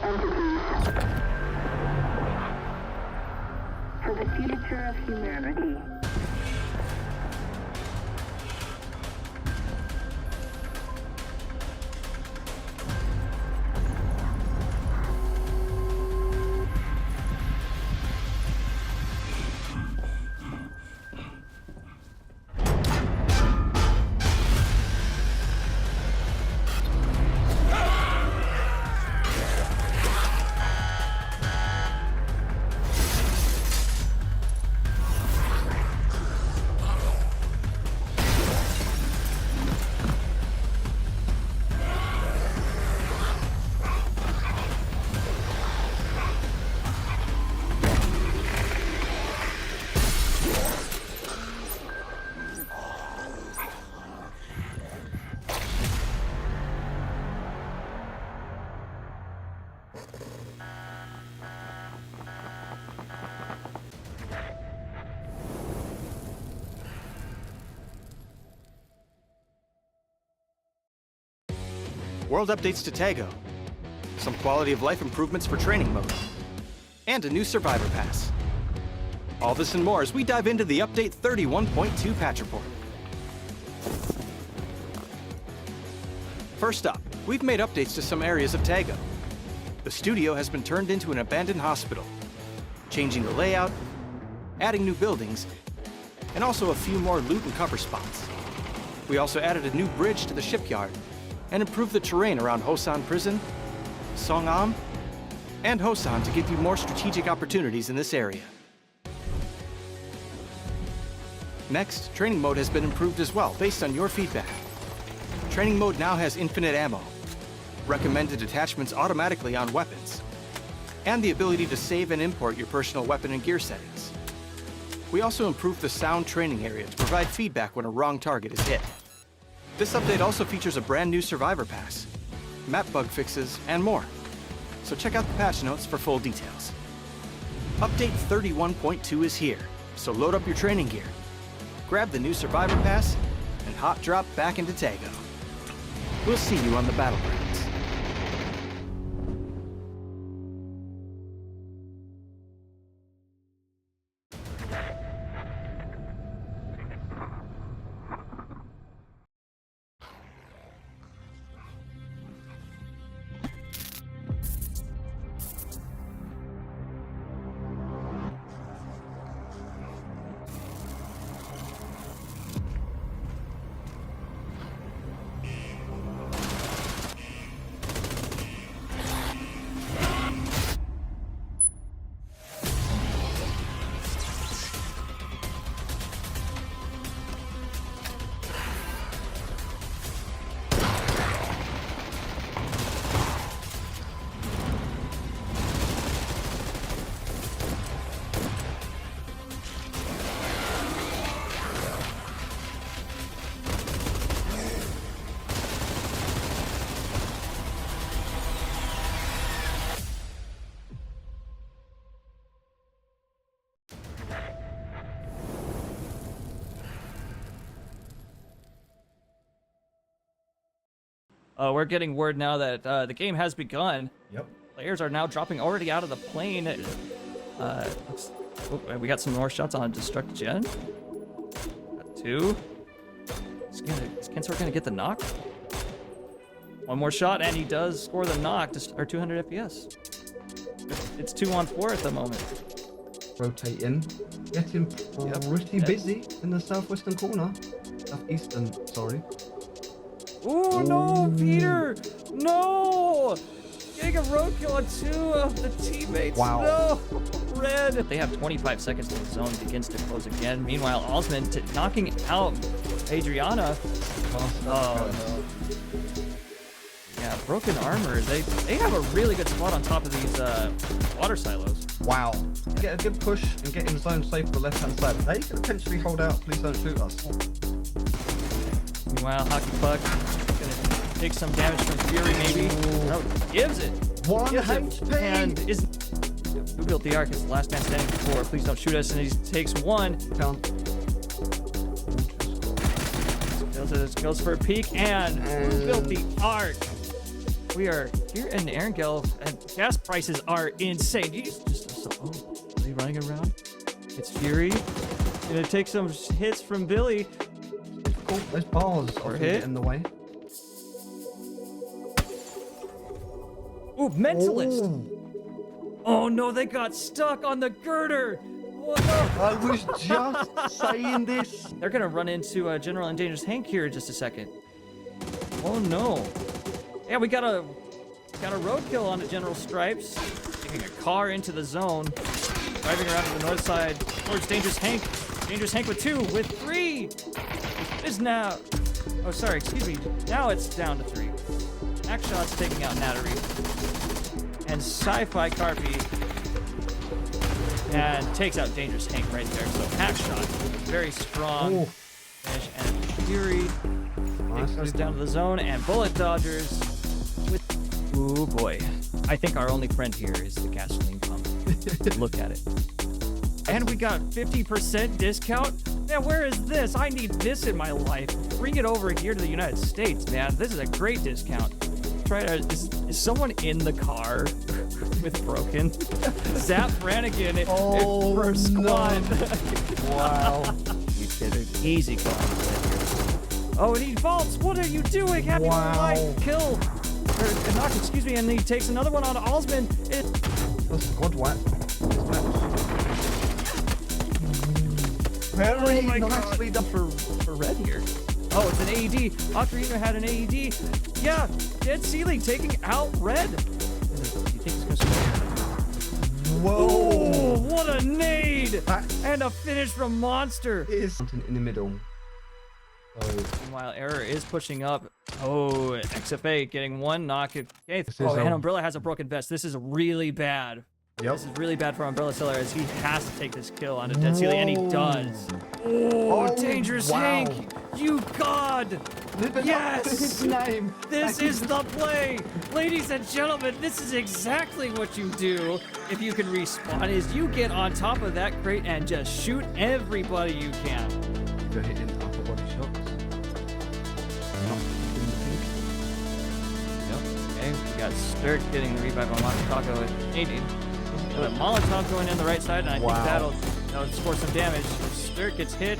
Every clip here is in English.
entities. For the future of humanity. World updates to Tago, some quality of life improvements for training mode, and a new survivor pass. All this and more as we dive into the update 31.2 patch report. First up, we've made updates to some areas of Tago. The studio has been turned into an abandoned hospital, changing the layout, adding new buildings, and also a few more loot and cover spots. We also added a new bridge to the shipyard and improved the terrain around Hosan Prison, Songam, and Hosan to give you more strategic opportunities in this area. Next, training mode has been improved as well, based on your feedback. Training mode now has infinite ammo, recommended attachments automatically on weapons, and the ability to save and import your personal weapon and gear settings. We also improved the sound training area to provide feedback when a wrong target is hit. This update also features a brand new survivor pass, map bug fixes, and more. So check out the patch notes for full details. Update 31.2 is here, so load up your training gear, grab the new survivor pass, and hot drop back into Tago. We'll see you on the Battlegrounds. We're getting word now that the game has begun. Yep. Players are now dropping already out of the plane. We got some more shots on Destruct Gen. Got two. Is Kensor gonna get the knock? One more shot, and he does score the knock to start 200 FPS. It's 2-on-4 at the moment. Rotating. Getting pretty busy in the southwestern corner. Southeastern, sorry. Ooh, no, Peter! No! Getting a roadkill on two of the teammates. Wow. No! Red. They have 25 seconds till the zone begins to close again. Meanwhile, Osmond knocking out Adriana. Oh, no. Yeah, broken armor. They have a really good spot on top of these water silos. Wow. Get a good push and get in the zone safe for the left-hand side. They can potentially hold out. Please don't shoot us. Meanwhile, Hockey Puck gonna take some damage from Fury, maybe. No, gives it. One and is who built the arc? Is the last man standing before. Please don't shoot us. And he takes one. Goes for a peek. And who built the arc? We are here in Erangel, and gas prices are insane. You oh, are they running around? It's Fury. Gonna take some hits from Billy. Cool. Those bars are hit. in the way. Ooh, Mentalist. Oh no, they got stuck on the girder. What the? I was just saying this. They're gonna run into General and Dangerous Hank here in just a second. Oh no. Yeah, we got a roadkill on the General Stripes. Taking a car into the zone. Driving around to the north side towards Dangerous Hank. Dangerous Hank with 2, with 3. Is now. Oh, sorry, excuse me. Now it's down to 3. Hackshot's taking out Nattery. And Sci-Fi Carpy. And takes out Dangerous Hank right there. So Hackshot, very strong finish. And Fury goes down to the zone. And Bullet Dodgers with. Ooh boy. I think our only friend here is the gasoline pump. Look at it. And we got 50% discount? Man, where is this? I need this in my life. Bring it over here to the United States, man. This is a great discount. Try to, is someone in the car with Broken? Zap Brannigan first squad. Wow. You did an easy kill. Oh, and he vaults. What are you doing? Happy life kill. Or knock, excuse me, and he takes another one on Alsman. That's a good one. Very nicely done for red here. Oh, it's an AED. Ocarina had an AED. Yeah, Dead Ceiling taking out red. You think it's gonna score? Whoa! Oh, what a nade! And a finish from Monster. Is in the middle. Oh. Meanwhile, Error is pushing up. Oh, XFA getting 1 knock. Okay. Oh, and Umbrella has a broken vest. This is really bad. Yep. This is really bad for Umbrella Seller as he has to take this kill on a Dead Ceiling, and he does. Oh, Dangerous Hank! You god! Yes! His name. This is the play! Ladies and gentlemen, this is exactly what you do if you can respawn, is you get on top of that crate and just shoot everybody you can. You're hitting upper body shots. Yep. Okay, we got Sturk getting the revive on Taco at 80. But Molotov going in the right side, and I think that'll score some damage. If Sturk gets hit,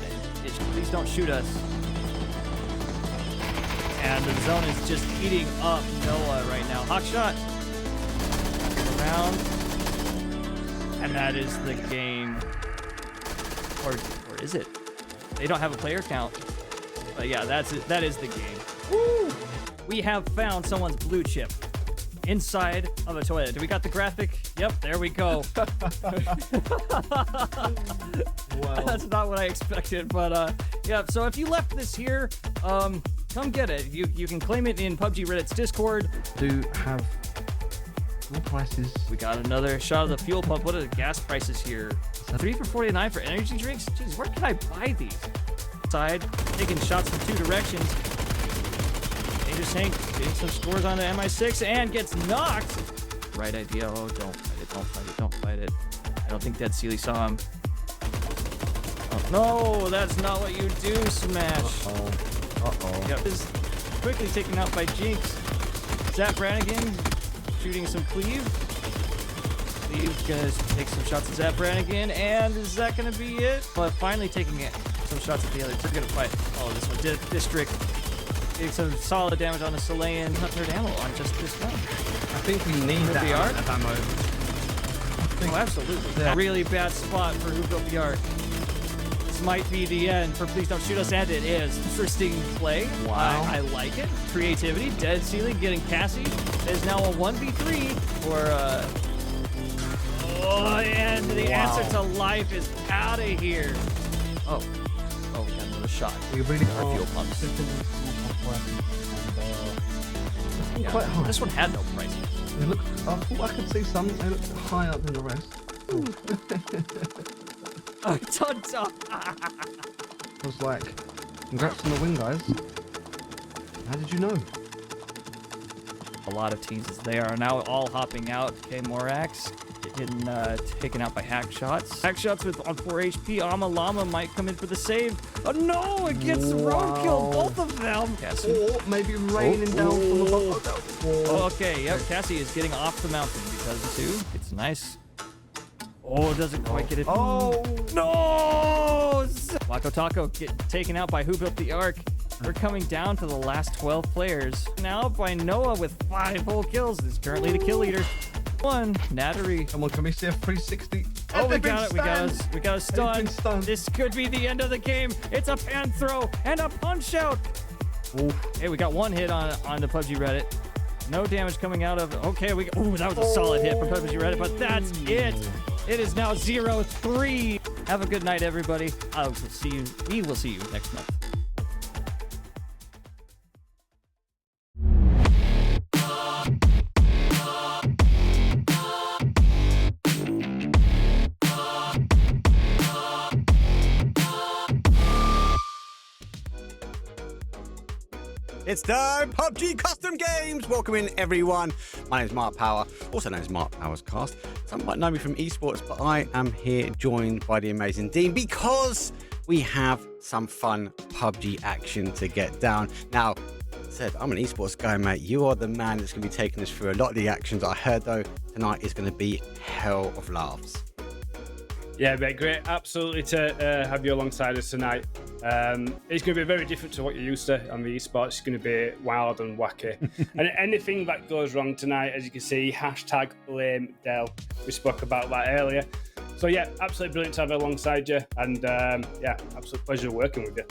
please don't shoot us. And the zone is just eating up Noah right now. Hawk shot. Around. And that is the game. Or is it? They don't have a player count. But yeah, that's it. That is the game. Woo! We have found someone's blue chip inside of a toilet. Do we got the graphic? Yep, there we go. Wow. That's not what I expected, but yeah. So if you left this here, come get it. You can claim it in PUBG Reddit's Discord. Do have fuel prices. We got another shot of the fuel pump. What are the gas prices here? 3 for 49 for energy drinks? Jeez, where can I buy these? Side, taking shots from 2 directions. Dangerous Hank getting some scores on the MI6 and gets knocked. Right idea. Oh, don't fight it. Don't fight it. Don't fight it. I don't think Dead Sealy saw him. Oh, no, that's not what you do, Smash. Yep. Is quickly taken out by Jinx. Zap Brannigan shooting some Cleave. Cleave's gonna take some shots at Zap Brannigan, and is that gonna be it? But finally taking some shots at the other. They're gonna fight. Oh, this one. District. Getting some solid damage on the Solayan. 100 ammo on just this one. I think we need that ammo. Oh, absolutely. Yeah. Really bad spot for Who Built the Ark. This might be the end for Please Don't Shoot Us, and it is. Interesting play. Wow. I like it. Creativity. Dead Ceiling getting Cassie. There's now a 1v3 for oh, and the answer to life is out of here. Oh, we got another shot. We really Our fuel pumps. Quite high. This one had no pricing. They look, I thought I could see some. They look higher than the rest. Oh, Tonto. I was like, congrats on the win, guys. How did you know? A lot of teams, they are now all hopping out. Okay, Morax getting taken out by Hack Shots. Hack Shots on 4 HP. Ama Llama might come in for the save. Oh no, it gets roadkill, both of them. Cassie. Or maybe raining down from above. Okay, yep, Cassie is getting off the mountain because two. It's nice. Oh, doesn't quite get it. Oh no! Wako Taco get taken out by Who Built the Ark. We're coming down to the last 12 players. Now by Noah with 5 whole kills. Is currently the kill leader. 1, Nattery. Come on, can we see a 360? Oh, we got it. We got a stun. This could be the end of the game. It's a pan throw and a punch out. Ooh. Hey, we got 1 hit on the PUBG Reddit. No damage coming out of. Okay, ooh, that was a solid hit from PUBG Reddit, but that's it. It is now 0-3. Have a good night, everybody. We will see you next month. It's time, PUBG Custom Games! Welcome in, everyone. My name is Mark Power, also known as Mark Power's Cast. Some might know me from esports, but I am here joined by the amazing Dean because we have some fun PUBG action to get down. Now, said, I'm an esports guy, mate. You are the man that's going to be taking us through a lot of the actions. I heard, though, tonight is going to be hell of laughs. Yeah, mate, great. Absolutely to have you alongside us tonight. It's going to be very different to what you're used to on the esports. It's going to be wild and wacky. And anything that goes wrong tonight, as you can see, hashtag blame Dell. We spoke about that earlier. So yeah, absolutely brilliant to have you alongside you. And yeah, absolute pleasure working with you.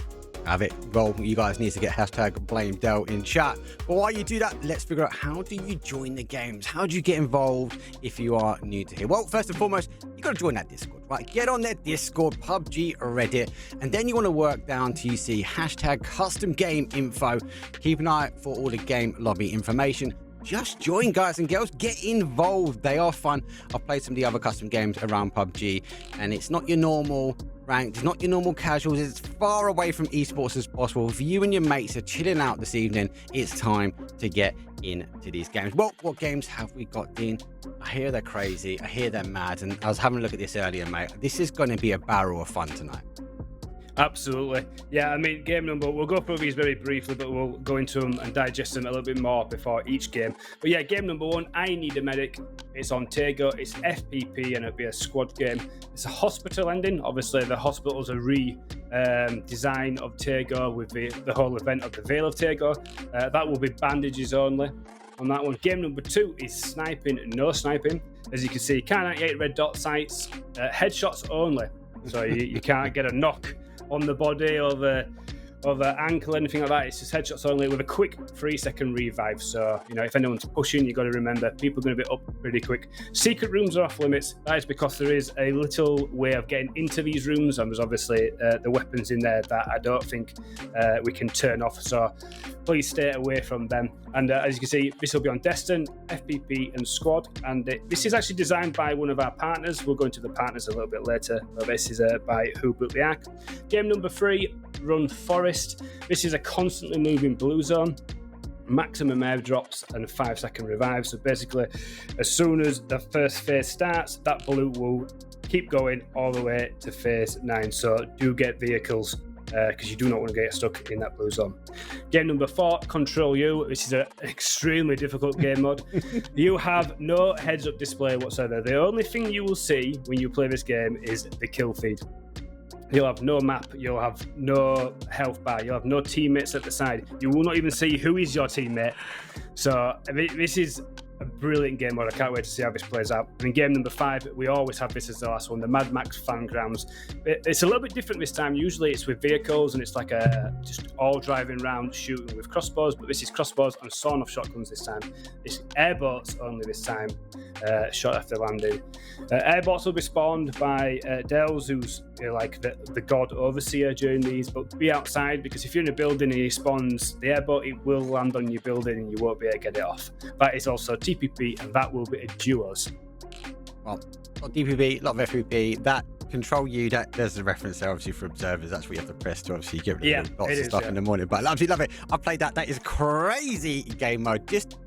Have it. Well, you guys need to get hashtag blame Dell in chat. But while you do that, let's figure out, how do you join the games? How do you get involved if you are new to here? Well, first and foremost, you got to join that Discord, right? Get on that Discord, PUBG Reddit, and then you want to work down till you see hashtag custom game info. Keep an eye for all the game lobby information. Just join, guys and girls. Get involved. They are fun. I've played some of the other custom games around PUBG, and it's not your normal ranked, it's not your normal casuals. It's far away from esports as possible. If you and your mates are chilling out this evening, it's time to get into these games. Well, what games have we got, Dean? I hear they're crazy. I hear they're mad. And I was having a look at this earlier, mate. This is going to be a barrel of fun tonight. Absolutely. Yeah, I mean, game number, we'll go through these very briefly, but we'll go into them and digest them a little bit more before each game. But yeah, game number 1, I Need a Medic. It's on Tego, it's FPP, and it'll be a squad game. It's a hospital ending. Obviously, the hospital's a design of Tego with the whole event of the Veil of Tego. That will be bandages only on that one. Game number 2 is sniping, no sniping. As you can see, Kar98 red dot sights, headshots only. So you can't get a knock on the body or the ankle, anything like that. It's just headshots only with a quick 3-second revive. So, you know, if anyone's pushing, you've got to remember, people are going to be up pretty quick. Secret rooms are off limits. That is because there is a little way of getting into these rooms, and there's obviously the weapons in there that I don't think we can turn off. So please stay away from them. And as you can see, this will be on Destin, FPP, and Squad. And this is actually designed by one of our partners. We'll go into the partners a little bit later. But this is by Who Built the Ark. Game number 3, Run Forest. This is a constantly moving blue zone. Maximum airdrops and a 5-second revive. So basically, as soon as the first phase starts, that blue will keep going all the way to phase 9. So do get vehicles, because you do not want to get stuck in that blue zone. Game number 4, Control U. This is an extremely difficult game mode. You have no heads-up display whatsoever. The only thing you will see when you play this game is the kill feed. You'll have no map, you'll have no health bar, you'll have no teammates at the side. You will not even see who is your teammate. So this is a brilliant game mode. I can't wait to see how this plays out. And in game number 5, we always have this as the last one, the Mad Max Fan Grounds. It's a little bit different this time. Usually it's with vehicles and it's like just all driving around shooting with crossbows, but this is crossbows and sawn-off shotguns this time. It's airboats only this time, shot after landing. Airboats will be spawned by Dells, who's like the god overseer during these, but be outside, because if you're in a building and he spawns the airboat, it will land on your building and you won't be able to get it off. That is also TPP, and that will be a duos. Well, a lot of DPP, a lot of FPP. That Control U, there's a reference there obviously for observers. That's what you have to press to obviously get rid of lots of stuff in the morning. But I absolutely love it. I played that. That is crazy game mode. Just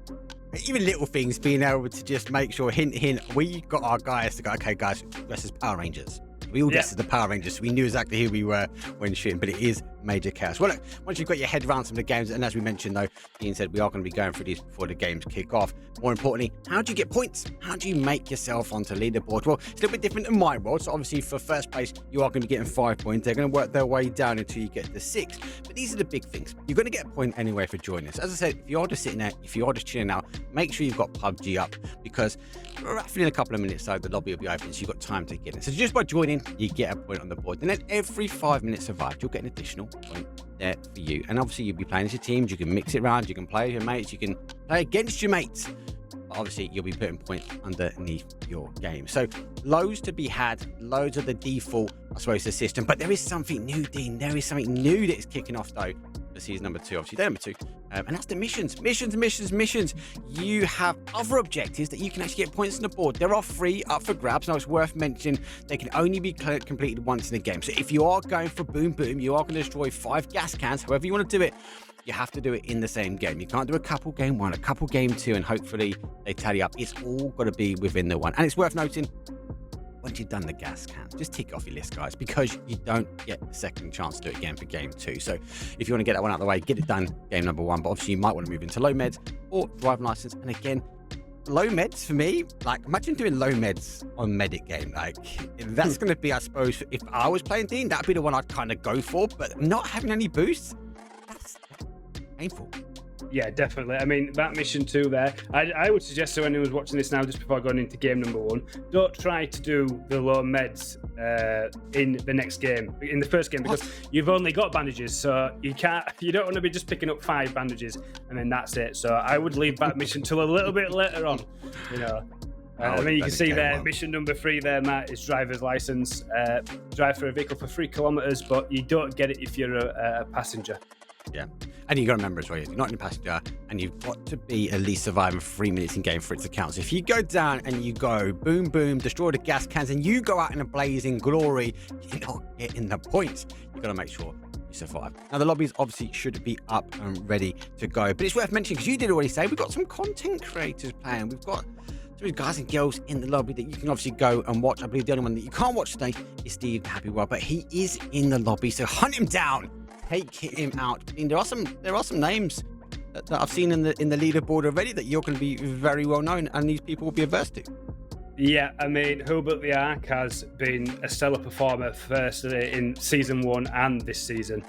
even little things, being able to just make sure, hint, we got our guys to go, okay, guys, this is Power Rangers. We all guessed the Power Rangers, so we knew exactly who we were when shooting, but it is major chaos. Well, look, once you've got your head around some of the games, and as we mentioned, though, Ian said we are going to be going through these before the games kick off. More importantly, how do you get points? How do you make yourself onto leaderboard? Well, it's a little bit different than my world. So obviously, for first place, you are going to be getting 5 points. They're going to work their way down until you get to 6. But these are the big things. You're going to get a point anyway for joining us. As I said, if you are just sitting there, if you are just chilling out, make sure you've got PUBG up, because roughly in a couple of minutes, so the lobby will be open, so you've got time to get in. So just by joining, you get a point on the board. And then every 5 minutes survived, you'll get an additional point there for you. And obviously, you'll be playing as your teams. You can mix it around. You can play with your mates. You can play against your mates. But obviously, you'll be putting points underneath your game. So loads to be had. Loads of the default, I suppose, the system. But there is something new, Dean. There is something new that is kicking off, though, for season number 2. Obviously, they're number 2. And that's the missions. Missions. You have other objectives that you can actually get points on the board. They're all free, up for grabs. Now, it's worth mentioning, they can only be completed once in the game. So if you are going for boom, you are going to destroy 5 gas cans, however you want to do it, you have to do it in the same game. You can't do a couple game 1, a couple game 2, and hopefully they tally up. It's all got to be within the one. And it's worth noting, once you've done the gas can, just tick it off your list, guys, because you don't get a second chance to do it again for game 2. So if you want to get that one out of the way, get it done game number 1. But obviously, you might want to move into low meds or driving license. And again, low meds for me, like, imagine doing low meds on medic game. Like, that's going to be, I suppose, if I was playing Dean, that'd be the one I'd kind of go for. But not having any boosts, that's painful. Yeah, definitely. I mean, that mission 2 there, I would suggest to anyone who's watching this now, just before going into game number 1, don't try to do the low meds in the next game, in the first game, because you've only got bandages, so you don't want to be just picking up 5 bandages and then that's it. So I would leave that mission till a little bit later on, you know. I mean, you can see there, mission number 3 there, Matt, is driver's license. Drive for a vehicle for 3 kilometers, but you don't get it if you're a passenger. Yeah, and you got to remember as well, you're not in a passenger, and you've got to be at least surviving 3 minutes in game for it to count. So if you go down and you go boom, destroy the gas cans, and you go out in a blazing glory, you're not getting the points. You got to make sure you survive. Now the lobbies obviously should be up and ready to go, but it's worth mentioning, because you did already say we've got some content creators playing. We've got some guys and girls in the lobby that you can obviously go and watch. I believe the only one that you can't watch today is Steve the Happy World, but he is in the lobby, so hunt him down. Take him out. I mean, there are some names that I've seen in the leaderboard already that you're going to be very well known, and these people will be averse to. Yeah, I mean, Hubert the Ark has been a stellar performer first in season 1 and this season.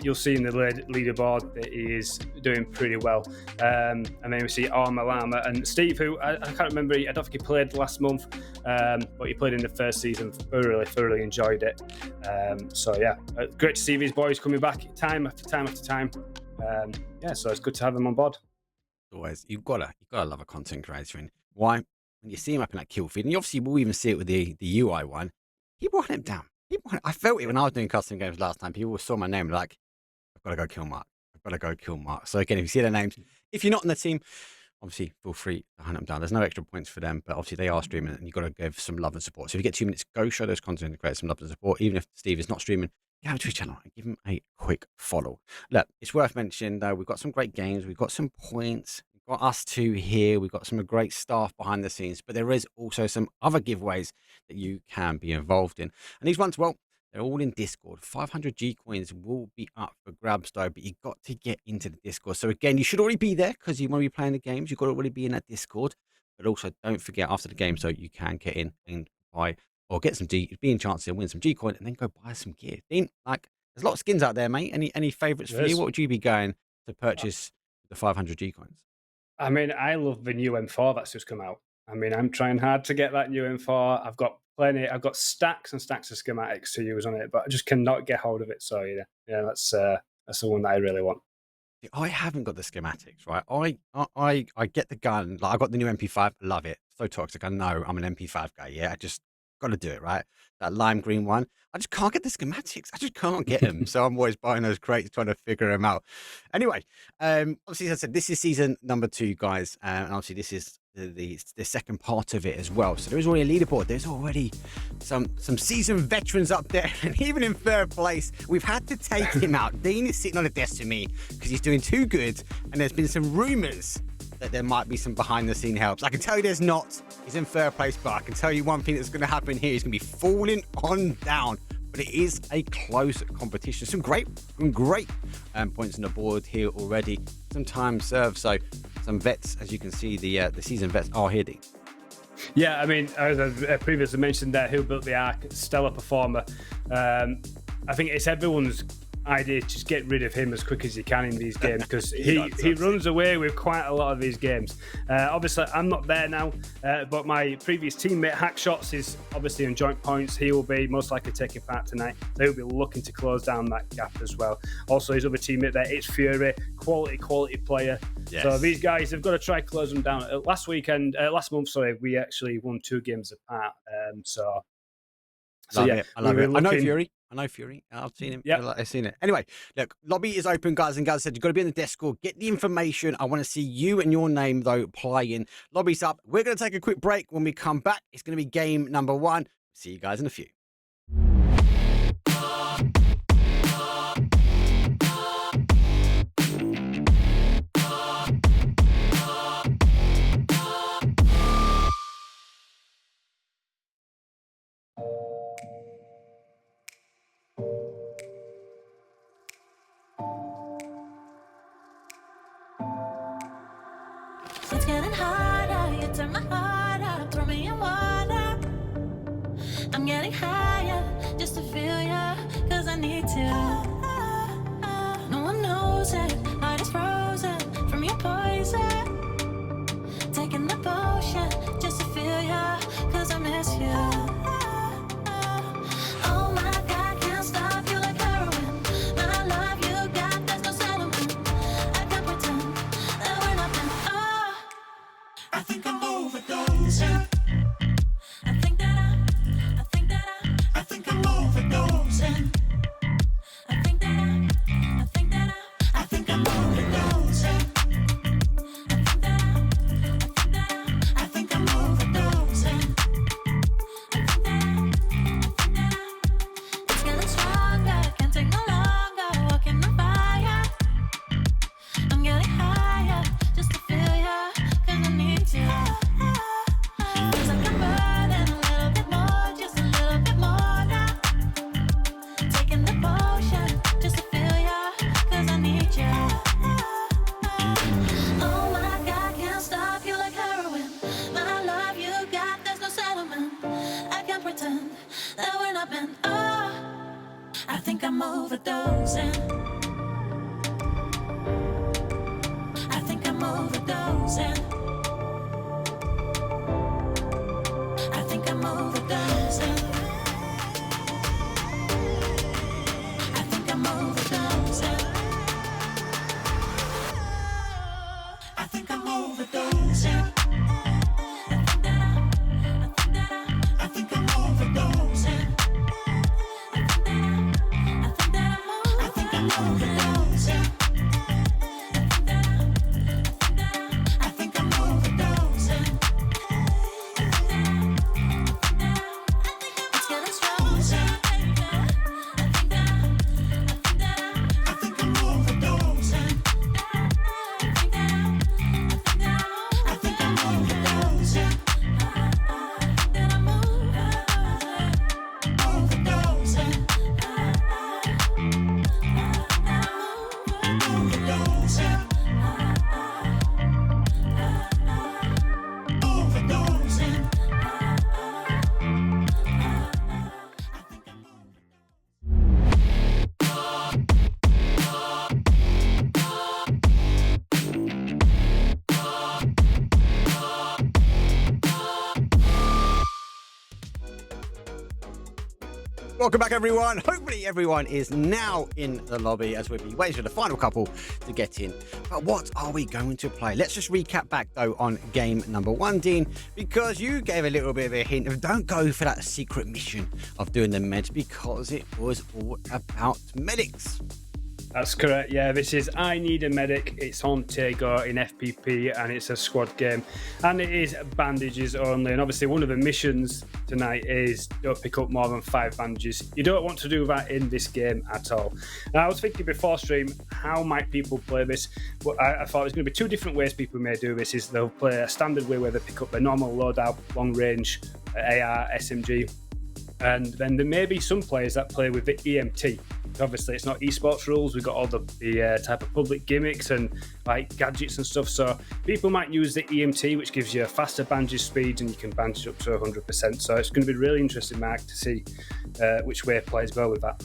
You'll see in the leaderboard that he is doing pretty well. And then we see Arma Lama and Steve, who I can't remember, I don't think he played last month, but he played in the first season. Thoroughly enjoyed it. So yeah, great to see these boys coming back time after time. Yeah, so it's good to have them on board. Always, you've got to love a content creator. And why? When you see him up in that kill feed, and you obviously will even see it with the UI one, people want him down. I felt it when I was doing custom games last time. People saw my name like, I've got to go kill Mark. So again, if you see their names, if you're not in the team, obviously feel free to hunt them down. There's no extra points for them, but obviously they are streaming, and you've got to give some love and support. So if you get 2 minutes, go show those content creators some love and support. Even if Steve is not streaming, go to his channel and give him a quick follow. Look, it's worth mentioning though, we've got some great games, we've got some points. Got us 2 here. We've got some great staff behind the scenes, but there is also some other giveaways that you can be involved in. And these ones, well, they're all in Discord. 500 G coins will be up for grabs though, but you've got to get into the Discord. So again, you should already be there because you want to be playing the games. You've got to already be in that Discord, but also don't forget after the game, so you can get in and buy or get some G, be in chance to win some G coin and then go buy some gear. Dean, like, there's a lot of skins out there, mate. Any favorites for you? What would you be going to purchase the 500 G coins? I mean, I love the new M4 that's just come out. I mean, I'm trying hard to get that new M4. I've got stacks and stacks of schematics to use on it, but I just cannot get hold of it. So yeah, that's the one that I really want. I haven't got the schematics, right? I get the gun. Like, I got the new MP5. Love it. So toxic. I know I'm an MP5 guy. Yeah, I just got to do it, right? That lime green one. I just can't get the schematics. I just can't get them. So I'm always buying those crates, trying to figure them out. Anyway, obviously, as I said, this is season number 2, guys. And obviously, this is the second part of it as well. So there is already a leaderboard. There's already some seasoned veterans up there. And even in third place, we've had to take him out. Dean is sitting on a desk to me because he's doing too good. And there's been some rumors that there might be some behind the scene helps. I can tell you there's not. He's in third place, but I can tell you one thing that's going to happen here. He's going to be falling on down. But it is a close competition. Some great points on the board here already. Some time served. So some vets, as you can see, the seasoned vets are here. Yeah, I mean, as I previously mentioned there, who built the Ark, stellar performer. I think it's everyone's idea to just get rid of him as quick as you can in these games, because he runs away with quite a lot of these games. Obviously, I'm not there now, but my previous teammate Hackshots is obviously on joint points. He will be most likely taking part tonight. They will be looking to close down that gap as well. Also, his other teammate there, It's Fury, quality player. Yes. So these guys have got to try close them down. Last month, we actually won 2 games apart. I love it. I know Fury. I've seen him. Yeah, I've seen it. Anyway, look, lobby is open, guys and guys. Said you've got to be in the Discord. Get the information. I want to see you and your name though playing. Lobby's up. We're going to take a quick break. When we come back, it's going to be game number 1. See you guys in a few. It's getting harder, you turn my heart up, throw me in water. I'm getting higher, just to feel ya, cause I need to. No one knows it, heart is frozen from your poison. Taking the potion, just to feel ya, cause I miss you. Oh my God, can't stop you like heroin. My love you got, there's no settlement. I can't pretend that we're nothing. I think I'm overdosing. I think I'm overdosing. I think I'm overdosing. I think I'm overdosing. It's getting stronger, can't take no longer. Walking on fire. I'm getting higher, just to feel ya, cause I need to. Feels like I'm burning a little bit more, just a little bit more now. Taking the potion, just to feel ya, cause I need ya. Oh my God, can't stop you like heroin. My love you got, there's no settlement. I can't pretend that we're not meant. I think I'm overdosing. I think I'm overdosing. I think I'm overdosing. I think I'm overdosing. I think I'm overdosing. I think I'm overdosing. I think I'm overdosing. I think I'm overdosing. It's getting stronger. I think I'm overdosing. I think I'm overdosing. Welcome back, everyone. Hopefully everyone is now in the lobby as we'll be waiting for the final couple to get in. But what are we going to play? Let's just recap back, though, on game number 1, Dean, because you gave a little bit of a hint of don't go for that secret mission of doing the meds, because it was all about medics. That's correct. Yeah, this is I Need a Medic. It's on Tego in FPP and it's a squad game. And it is bandages only. And obviously, one of the missions tonight is don't pick up more than 5 bandages. You don't want to do that in this game at all. Now, I was thinking before stream, how might people play this? Well, I thought there's going to be 2 different ways people may do this. Is they'll play a standard way where they pick up their normal loadout, long range, AR, SMG. And then there may be some players that play with the EMT. Obviously, it's not esports rules. We've got all the type of public gimmicks and like gadgets and stuff. So people might use the EMT, which gives you a faster bandage speed and you can bandage up to 100%. So it's going to be really interesting, Mark, to see which way players go with that.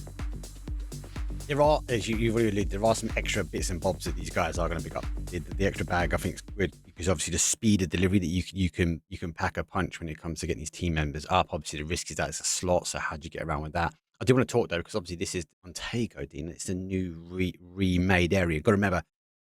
There are, as you've already alluded, there are some extra bits and bobs that these guys are going to pick up. The extra bag, I think, is good because obviously the speed of delivery that you can pack a punch when it comes to getting these team members up. Obviously, the risk is that it's a slot. So how do you get around with that? I do want to talk though, because obviously this is on Tego, Dean. It's a new remade area. You've got to remember,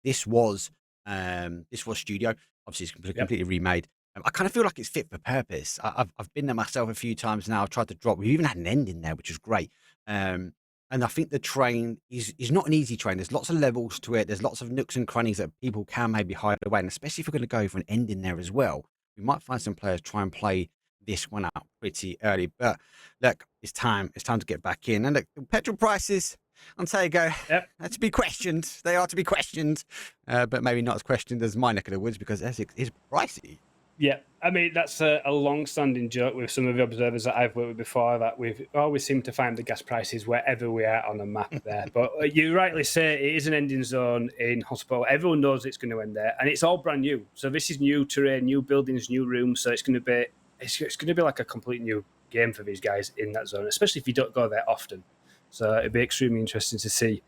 this was studio. Obviously, it's completely remade. I kind of feel like it's fit for purpose. I've been there myself a few times now. I've tried to drop. We even had an end in there, which was great. And I think the train is not an easy train. There's lots of levels to it. There's lots of nooks and crannies that people can maybe hide away. And especially if we're going to go for an end in there as well, we might find some players try and play this one out pretty early. But look, it's time to get back in. And look, the petrol prices on Tego, yep, are to be questioned. They are to be questioned, but maybe not as questioned as my neck of the woods because Essex is pricey. Yeah, I mean, that's a long-standing joke with some of the observers that I've worked with before, that we've always seemed to find the gas prices wherever we are on the map there. But you rightly say it is an ending zone in hospital. Everyone knows it's going to end there, and it's all brand new. So this is new terrain, new buildings, new rooms. So it's going to be like a complete new game for these guys in that zone, especially if you don't go there often. So it'd be extremely interesting to see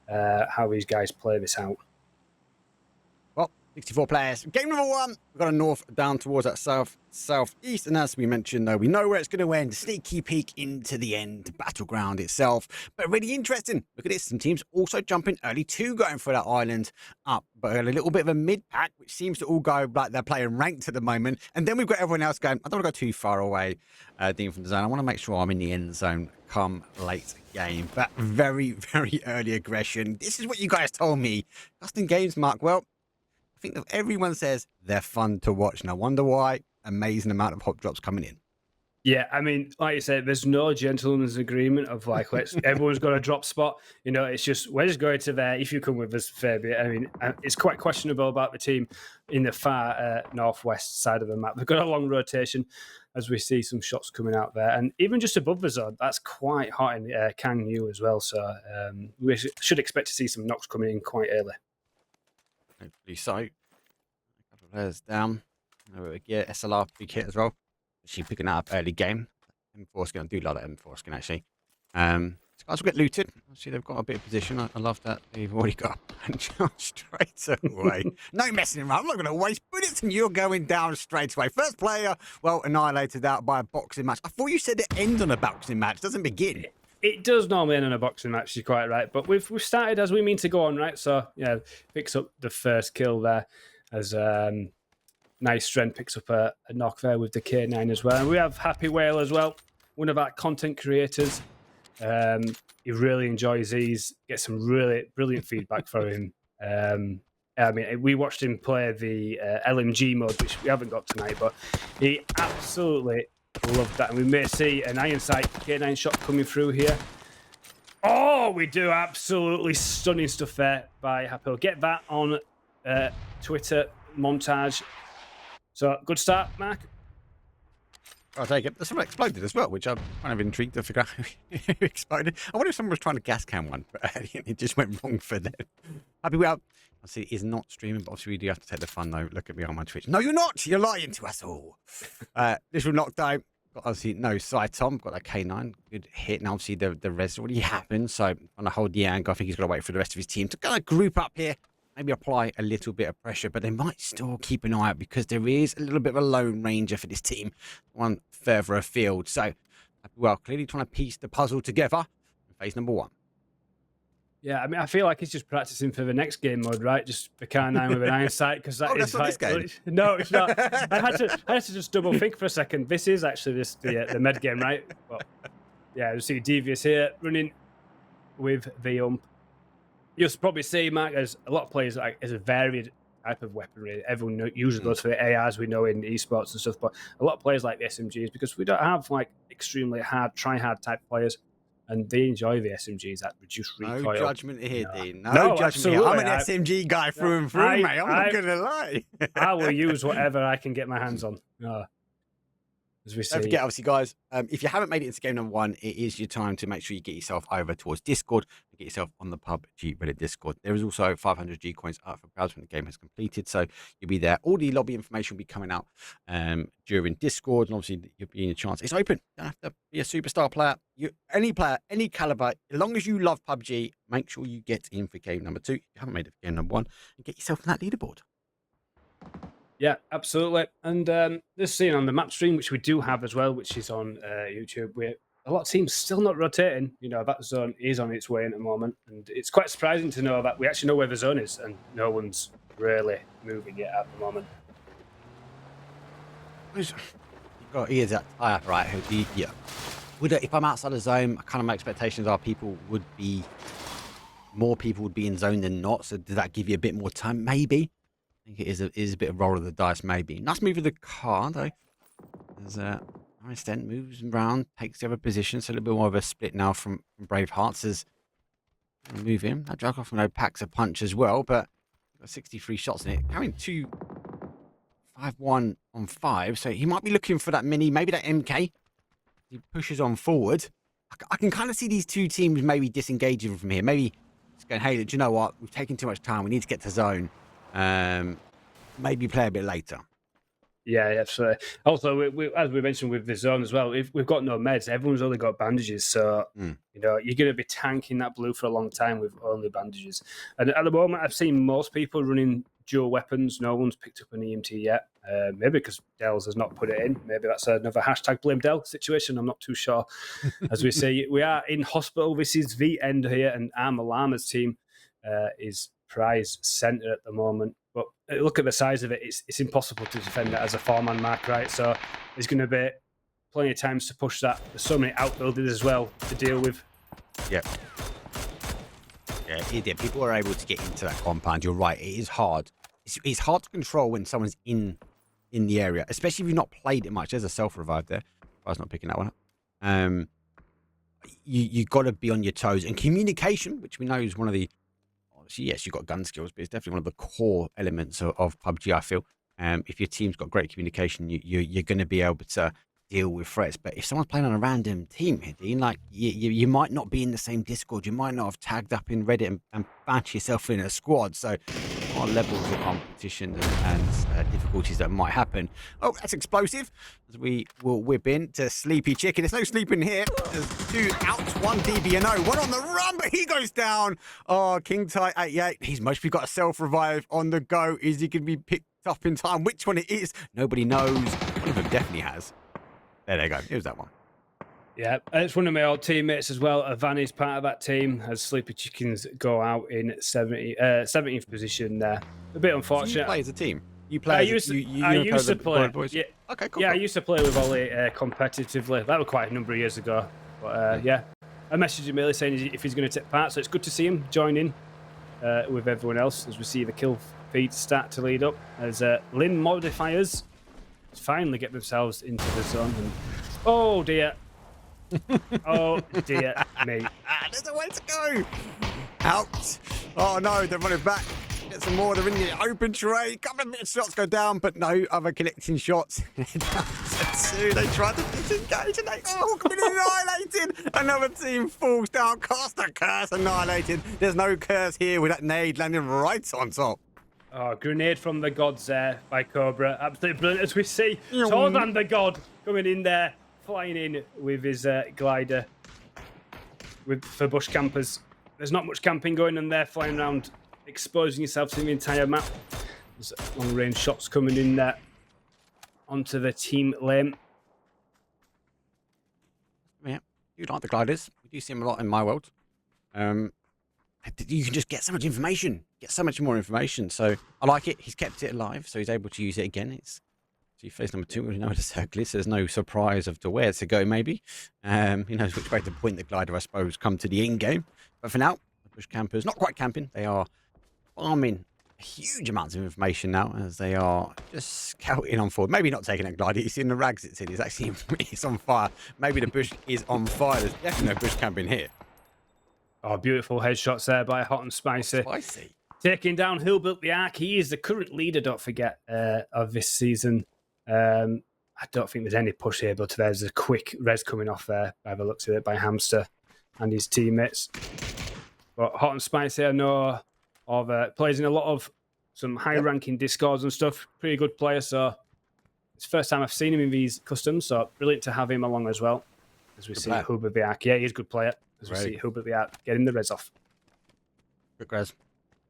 how these guys play this out. 64 players. Game number 1. We've got a north down towards that southeast. And as we mentioned, though, we know where it's going to end. Sneaky peek into the end battleground itself. But really interesting. Look at this. Some teams also jumping early too, going for that island up. But a little bit of a mid-pack, which seems to all go like they're playing ranked at the moment. And then we've got everyone else going, I don't want to go too far away, Dean, from the zone. I want to make sure I'm in the end zone come late game. But very, very early aggression. This is what you guys told me. Custom games, Mark. Well, I think that everyone says they're fun to watch, and I wonder why. Amazing amount of hot drops coming in. Yeah, I mean, like you said, there's no gentleman's agreement of like, everyone's got a drop spot. You know, it's just, we're just going to there. If you come with us, fair bit. I mean, it's quite questionable about the team in the far northwest side of the map. They've got a long rotation as we see some shots coming out there. And even just above the zone, that's quite hot in Kang Yu as well. So we should expect to see some knocks coming in quite early. Hopefully so. A couple of players down. Yeah, SLR big hit as well. She's picking that up early game. M4 skin, I do love that M4 skin actually. These guys will get looted. See, they've got a bit of position. I love that they've already got a punch straight away. No messing around. I'm not going to waste bullets, and you're going down straight away. First player, well, annihilated out by a boxing match. I thought you said it ends on a boxing match. It doesn't begin. It does normally end in a boxing match, you're quite right. But we've started as we mean to go on, right? So, yeah, picks up the first kill there as Nice Strength picks up a knock there with the K9 as well. And we have Happy Whale as well, one of our content creators. He really enjoys these, get some really brilliant feedback from him. I mean, we watched him play the LMG mode, which we haven't got tonight, but he absolutely loved that. And we may see an iron sight K9 shot coming through here. Oh, we do absolutely stunning stuff there by Happy. Get that on Twitter montage. So good start, Mark. I'll take it. Someone exploded as well, which I'm kind of intrigued to figure out who exploded. I wonder if someone was trying to gas cam one, but it just went wrong for them. Happy Well, I see it is not streaming, but obviously we do have to take the fun though. Look at me on my Twitch. No, you're not. You're lying to us all. Literal knockdown. Got obviously no sight Tom. Got that K9. Good hit. And obviously the res already happened. So on the hold the angle, I think he's got to wait for the rest of his team to kind of group up here. Maybe apply a little bit of pressure, but they might still keep an eye out because there is a little bit of a lone ranger for this team, one further afield. So, well, clearly trying to piece the puzzle together in phase number 1. Yeah, I mean, I feel like he's just practicing for the next game mode, right? Just the K9 with an iron sight, because that is like, this game. No, it's not. I had to just double think for a second. This is actually the med game, right? Well, yeah, you see Devious here running with the ump. You'll probably see, Mark, as a lot of players like as a varied type of weaponry. Everyone usually goes for the ARs we know in esports and stuff, but a lot of players like the SMGs because we don't have like extremely hard, try-hard type players, and they enjoy the SMGs that reduce recoil. No judgment here, No. Dean. No, No, judgment absolutely. here. I'm an SMG guy through and through, mate. I'm not gonna lie. I will use whatever I can get my hands on. As we see. Don't forget, obviously, guys, if you haven't made it into game number 1, it is your time to make sure you get yourself over towards Discord and get yourself on the PUBG Reddit Discord. There is also 500 G coins up for grabs when the game has completed, so you'll be there. All the lobby information will be coming out during Discord, and obviously you'll be in a chance. It's open. You don't have to be a superstar player. Any player, any caliber, as long as you love PUBG, make sure you get in for game number 2. If you haven't made it for game number 1, and get yourself on that leaderboard. Yeah, absolutely. And this scene on the map stream, which we do have as well, which is on YouTube, a lot of teams still not rotating. You know, that zone is on its way in at the moment. And it's quite surprising to know that we actually know where the zone is and no one's really moving it at the moment. You've got ears that tire, right? Yeah. If I'm outside the zone, kind of my expectations are more people would be in zone than not. So does that give you a bit more time? Maybe. I think it is a bit of roll of the dice, maybe. Nice move of the car, though. As Stent moves around, takes the other position, so a little bit more of a split now from Bravehearts as move in. That Dragunov packs a punch as well, but got 63 shots in it. Carrying 2-5-1 on 5, so he might be looking for that mini, maybe that MK. He pushes on forward. I can kind of see these two teams maybe disengaging from here. Maybe just going, hey, do you know what? We've taken too much time. We need to get to zone. Maybe play a bit later. Yeah, absolutely. Also, as we mentioned with the zone as well, we've got no meds. Everyone's only got bandages, so you know you're going to be tanking that blue for a long time with only bandages. And at the moment, I've seen most people running dual weapons. No one's picked up an EMT yet. Maybe because Dells has not put it in. Maybe that's another hashtag blame Dell situation. I'm not too sure. As we say, we are in hospital. This is the end here, and Arma Llama's team is prize center at the moment. But look at the size of it. It's impossible to defend that as a 4-man mark, right? So there's going to be plenty of times to push that. There's so many outbuildings as well to deal with. Yep. Yeah, people are able to get into that compound. You're right. It is hard. It's hard to control when someone's in the area, especially if you've not played it much. There's a self-revive there. I was not picking that one up. You got to be on your toes. And communication, which we know is one of the... Yes, you've got gun skills, but it's definitely one of the core elements of PUBG, I feel. If your team's got great communication, you're going to be able to deal with threats. But if someone's playing on a random team, Dean, like you might not be in the same Discord, you might not have tagged up in Reddit and banched yourself in a squad. So there are levels of competition and difficulties that might happen. Oh, that's explosive. As we will whip in to Sleepy Chicken. There's no sleeping here. There's 2 outs, 1 DBNO, 1 on the run, but he goes down. Oh, King Tide 88. He's mostly got a self-revive on the go. Is he going to be picked up in time? Which one it is? Nobody knows. One of them definitely has. There they go. Here's that one. Yeah, it's one of my old teammates as well. Vanny's part of that team as Sleepy Chickens go out in 17th position there. A bit unfortunate. So you play as a team? You play I used to play. Yeah, okay, cool. Yeah, I used to play with Ollie competitively. That was quite a number of years ago. But yeah, I messaged him earlier saying if he's going to take part. So it's good to see him join in with everyone else as we see the kill feed start to lead up. As Lin modifiers finally get themselves into the zone. And, oh dear. Oh dear me. There's a way to go. Out. Oh no, they're running back. Get some more. They're in the open tray. Couple of shots go down, but no other connecting shots. They tried to disengage and they all been annihilated. Another team falls down. Cast a curse, annihilated. There's no curse here with that nade landing right on top. Oh, grenade from the gods there by Cobra. Absolutely brilliant as we see Tordan the god coming in there, flying in with his glider for bush campers. There's not much camping going on there, flying around, exposing yourself to the entire map. There's long-range shots coming in there onto the team lane. Yeah, you like the gliders. We do see them a lot in my world. You can just get so much information, get so much more information. So I like it. He's kept it alive, so he's able to use it again. See phase number 2. We know where the circle is. So there's no surprise of to where to go. Maybe he knows which way to point the glider. I suppose come to the end game. But for now, bush campers. Not quite camping. They are farming huge amounts of information now as they are just scouting on forward. Maybe not taking that glide. You see in the rags it's in. It's actually it's on fire. Maybe the bush is on fire. There's definitely no bush camping here. Oh, beautiful headshots there by Hot and Spicy. Spicy. Taking down Who Built the Ark. He is the current leader, don't forget, of this season. I don't think there's any push here, but there's a quick res coming off there by the looks of it by Hamster and his teammates. But Hot and Spicy, I know of plays in a lot of some high-ranking discords and stuff. Pretty good player, so it's the first time I've seen him in these customs, so brilliant to have him along as well. As we see Who Built the Ark. Yeah, he's a good player. As we see Who Built the Ark getting the res off. Quick res.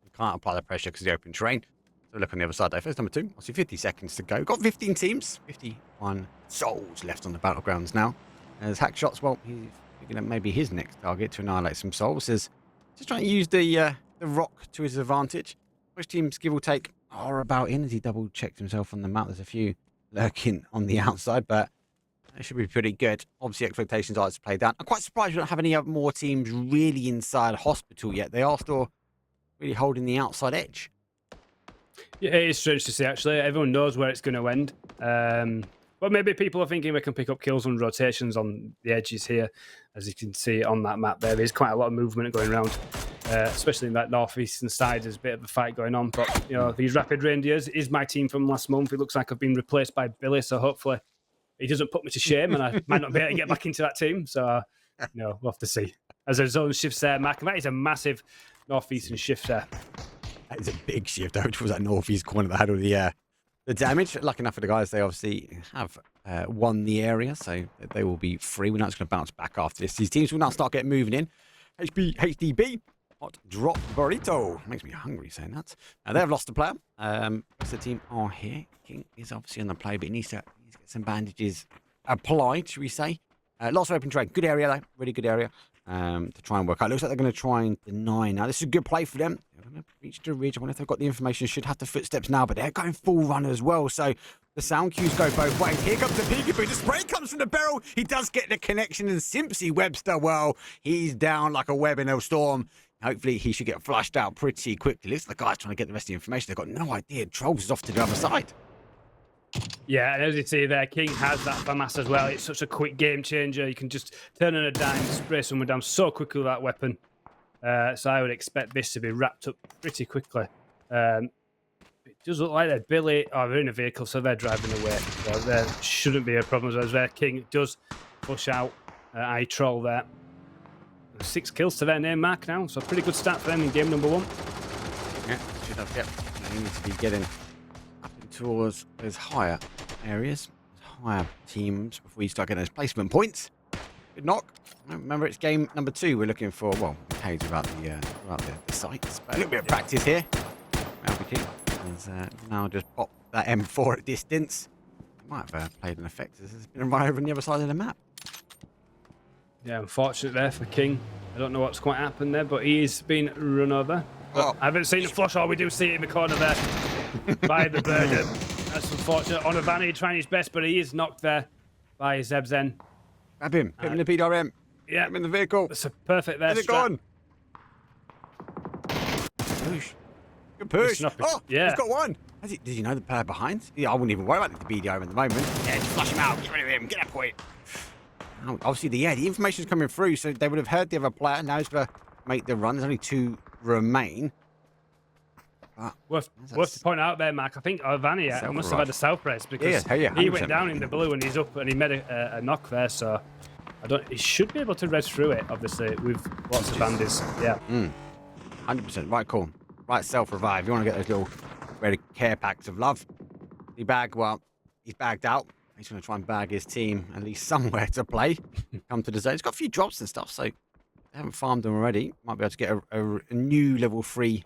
You can't apply the pressure because of the open terrain. So look on the other side there. First number 2. I see 50 seconds to go. Got 15 teams. 51 souls left on the battlegrounds now. As Hackshots, well, he's thinking that maybe his next target to annihilate some souls is just trying to use the rock to his advantage. Which teams, give or take, are about in as he double checked himself on the map. There's a few lurking on the outside, but it should be pretty good. Obviously, expectations are to play down. I'm quite surprised we don't have any more teams really inside hospital yet. They are still really holding the outside edge. Yeah, it is strange to see, actually. Everyone knows where it's going to end. But maybe people are thinking we can pick up kills on rotations on the edges here. As you can see on that map there is quite a lot of movement going around, especially in that northeastern side. There's a bit of a fight going on. But, you know, these Rapid Reindeers is my team from last month. It looks like I've been replaced by Billy, so hopefully he doesn't put me to shame and I might not be able to get back into that team. So, you know, we'll have to see. As a zone shifts there, Mark, that is a massive northeastern shift there. That is a big shift, which was that northeast corner that had all the damage. Lucky enough for the guys, they obviously have won the area, so they will be free. We're not just going to bounce back after this. These teams will now start getting moving in. HDB, hot drop burrito. Makes me hungry saying that. They have lost a player. The team are here. King is obviously on the play, but he needs to get some bandages applied, should we say. Lots of open terrain. Good area, though. Really good area to try and work out. Looks like they're going to try and deny now. This is a good play for them. They're going to reach the ridge. I wonder if they've got the information. Should have the footsteps now, but they're going full run as well. So the sound cues go both ways. Here comes the peekaboo. The spray comes from the barrel. He does get the connection. And Simpsy Webster, well, he's down like a web in a storm. Hopefully he should get flushed out pretty quickly. Looks like the guy's trying to get the rest of the information. They've got no idea. Trolls is off to the other side. Yeah, and as you see there, King has that FAMAS as well. It's such a quick game changer. You can just turn on a dime, spray someone down so quickly with that weapon. So I would expect this to be wrapped up pretty quickly. It does look like they're they're in a vehicle, so they're driving away. So there shouldn't be a problem as there. King does push out I troll there. 6 kills to their name mark now, so a pretty good start for them in game number 1. Yeah, should have. Yep. They need to be getting up towards those higher areas, those higher teams before you start getting those placement points. Good knock. Remember, it's game number 2. We're looking for, well, Cage about the sites, but a little bit of practice here. King has now just popped that M4 at distance. Might have played an effect as it's been right over on the other side of the map. Yeah, unfortunate there for King. I don't know what's quite happened there, but he is being run over. But I haven't seen the flush. We do see it in the corner there by the Burden. That's unfortunate. Onavani trying his best, but he is knocked there by Zebzen. Grab him. Put him in the PWM. Yeah. Put him in the vehicle. That's a perfect there. Where's it gone? Push. Good push. Oh, yeah. He's got one. Did you know the player behind? Yeah, I wouldn't even worry about the BDR at the moment. Yeah, just flush him out. Get rid of him. Get that point. Obviously, the information's coming through, so they would have heard the other player. Now he's going to make the run. There's only 2 remain. Worth to point out there, Mark. I think Ovani must have had a self press because he went down in the blue and he's up and he made a knock there. So he should be able to res through it, obviously, with lots of bandies. Yeah. 100%. Right call. Right self revive. You want to get those little red care packs of love. He's bagged out. He's going to try and bag his team at least somewhere to play. Come to the zone. He's got a few drops and stuff, so they haven't farmed them already. Might be able to get a new level 3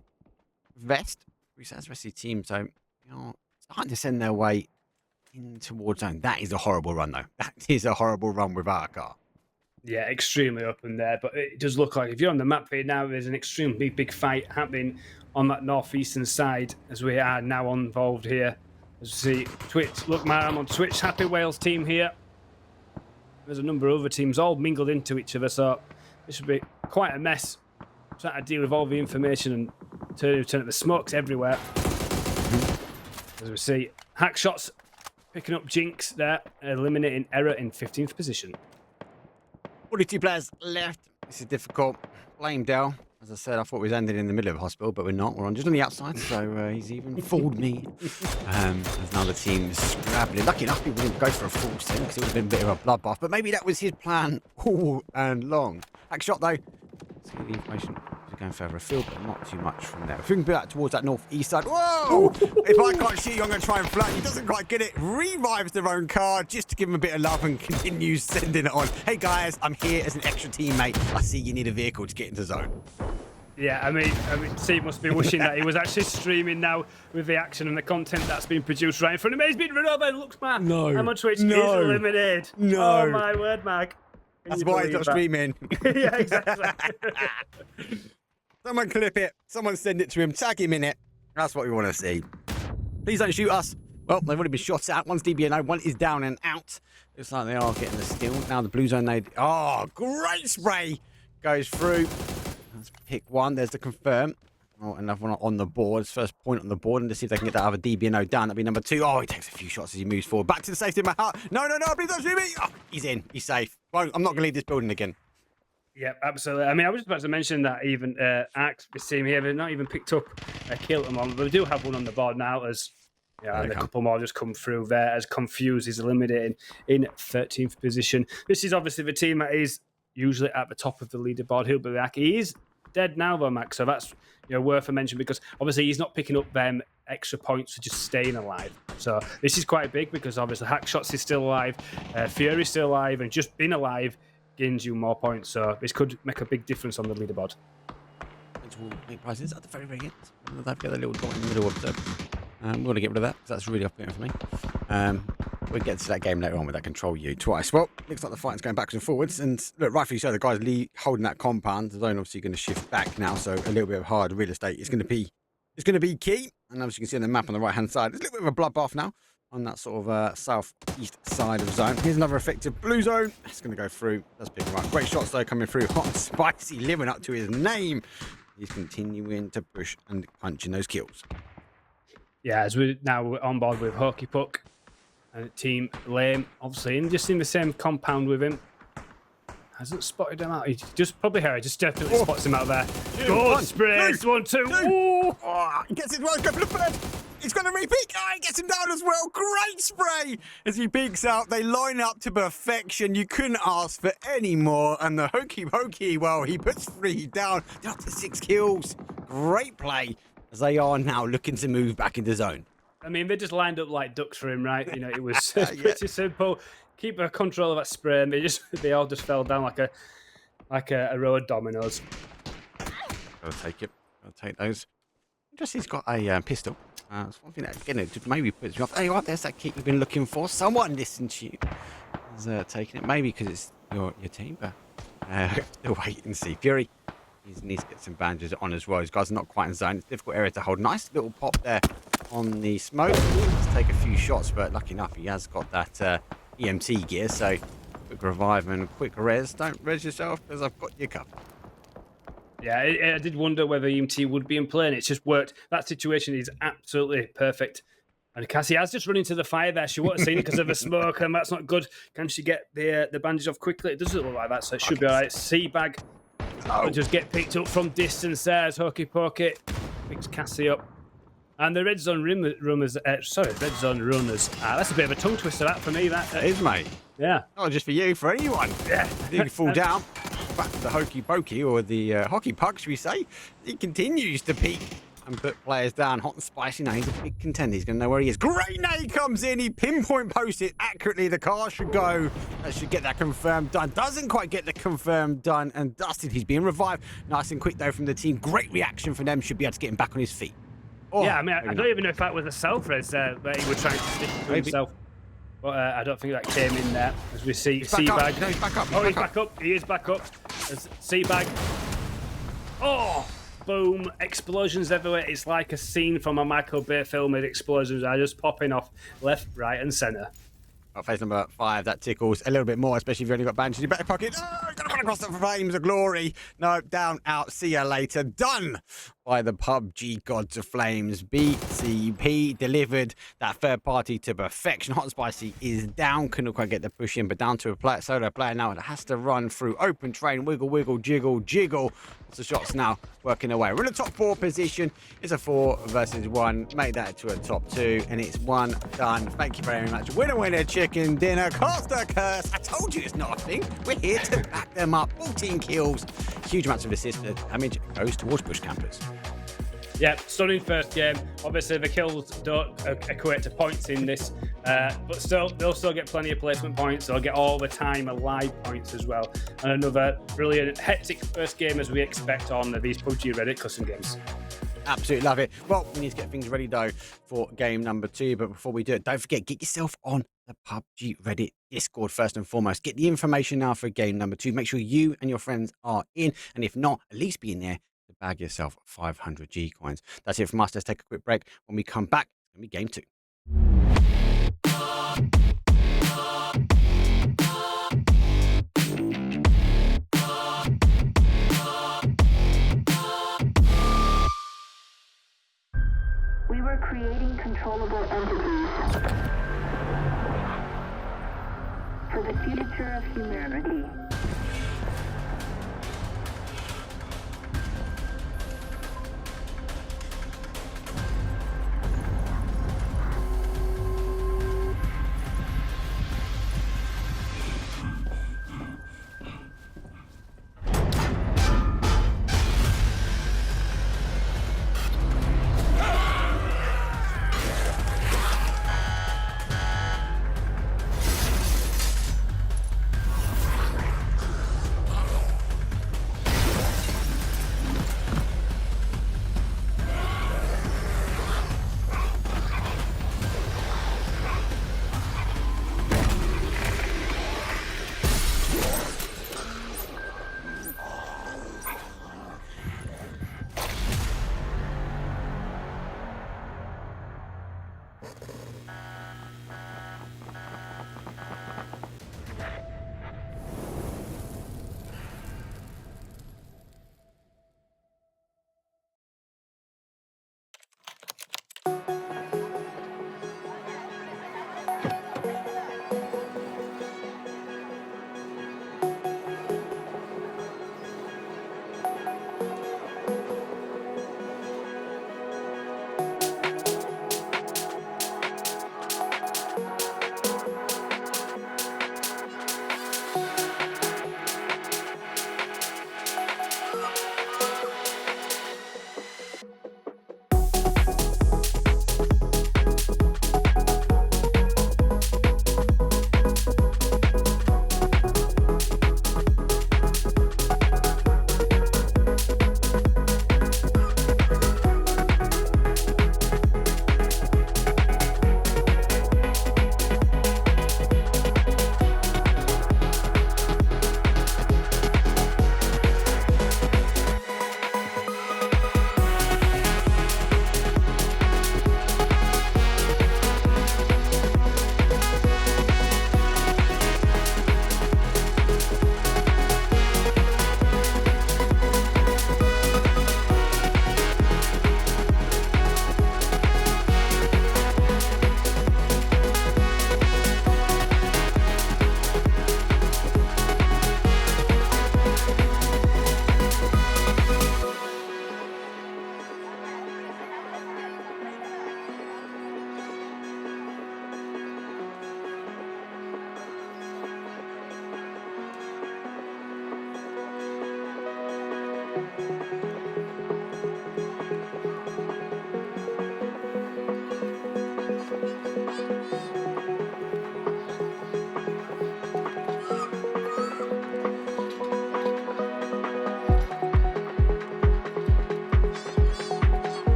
vest. Resets the rest of the team, so starting to send their way in towards zone. That is a horrible run, though. That is a horrible run without a car. Yeah, extremely open there, but it does look like if you're on the map here now, there's an extremely big fight happening on that northeastern side as we are now involved here. As you see, Twitch, look, I'm on Twitch, Happy Wales team here. There's a number of other teams all mingled into each other, so this should be quite a mess trying to deal with all the information and turn up the smokes everywhere. As we see, hack shots picking up Jinx there, eliminating Error in 15th position. 42 players left. This is difficult. Blame Dell. As I said, I thought we was ending in the middle of the hospital, but we're not. We're just on the outside, so he's even fooled me. There's now the team scrabbling. Lucky enough, people didn't go for a full sim because it would have been a bit of a bloodbath. But maybe that was his plan all and long. Hack shot, though. Let's get the information. We're going further afield, but not too much from there. If we can be that towards that northeast side. Whoa! If I can't shoot you, I'm going to try and flat. He doesn't quite get it. Revives their own card just to give him a bit of love and continues sending it on. Hey, guys, I'm here as an extra teammate. I see you need a vehicle to get into zone. Yeah, I mean, Steve must be wishing that he was actually streaming now with the action and the content that's been produced right in front of him. He's been run over. Looks man. No. I'm on Twitch. No. He's limited. No. Oh my word, Mag. That's why he's not streaming. Yeah, exactly. Someone clip it. Someone send it to him. Tag him in it. That's what we want to see. Please don't shoot us. Well, they've already been shot out. One's DBNO, one is down and out. Looks like they are getting the steal. Now the blue zone, oh, great spray. Goes through. Let's pick one. There's the confirm. Oh, another one on the board. First point on the board. And to see if they can get that other DBNO down. That'll be number 2. Oh, he takes a few shots as he moves forward. Back to the safety of my heart. No, please don't shoot me. Oh, he's in. He's safe. Well, I'm not going to leave this building again. Yeah, absolutely. I mean, I was just about to mention that even Axe, this team here, they've not even picked up a kill at the moment. But we do have one on the board now as and a couple more just come through there as Confused is eliminated in 13th position. This is obviously the team that is usually at the top of the leaderboard. He'll be back. He is dead now though, Max, so that's worth a mention because obviously he's not picking up them extra points for just staying alive. So this is quite big because obviously Hackshots is still alive, Fury's still alive, and just being alive gains you more points. So this could make a big difference on the leaderboard. Which will make prices at the very, very end. They've got a little dot in the middle of it. We're going to get rid of that because that's really off-putting for me. We'll get to that game later on with that control U twice. Well, looks like the fight's going backwards and forwards. And look, rightfully so, the guys holding that compound. The zone obviously going to shift back now, so a little bit of hard real estate is going to be key. And as you can see on the map on the right-hand side, there's a little bit of a bloodbath now on that sort of southeast side of zone. Here's another effective blue zone. It's going to go through. That's big right. Great shots though coming through. Hot and spicy, living up to his name. He's continuing to push and punch in those kills. Yeah, as we're on board with Hokey Puck and Team Lame, obviously, and just in the same compound with him. Hasn't spotted him out. He just probably Harry just definitely spots him out there. Good sprays. 1, 2. Oh, he gets it right. Go for the third. He's going to repeat. Oh, he gets him down as well. Great spray as he peeks out. They line up to perfection. You couldn't ask for any more. And the Hokey, well, he puts 3 down. They're up to 6 kills. Great play as they are now looking to move back into zone. I mean, they just lined up like ducks for him, right? It was pretty simple. Keep a control of that spray, and they all just fell down like a row of dominoes. I'll take it. I'll take those. Just he's got a pistol. It's one thing that again it just maybe puts me off. Hey, what? There's that kick we've been looking for. Someone listen to you. Is taking it maybe because it's your team, but still wait and see. Fury. He needs to get some bandages on as well. These guys are not quite in zone. It's a difficult area to hold. Nice little pop there on the smoke. Let's take a few shots, but lucky enough, he has got that EMT gear. So quick revive and quick res. Don't res yourself because I've got you covered. Yeah, I did wonder whether EMT would be in play, and it's just worked. That situation is absolutely perfect. And Cassie has just run into the fire there. She wouldn't have seen it because of the smoke, and that's not good. Can she get the bandage off quickly? It doesn't look like that, so it should be all right. Seabag. Will just get picked up from distance there as Hokey Pokey picks Cassie up. And the red zone runners. Red zone runners. That's a bit of a tongue twister, that, for me. That is, mate. Yeah. Not just for you, for anyone. Yeah. Did he fall down? Back to the Hokey Pokey, or the Hockey Puck, should we say. He continues to peak and put players down hot and spicy. Now he's a big contender. He's going to know where he is. Great nade comes in. He pinpoint posts it accurately. The car should go. That should get that confirmed done. Doesn't quite get the confirmed done. And Dustin, he's being revived. Nice and quick, though, from the team. Great reaction from them. Should be able to get him back on his feet. Oh, yeah, I mean, I don't even know if that was a self-res that he was trying to stick to himself. But I don't think that came in there. As we see Seabag. No, he's back up. He's back up. He is back up. As Seabag. Oh! Boom, explosions everywhere. It's like a scene from a Michael Bay film with explosions are just popping off left, right, and centre. Phase number 5, that tickles a little bit more, especially if you've only got bandages in your back pocket. Oh, across the flames of glory. No, down, out, see ya later. Done by the PUBG gods of flames. BCP delivered that third party to perfection. Hot and Spicy is down. Couldn't quite get the push in, but down to a solo player now. It has to run through open train. Wiggle, wiggle, jiggle, jiggle. Lots of shots now working away. We're in the top 4 position. It's a 4 versus 1. Make that to a top 2, and it's 1 done. Thank you very much. Winner, winner, chicken dinner. Costa curse. I told you it's not a thing. We're here to back them up. 14 kills. Huge amounts of assist damage goes towards bush campers. Yeah, stunning first game. Obviously, the kills don't equate to points in this, but still, they'll still get plenty of placement points. They'll get all the time alive points as well. And another brilliant, hectic first game as we expect on these PUBG Reddit custom games. Absolutely love it. Well, we need to get things ready, though, for game number 2. But before we do it, don't forget, get yourself on the PUBG Reddit Discord first and foremost. Get the information now for game number 2. Make sure you and your friends are in. And if not, at least be in there to bag yourself 500 G coins. That's it from us. Let's take a quick break. When we come back, it's going to be game 2. We were creating controllable entities for the future of humanity.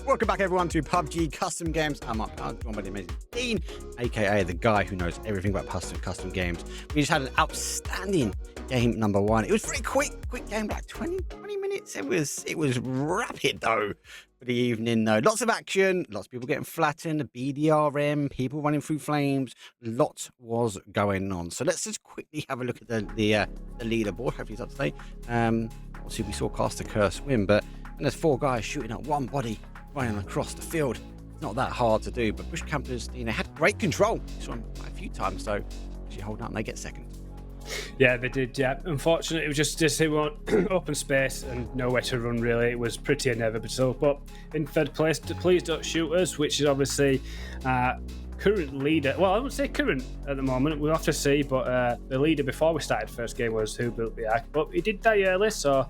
Welcome back, everyone, to PUBG Custom Games. I'm up, joined by the amazing Dean, aka the guy who knows everything about custom games. We just had an outstanding game number 1. It was very quick game, like 20 minutes. It was rapid though for the evening though. Lots of action, lots of people getting flattened, BDRM, people running through flames. Lots was going on. So let's just quickly have a look at the leaderboard. Hopefully it's up to date. Obviously we saw Caster Curse win, but and there's 4 guys shooting at one body running across the field. It's not that hard to do, but Bush Campers, had great control. Saw them quite a few times, so actually hold out and they get second. Yeah, they did. Yeah, unfortunately, it was just they want open space and nowhere to run. Really, it was pretty inevitable. But in third place, Please Don't Shoot Us, which is obviously current leader. Well, I wouldn't say current at the moment. We'll have to see. But the leader before we started first game was Who Built the Ark. But he did die early, so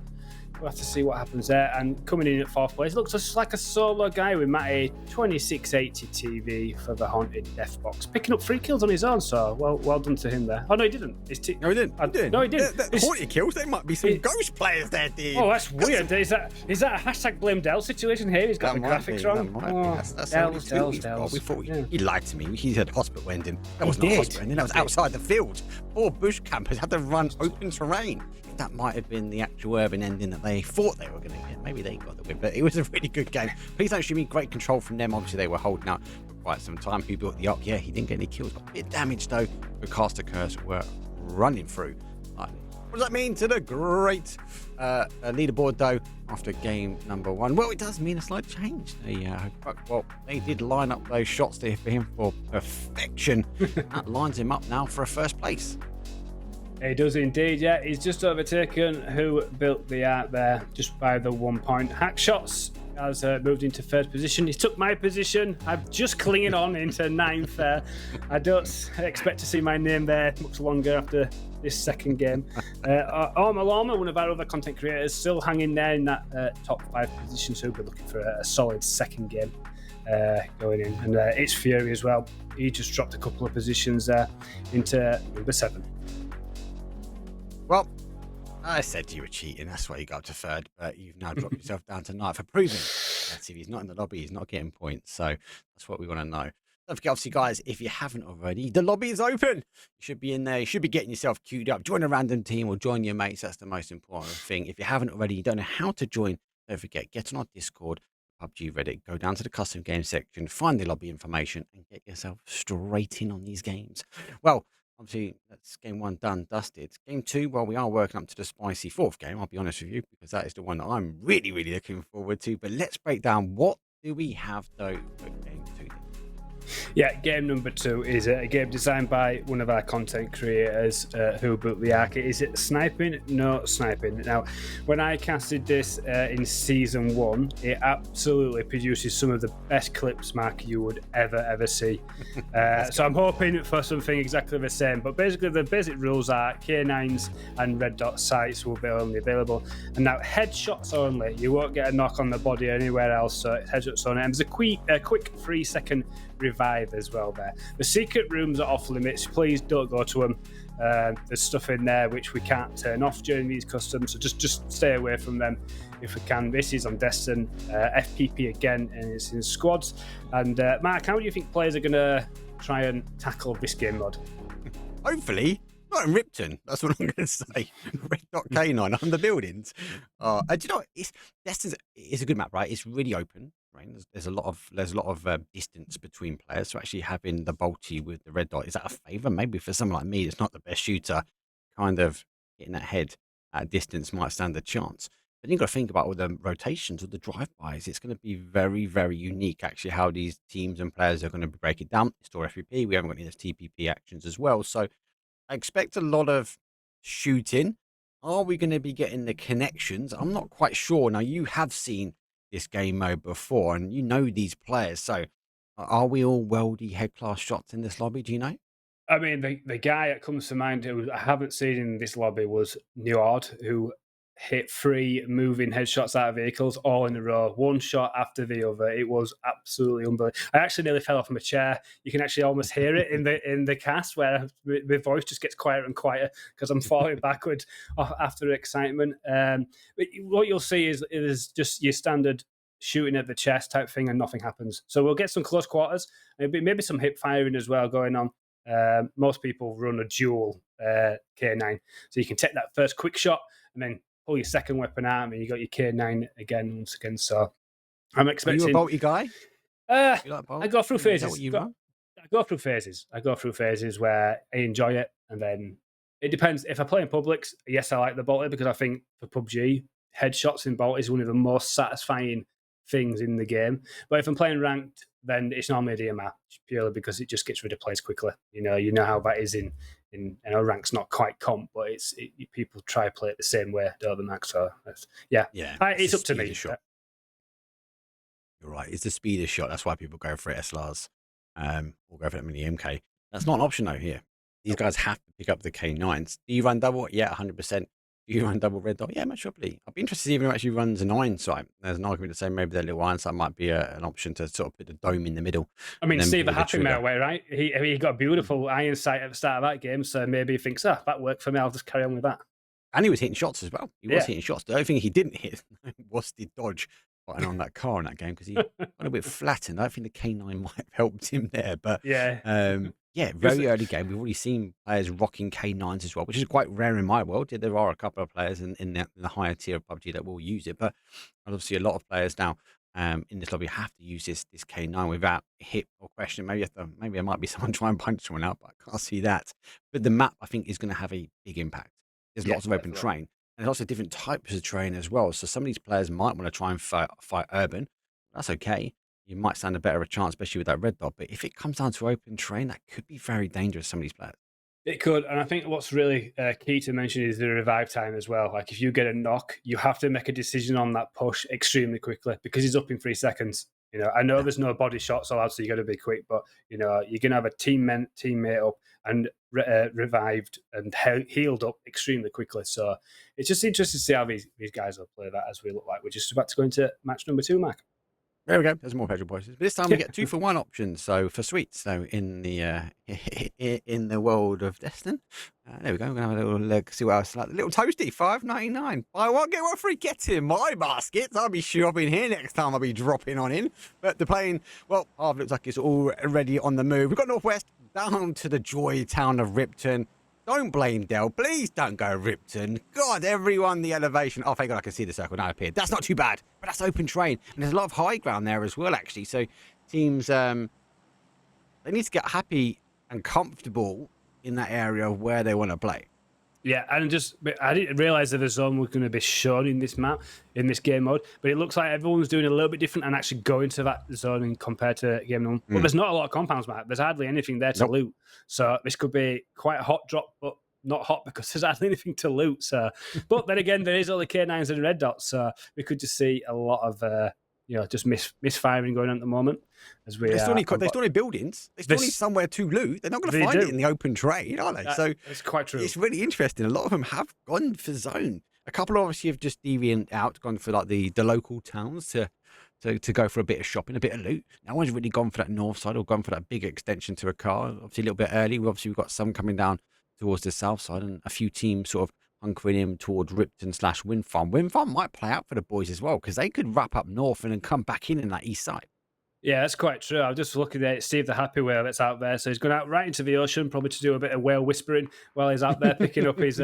we'll have to see what happens there. And coming in at 4th place, looks just like a solo guy with Matty 2680 TV for the Haunted Death Box, picking up 3 kills on his own. So well done to him there. Oh no, he didn't. No, he didn't. No, he didn't. The Haunted kills. There might be some ghost players there, dude. Oh, that's weird. Is that a hashtag blame Dell situation here? He's got the graphics wrong. That's Dells. We thought he lied to me. He said hospital ending. That was not hospital ending. That was outside the field. Poor Bush Campers had to run open terrain. That might have been the actual urban ending that they thought they were going to get. Maybe they got the win, but it was a really good game. Please don't shoot me. Great control from them. Obviously, they were holding out for quite some time. Who built the Ark? Yeah, he didn't get any kills. Got a bit of damage, though. The Caster Curse were running through. What does that mean to the great leaderboard, though, after game number 1? Well, it does mean a slight change. They did line up those shots there for him for perfection. That lines him up now for a first place. He does indeed, yeah. He's just overtaken Who Built the Ark there, just by the 1 point. Hackshots has moved into 3rd position. He took my position. I'm just clinging on into 9th there. I don't expect to see my name there much longer after this second game. Lama, one of our other content creators, still hanging there in that top 5 position, so we'll be looking for a solid second game going in. And it's Fury as well. He just dropped a couple of positions there into number 7. Well, I said you were cheating. That's why you got up to 3rd, but you've now dropped yourself down to 9th for proving that if he's not in the lobby, he's not getting points. So that's what we want to know. Don't forget, obviously, guys, if you haven't already, the lobby is open. You should be in there. You should be getting yourself queued up. Join a random team or join your mates. That's the most important thing. If you haven't already, you don't know how to join, don't forget, get on our Discord, PUBG Reddit, go down to the custom game section, find the lobby information, and get yourself straight in on these games. Well, obviously, that's game 1 done, dusted. Game 2, well, we are working up to the spicy 4th game, I'll be honest with you, because that is the one that I'm really, really looking forward to. But let's break down what do we have, though, for game 2. Yeah, game number 2 is a game designed by one of our content creators Who Built the Ark. Is it sniping? No sniping. Now, when I casted this in season 1, it absolutely produces some of the best clips, Mark, you would ever see. So I'm hoping for something exactly the same. But basically, the basic rules are K9s and red dot sights will be only available. And now, headshots only. You won't get a knock on the body or anywhere else. So it's headshots only. And there's a quick 3-second revive as well there. The secret rooms are off limits. Please don't go to them. There's stuff in there which we can't turn off during these customs, so just stay away from them if we can. This is on Destin, FPP again, and it's in squads. And Mark, how do you think players are going to try and tackle this game mode? Hopefully not in Ripton. That's what I'm going to say. Red dot K9 on the buildings. Do you know what? Destin's a good map, right? It's really open. Right? There's a lot of distance between players. So actually having the bolty with the red dot, is that a favour? Maybe for someone like me that's not the best shooter, kind of getting that head at distance might stand a chance. But you've got to think about all the rotations or the drive-bys. It's going to be very, very unique, actually, how these teams and players are going to break it down. It's still FPP. We haven't got any of those TPP actions as well. So I expect a lot of shooting. Are we going to be getting the connections? I'm not quite sure. Now, you have seen this game mode before, and you know these players. So are we all weldy head class shots in this lobby? Do you know? I mean, the guy that comes to mind who I haven't seen in this lobby was Neward, who hit 3 moving headshots out of vehicles all in a row, one shot after the other. It was absolutely unbelievable. I actually nearly fell off my chair. You can actually almost hear it in the cast where my voice just gets quieter and quieter because I'm falling backward after excitement. But what you'll see is just your standard shooting at the chest type thing, and nothing happens. So we'll get some close quarters, maybe some hip firing as well going on. Most people run a dual K9, so you can take that first quick shot and then pull your second weapon out, and you got your K9 once again. So I'm expecting. Are you a bolty guy? You like I go through Is that phases. what you run? I go through phases where I enjoy it, and then it depends. If I play in publics, yes, I like the bolty because I think for PUBG, headshots in bolt is one of the most satisfying things in the game. But if I'm playing ranked, then it's normally a DMR purely because it just gets rid of plays quickly. You know how that is in I know rank's not quite comp, but people try to play it the same way, don't they, Max? So yeah, it's up to me. Shot. You're right. It's the speed of shot. That's why people go for it, SLRs, or go for them in the MK. That's not an option though here. These guys have to pick up the K9s. Do you run double? Yeah, 100%. Do you run double red dot? Yeah, most probably. I'd be interested to see if anyone actually runs an iron sight. There's an argument to say maybe that little iron sight might be an option to sort of put the dome in the middle. I mean, Steve the Happy Man way, right? He got a beautiful iron sight at the start of that game, so maybe he thinks, that worked for me, I'll just carry on with that. And he was hitting shots as well. He was hitting shots. The only thing he didn't hit was the dodge button on that car in that game because he got a bit flattened. I think the K9 might have helped him there, but very early game. We've already seen players rocking K9s as well, which is quite rare in my world. There are a couple of players in the higher tier of PUBG that will use it, but obviously a lot of players now in this lobby have to use this K9 without hit or question. Maybe there might be someone trying to punch someone out, but I can't see that. But the map, I think, is going to have a big impact. There's lots of open terrain, and there's lots of different types of terrain as well. So some of these players might want to try and fight urban. That's okay. You might stand a better chance, especially with that red dot. But if it comes down to open terrain, that could be very dangerous, some of these players. It could, and I think what's really key to mention is the revive time as well. Like if you get a knock, you have to make a decision on that push extremely quickly because he's up in 3 seconds. I know there's no body shots allowed, so you got to be quick. But you're gonna have a teammate up and revived and healed up extremely quickly. So it's just interesting to see how these guys will play that as we look like we're just about to go into match number 2, Mark. There we go. There's more petrol prices. But this time we get 2-for-1 options. So for sweets. So in the world of Destin, there we go. We're gonna have a little look, see what else. Like a little toasty, $5.99. Buy one get one free. Get in my baskets. I'll be shopping here next time. I'll be dropping on in. But the plane, well, half looks like it's already on the move. We've got Northwest down to the joy town of Ripton. Don't blame Dell. Please don't go Ripton. God, everyone, the elevation. Oh, thank God I can see the circle now appeared. That's not too bad, but that's open terrain. And there's a lot of high ground there as well, actually. So teams, they need to get happy and comfortable in that area where they want to play. Yeah, and I didn't realise that the zone was going to be shown in this map, in this game mode, but it looks like everyone's doing a little bit different and actually going to that zone compared to game mode. But there's not a lot of compounds, Matt. There's hardly anything there to loot. So this could be quite a hot drop, but not hot because there's hardly anything to loot. So, but then again, there is all the K9s and red dots, so we could just see a lot of just misfiring going on at the moment. As we, they still need buildings. They still need somewhere to loot. They're not going to find it in the open terrain, are they? So it's quite true. It's really interesting. A lot of them have gone for zone. A couple obviously have just deviated out, gone for like the local towns to go for a bit of shopping, a bit of loot. No one's really gone for that north side or gone for that big extension to a car. Obviously a little bit early. We've got some coming down towards the south side and a few teams sort of hunkering in towards Ripton/Wind Farm. Wind Farm might play out for the boys as well because they could wrap up north and then come back in that east side. Yeah, that's quite true. I'm just looking at Steve the Happy Whale that's out there. So he's going out right into the ocean, probably to do a bit of whale whispering while he's out there picking up his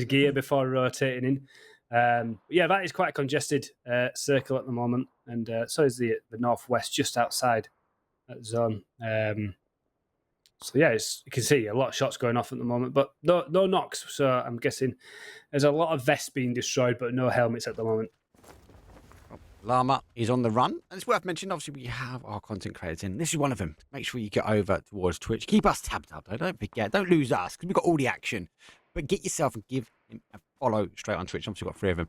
gear before rotating in. That is quite a congested circle at the moment. And so is the northwest just outside that zone. You can see a lot of shots going off at the moment, but no knocks. So I'm guessing there's a lot of vests being destroyed, but no helmets at the moment. Llama is on the run. And it's worth mentioning, obviously, we have our content creators in. This is one of them. Make sure you get over towards Twitch. Keep us tabbed up, though. Don't forget. Don't lose us, because we've got all the action. But get yourself and give him a follow straight on Twitch. Obviously, we've got 3 of them.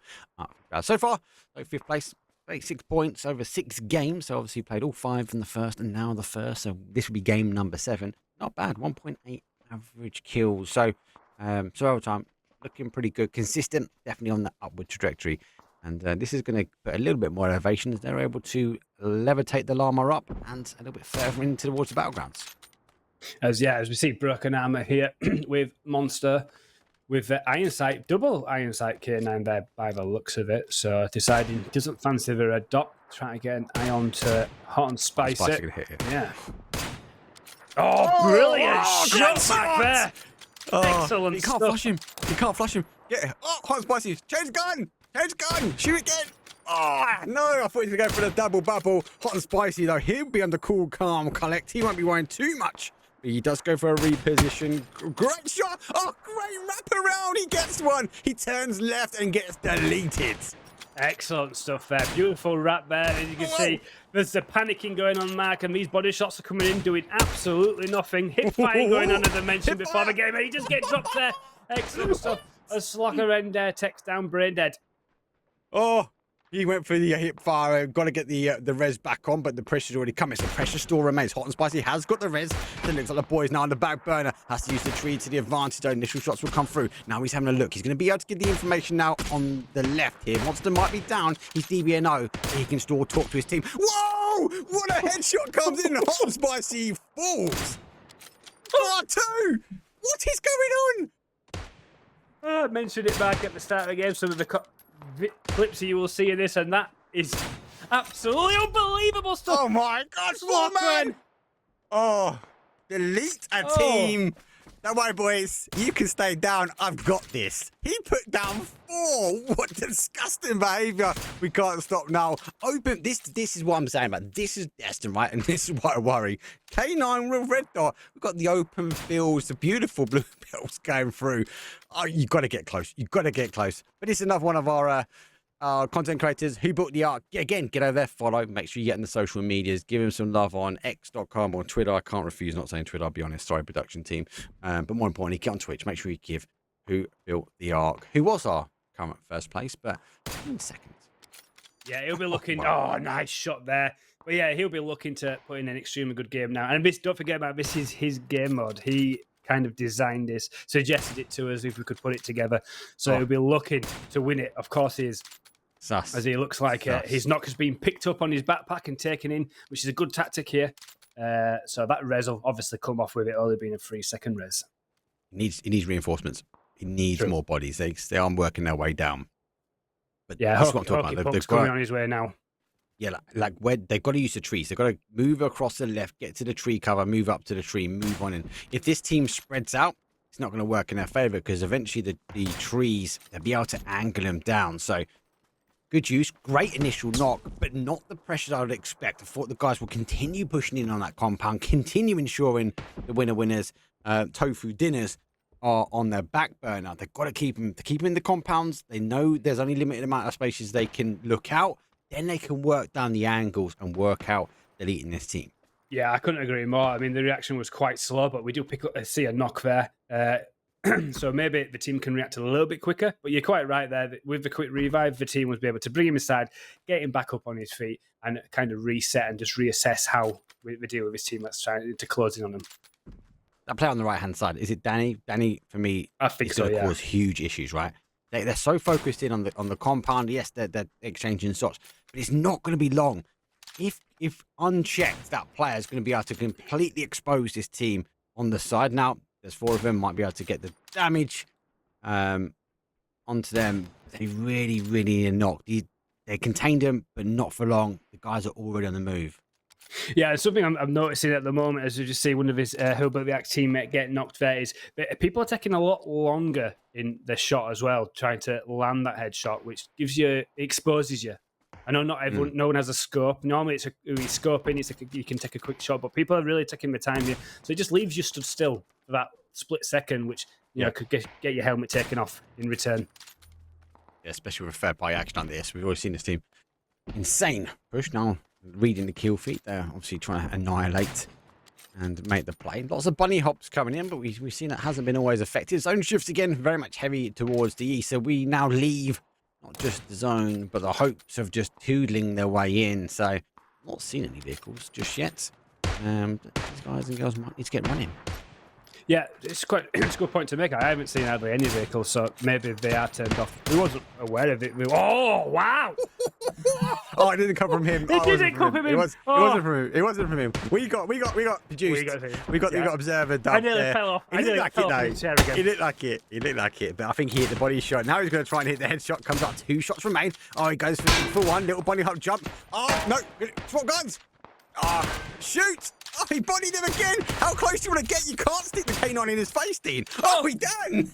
So far, 5th place. 36 points over 6 games. So, obviously, played all 5 in the first and now the first. So, this will be game number 7. Not bad. 1.8 average kills. So over time, looking pretty good. Consistent. Definitely on the upward trajectory. And this is going to put a little bit more elevation as they're able to levitate the llama up and a little bit further into towards the battlegrounds. As we see broken armor here with Monster with the iron sight, double iron sight K9 there by the looks of it. So deciding doesn't fancy the red dot, trying to get an eye on to hot and spicy. Spicy gonna hit it. Yeah. Oh, brilliant great shot back there. Excellent He can't stuff. flush him. He can't flush him. Yeah. Oh, hot and spicy. Change gun. Change gun. Shoot again. Oh, no. I thought he was going for the double bubble. Hot and spicy, though. He'll be under cool, calm, collect. He won't be worrying too much. But he does go for a reposition. Great shot. Oh, great wrap around. He gets one. He turns left and gets deleted. Excellent stuff there. Beautiful wrap there. As you can see, there's the panicking going on, Mark, and these body shots are coming in, doing absolutely nothing. Hip fire going on, as I mentioned before the game, and he just gets dropped there. Excellent stuff. A Slocker and text down, brain dead. Oh, he went for the hip fire. Got to get the res back on, but the pressure's already come. It's the pressure still remains. Hot and spicy has got the res. It looks like the boy's now on the back burner. Has to use the tree to the advantage. Those initial shots will come through. Now he's having a look. He's going to be able to get the information now on the left here. Monster might be down. He's DBNO. He can still talk to his team. Whoa! What a headshot comes in. Hot and spicy falls. R2! What is going on? I mentioned it back at the start of the game. Some of the clips you will see in this, and that is absolutely unbelievable stuff. Oh my God, man! Oh, delete a team. Don't worry, boys. You can stay down. I've got this. He put down 4. What disgusting behaviour. We can't stop now. Open. This is what I'm saying about. This is Destin, right? And this is why I worry. K9 with red dot. We've got the open fields, the beautiful blue pills going through. Oh, you've got to get close. You've got to get close. But it's another one of our content creators who built the arc. Again, get over there, follow. Make sure you get in the social medias. Give him some love on x.com or Twitter. I can't refuse not saying Twitter, I'll be honest. Sorry, production team. But more importantly, get on Twitch. Make sure you give who built the arc, who was our current first place, but in second. Yeah, he'll be looking. Oh, nice shot there. But yeah, he'll be looking to put in an extremely good game now. And this, don't forget about this is his game mode. He kind of designed this, suggested it to us if we could put it together. So he'll be looking to win it. Of course he is. Sus. As he looks like his knock has been picked up on his backpack and taken in, which is a good tactic here. So that res will obviously come off with it only being a 3-second res. He needs reinforcements. He needs more bodies. They are working their way down. But yeah, that's what I'm talking about. They've coming on his way now. Yeah, like where they've got to use the trees. They've got to move across the left, get to the tree cover, move up to the tree, move on in. If this team spreads out, it's not going to work in their favor because eventually the trees, they'll be able to angle them down. So good use, great initial knock, but not the pressure I would expect. I thought the guys will continue pushing in on that compound, continue ensuring the winners, tofu dinners are on their back burner. They've got to keep them in the compounds. They know there's only limited amount of spaces they can look out. Then they can work down the angles and work out deleting this team. Yeah, I couldn't agree more. I mean, the reaction was quite slow, but we do see a knock there. So maybe the team can react a little bit quicker. But you're quite right there. With the quick revive, the team was able to bring him inside, get him back up on his feet, and kind of reset and just reassess how we deal with his team. Let's try to close in on him. That play on the right-hand side, is it Danny? Danny, for me, I think is so, going to yeah. cause huge issues, right? They're so focused in on the compound. Yes, they're exchanging shots, but it's not going to be long. If unchecked, that player is going to be able to completely expose this team on the side. Now, there's 4 of them, might be able to get the damage onto them. They really, really need a knock. They contained them, but not for long. The guys are already on the move. Yeah, it's something I'm noticing at the moment, as you just see one of his Hilbert the Axe teammate get knocked there, is that people are taking a lot longer in their shot as well, trying to land that headshot, which exposes you. I know not everyone, no one has a scope. Normally, it's scoping, you can take a quick shot, but people are really taking the time here, so it just leaves you stood still for that split second, which could get your helmet taken off in return. Yeah, especially with a fair play action like this. We've always seen this team insane push now. Reading the kill feed, they're obviously trying to annihilate and make the play. Lots of bunny hops coming in, but we've seen that hasn't been always effective. Zone shifts again, very much heavy towards the east. So we now leave not just the zone, but the hopes of just toodling their way in. So not seen any vehicles just yet. These guys and girls might need to get running. Yeah, it's a good point to make. I haven't seen hardly any vehicles, so maybe they are turned off. We wasn't aware of it. Oh, wow! Oh, it didn't come from him. It didn't come from him. It wasn't from him. It wasn't from him. We got produced. We got observer done. I nearly fell off. He looked like it though. He looked like it. He looked like it. But I think he hit the body shot. Now he's going to try and hit the headshot. Comes up. 2 shots remain. Oh, he goes for one. Little bunny hop jump. Oh no! Swap guns. Oh, shoot! Oh, he bodied him again. How close do you want to get? You can't stick the canine in his face, Dean. Oh, he done.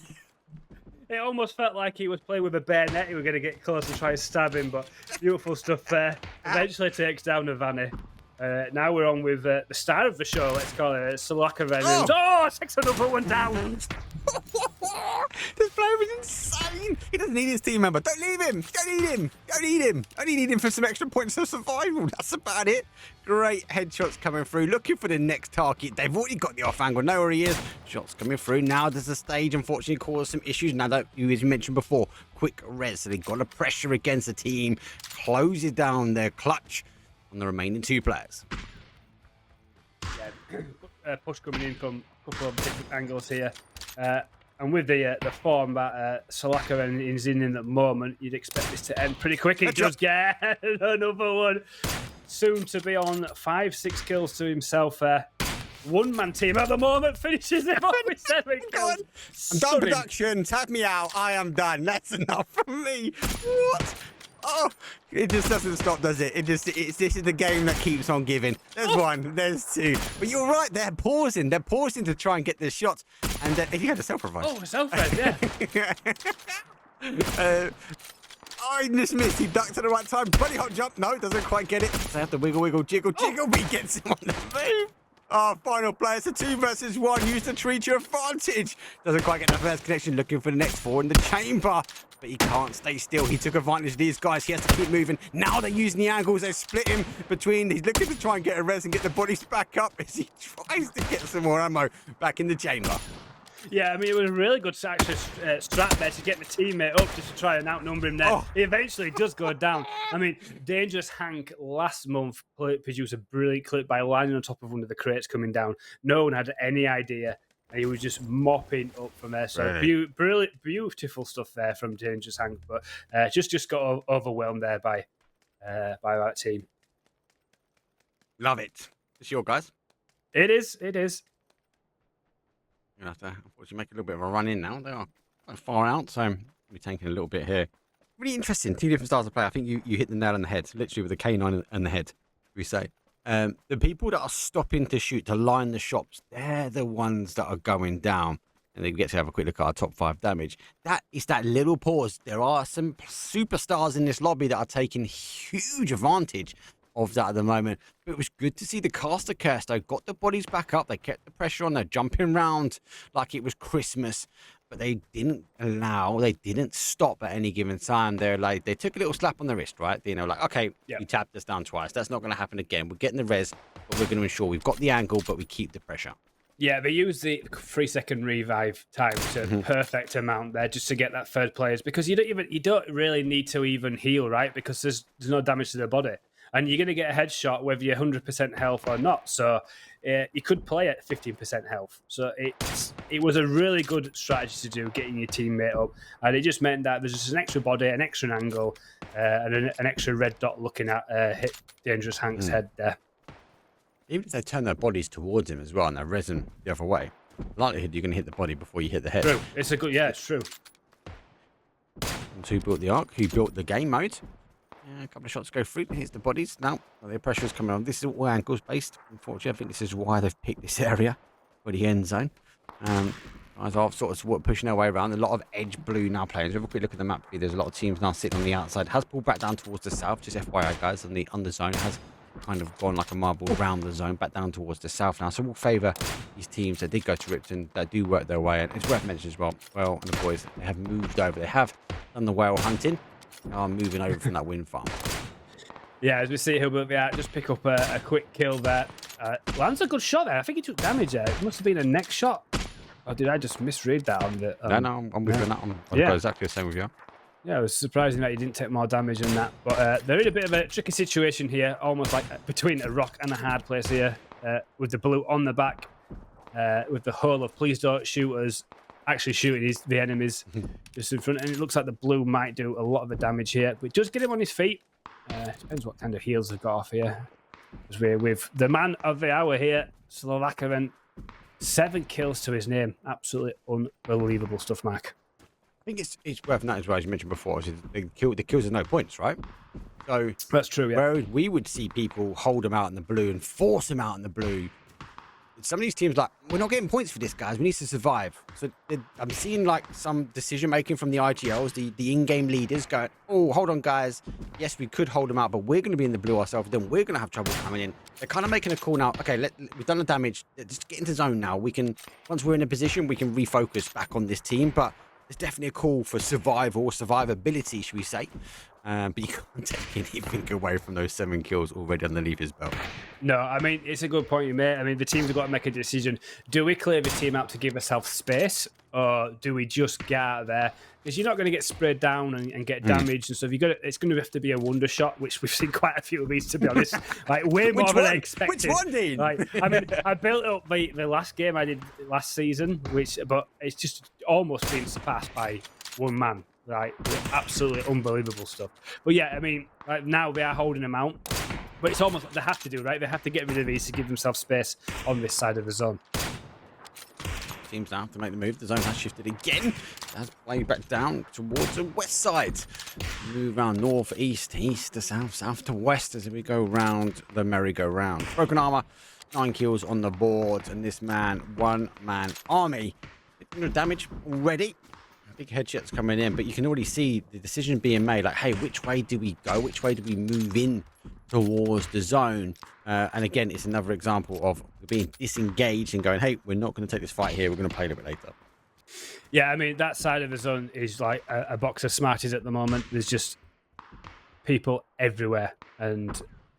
It almost felt like he was playing with a bayonet. He was going to get close and try and stab him, but beautiful stuff there. Eventually takes down Navani. Now we're on with the star of the show, let's call it, Salaka Venom. Oh, takes another one down. This player is insane. He doesn't need his team member. Don't leave him. Don't need him. Don't need him. Only need him for some extra points of survival. That's about it. Great headshots coming through. Looking for the next target. They've already got the off angle. Know where he is. Shots coming through. Now there's a stage, unfortunately, caused some issues. Now that you mentioned before, quick res. So they've got to pressure against the team. Closes down their clutch on the remaining 2 players. Yeah, push coming in from a couple of different angles here. And with the form that Salaka is in at the moment, you'd expect this to end pretty quick. He does get another one. Soon to be on 5-6 kills to himself. One-man team at the moment finishes it off with 7 kills. I'm done production. Tap me out. I am done. That's enough from me. What? Oh, it just doesn't stop, does it? This is the game that keeps on giving. There's one, there's 2. But you're right, they're pausing. They're pausing to try and get the shots. And if you had a self-revive. Oh, self-revive, yeah. I just missed. He ducked at the right time. Bunny hop jump. No, doesn't quite get it. So they have to wiggle, jiggle. But he gets him on the move. Oh, final play. It's a 2 versus 1. Use the tree to your advantage. Doesn't quite get the first connection. Looking for the next 4 in the chamber. But he can't stay still. He took advantage of these guys. He has to keep moving. Now they're using the angles. They split him between. He's looking to try and get a res and get the bodies back up as he tries to get some more ammo back in the chamber. Yeah, I mean, it was a really good actually, strat there to get the teammate up just to try and outnumber him there. Oh. He eventually does go down. I mean, Dangerous Hank last month produced a brilliant clip by landing on top of one of the crates coming down. No one had any idea. And he was just mopping up from there. So Really? brilliant, beautiful stuff there from Dangerous Hank. But just got overwhelmed there by that team. Love it. It's your guys. It is. You have to unfortunately make a little bit of a run in now. They are quite far out, so we're taking a little bit here. Really interesting. 2 different styles of play. I think you hit the nail on the head, literally with the canine and the head, we say. The people that are stopping to shoot, to line the shops, they're the ones that are going down. And they get to have a quick look at our top 5 damage. That is that little pause. There are some superstars in this lobby that are taking huge advantage of that at the moment. But it was good to see the caster curse though. Got the bodies back up. They kept the pressure on. They're jumping around like it was Christmas. But they didn't stop at any given time. They took a little slap on the wrist, right? You know, like, okay, you tapped us down twice. That's not going to happen again. We're getting the res, but we're going to ensure we've got the angle, but we keep the pressure. Yeah, they use the 3-second revive time to the perfect amount there just to get that third players, because you don't really need to even heal, right? Because there's no damage to the body. And you're going to get a headshot whether you're 100% health or not. So you could play at 15% health. So it was a really good strategy to do, getting your teammate up. And it just meant that there's just an extra body, an extra angle, and an extra red dot looking at hit Dangerous Hank's head there. Even if they turn their bodies towards him as well and they're resin the other way, likelihood you're going to hit the body before you hit the head. True. It's true. And who built the arc? Who built the game mode? Yeah, a couple of shots go through. Here's the bodies. Now the pressure is coming on. This is all angles based. Unfortunately, I think this is why they've picked this area for the end zone. Guys are sort of pushing their way around. A lot of edge blue now playing. Have a quick look at the map. There's a lot of teams now sitting on the outside. Has pulled back down towards the south. Just FYI, guys, on the underzone. It has kind of gone like a marble around the zone, back down towards the south now. So we'll favour these teams that did go to Ripton, that do work their way. And it's worth mentioning as well, and the boys, they have moved over. They have done the whale hunting. They are moving over from that wind farm. Yeah, as we see Hilbert just pick up a quick kill there. Lands a good shot there. I think he took damage there. It must have been a neck shot. Or did I just misread that on the... No, I'm with you on that one. I'll go exactly the same with you. Yeah, it was surprising that he didn't take more damage than that. But they're in a bit of a tricky situation here, almost like between a rock and a hard place here, with the blue on the back, with the hull of please don't shoot us, actually shooting the enemies just in front. And it looks like the blue might do a lot of the damage here. But just get him on his feet. Depends what kind of heals they've got off here. Because we're with the man of the hour here, Slovakavan. 7 kills to his name. Absolutely unbelievable stuff, Mark. I think it's worth noting as well, as you mentioned before, is the kills are no points, right? So That's true, yeah. whereas we would see people hold them out in the blue and force them out in the blue, some of these teams like, we're not getting points for this, guys. We need to survive. So I'm seeing like some decision making from the IGLs, the in-game leaders going, oh, hold on, guys. Yes, we could hold them out, but we're going to be in the blue ourselves. Then we're going to have trouble coming in. They're kind of making a call now. Okay, we've done the damage. Just get into zone now. We can, once we're in a position, we can refocus back on this team. But there's definitely a call for survival or survivability, should we say. But you can't take anything away from those 7 kills already underneath his belt. No, I mean, it's a good point you made. I mean, the teams have got to make a decision. Do we clear the team out to give ourselves space, or do we just get out of there? Because you're not going to get sprayed down and get damaged and stuff. It's going to have to be a wonder shot, which we've seen quite a few of these, to be honest. Like, way more than I expected. Which one, Dean? Like, I mean, I built up the last game I did last season, but it's just almost been surpassed by one man. Right, absolutely unbelievable stuff. But yeah, I mean, like, now they are holding them out, but it's almost what they have to do, right? They have to get rid of these to give themselves space on this side of the zone. Teams now have to make the move. The zone has shifted again. Has played back down towards the west side. Move around north, east, east to south, south to west as we go round the merry-go-round. Broken armor, 9 kills on the board, and this man, one-man army. Damage already. Big headshots coming in, but you can already see the decision being made, like, hey, which way do we go? Which way do we move in towards the zone? And again, it's another example of being disengaged and going, hey, we're not going to take this fight here. We're going to play a little bit later. Yeah, I mean, that side of the zone is like a box of Smarties at the moment. There's just people everywhere. And,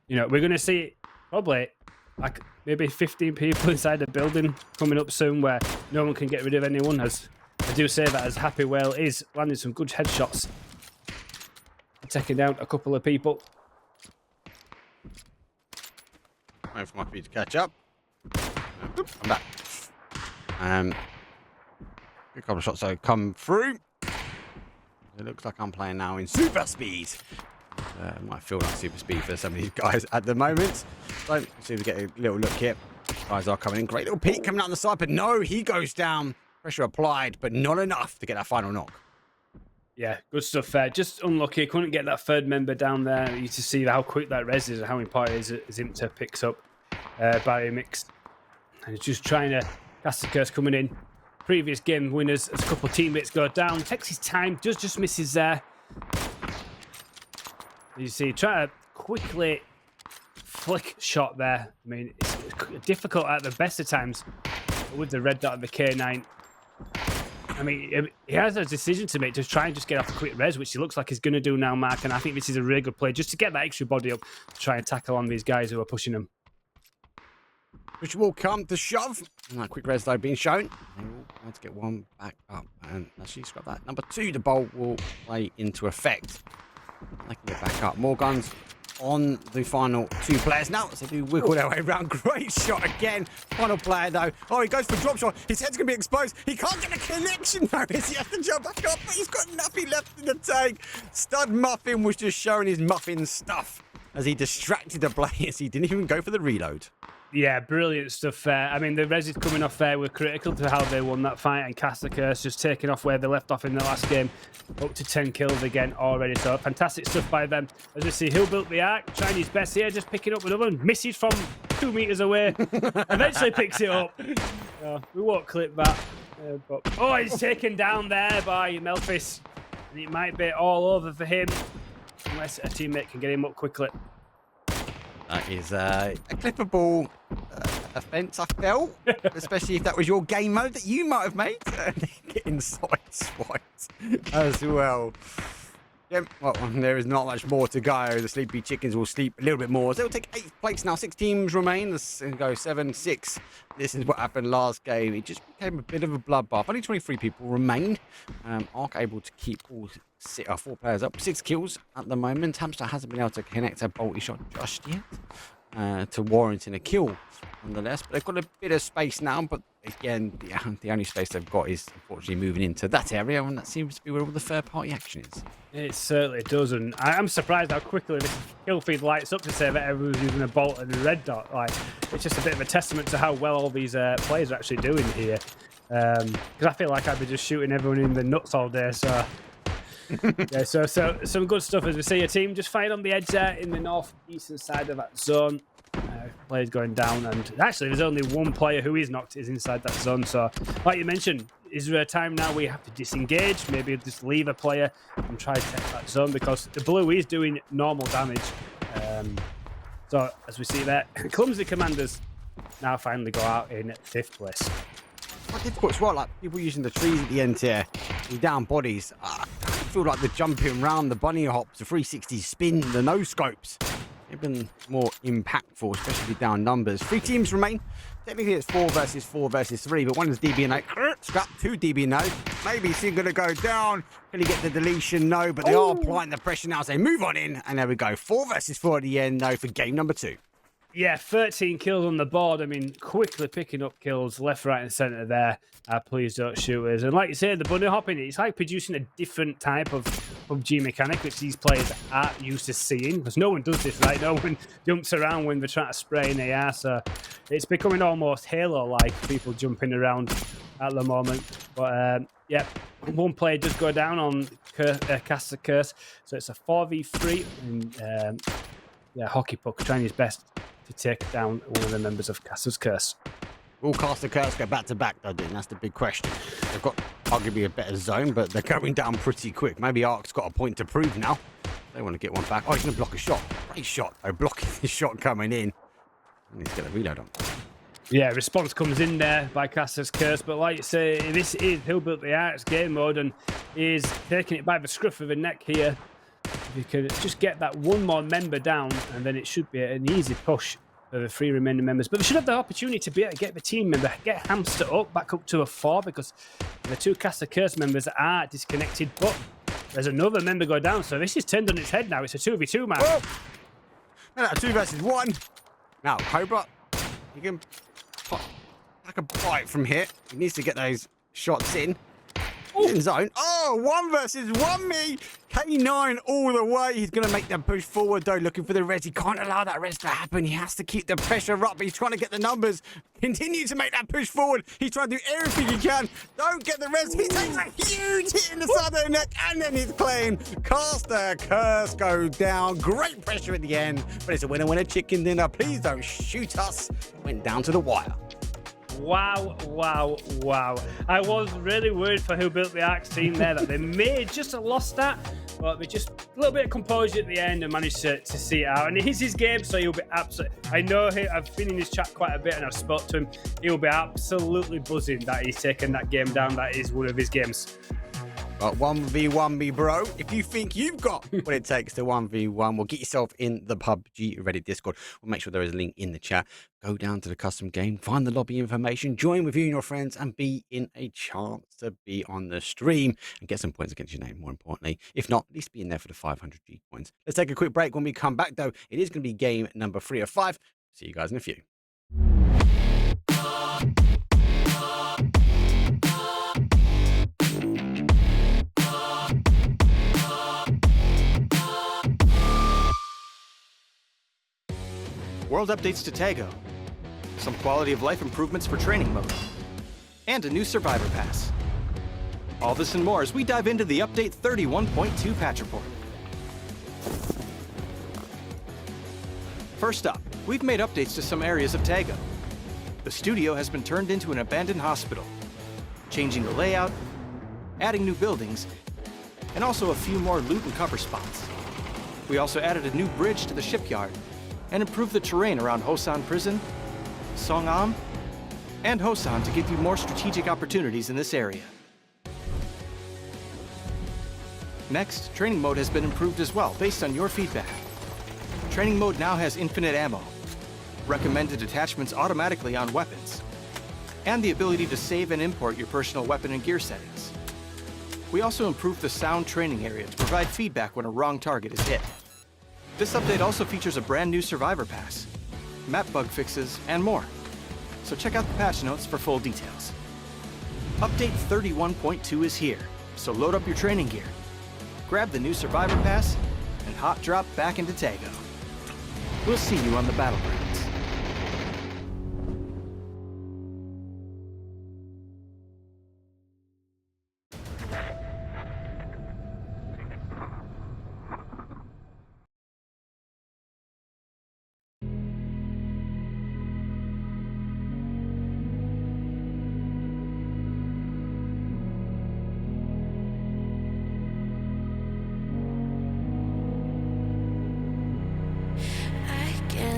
you know, we're going to see probably like maybe 15 people inside the building coming up soon where no one can get rid of anyone. As I do say that as Happy Whale is landing some good headshots. Taking down a couple of people. Waiting for my feet to catch up. I'm back. A couple of shots that come through. It looks like I'm playing now in super speed. Might feel like super speed for some of these guys at the moment. So, see if we get a little look here. Guys are coming in. Great little peek coming out on the side, but no, he goes down. Pressure applied, but not enough to get that final knock. Yeah, good stuff there. Just unlucky. Couldn't get that third member down there. You to see how quick that res is and how important it is as Imter picks up Barrier Mix. And he's just trying to cast the curse coming in. Previous game winners as a couple of teammates go down. Takes his time, just misses there. You see, try to quickly flick shot there. I mean, it's difficult at the best of times with the red dot of the K9. I mean, he has a decision to make to try and just get off a quick res, which he looks like he's going to do now, Mark. And I think this is a really good play just to get that extra body up to try and tackle on these guys who are pushing him. Which will come to shove. And that quick res though being shown. Let's get one back up and actually scrap that. Number 2, the bolt will play into effect. They can get back up. More guns on the final 2 players now as they do wiggle their way around. Great shot again. Final player though. Oh, he goes for drop shot. His head's going to be exposed. He can't get a connection though. He has to jump back up, but he's got nothing left in the tank. Stud Muffin was just showing his muffin stuff as he distracted the players. He didn't even go for the reload. Yeah, brilliant stuff there. I mean, the res is coming off there were critical to how they won that fight, and Cast the Curse just taking off where they left off in the last game, up to 10 kills again already. So fantastic stuff by them. As we see, Hill built the arc, trying his best here, just picking up another one. Misses from 2 meters away. Eventually picks it up. We won't clip that. Oh, he's taken down there by Melfis. And it might be all over for him, unless a teammate can get him up quickly. That is a clippable offence, I felt, especially if that was your game mode that you might have made. Getting side swiped as well. Yep, well, there is not much more to go. The Sleepy Chickens will sleep a little bit more. So they'll take 8 plates now. 6 teams remain. Let's go 7-6. This is what happened last game. It just became a bit of a bloodbath. Only 23 people remain. Ark able to keep all 4 players up. 6 kills at the moment. Hamster hasn't been able to connect a bolty shot just yet to warranting a kill nonetheless. But they've got a bit of space now. But again, the only space they've got is unfortunately moving into that area, and that seems to be where all the third-party action is. It certainly does, and I'm surprised how quickly this kill feed lights up to say that everyone's using a bolt and a red dot. Like, it's just a bit of a testament to how well all these players are actually doing here. Because I feel like I'd be just shooting everyone in the nuts all day, so... yeah, so some good stuff as we see a team just fired on the edge there in the northeastern side of that zone. Players going down, and actually there's only one player who is knocked is inside that zone. So, like you mentioned, is there a time now we have to disengage? Maybe just leave a player and try to take that zone because the blue is doing normal damage. So as we see there, clumsy commanders now finally go out in 5th place. Quite difficult as well, like people using the trees at the end here, the down bodies. I feel like the jumping around, the bunny hops, the 360 spin, the no scopes. They've been more impactful, especially with down numbers. 3 teams remain. Technically, it's 4 versus 4 versus 3, but one is DB&A. Scrap 2 DB&A. Maybe he's going to go down. Can he get the deletion? No, but they are applying the pressure now as they move on in. And there we go. 4 versus 4 at the end, though, for game number 2. Yeah, 13 kills on the board. I mean, quickly picking up kills left, right, and centre there. Please don't shoot us. And like you said, the bunny hopping, it's like producing a different type of PUBG mechanic, which these players aren't used to seeing. Because no one does this, right? No one jumps around when they're trying to spray in AR. So it's becoming almost Halo-like, people jumping around at the moment. But yeah, one player does go down on Cast the Curse. So it's a 4v3. And yeah, Hockey Puck trying his best to take down one of the members of Caster's Curse. Will Caster Curse go back-to-back, though, Dean? That's the big question. They've got arguably a better zone, but they're going down pretty quick. Maybe Ark's got a point to prove now. They want to get one back. Oh, he's going to block a shot. Great shot, though, blocking the shot coming in. And he's going to reload on. Yeah, response comes in there by Caster's Curse, but like you say, this is Who Built the Arks game mode and is taking it by the scruff of the neck here. If you could just get that one more member down, and then it should be an easy push for the 3 remaining members. But they should have the opportunity to be able to get the team member, get Hamster up, back up to a 4, because the 2 Caster Curse members are disconnected, but there's another member go down, so this is turned on its head now. It's a 2v2 match. Oh! No, 2 versus 1. Now, Cobra, you can take a bite from here. He needs to get those shots in. He's in zone. Oh, 1 versus 1 me. K9 all the way. He's going to make the push forward, though, looking for the res. He can't allow that res to happen. He has to keep the pressure up. He's trying to get the numbers. Continue to make that push forward. He's trying to do everything he can. Don't get the res. He takes a huge hit in the side of the neck, and then he's clean. Caster Curse go down. Great pressure at the end, but it's a winner-winner chicken dinner. Please don't shoot us. Went down to the wire. Wow, wow, wow. I was really worried for Who Built the Arks team there that they may just have lost that, but they just a little bit of composure at the end and managed to see it out. And it is his game, so he'll be absolutely... I know I've been in his chat quite a bit and I've spoke to him. He'll be absolutely buzzing that he's taken that game down. That is one of his games. But 1v1 me, bro. If you think you've got what it takes to 1v1, well, get yourself in the PUBG Reddit Discord. We'll make sure there is a link in the chat. Go down to the custom game, find the lobby information, join with you and your friends, and be in a chance to be on the stream and get some points against your name, more importantly. If not, at least be in there for the 500 G points. Let's take a quick break. When we come back, though, it is going to be game number 3 of 5. See you guys in a few. World updates to Tago, some quality of life improvements for training mode, and a new survivor pass. All this and more as we dive into the update 31.2 patch report. First up, we've made updates to some areas of Tago. The studio has been turned into an abandoned hospital, changing the layout, adding new buildings, and also a few more loot and cover spots. We also added a new bridge to the shipyard and improved the terrain around Hosan Prison, Songam, and Hosan to give you more strategic opportunities in this area. Next, training mode has been improved as well, based on your feedback. Training mode now has infinite ammo, recommended attachments automatically on weapons, and the ability to save and import your personal weapon and gear settings. We also improved the sound training area to provide feedback when a wrong target is hit. This update also features a brand new survivor pass, map bug fixes, and more. so check out the patch notes for full details. Update 31.2 is here, so load up your training gear. Grab the new Survivor Pass, and hot drop back into Tago. We'll see you on the Battlegrounds.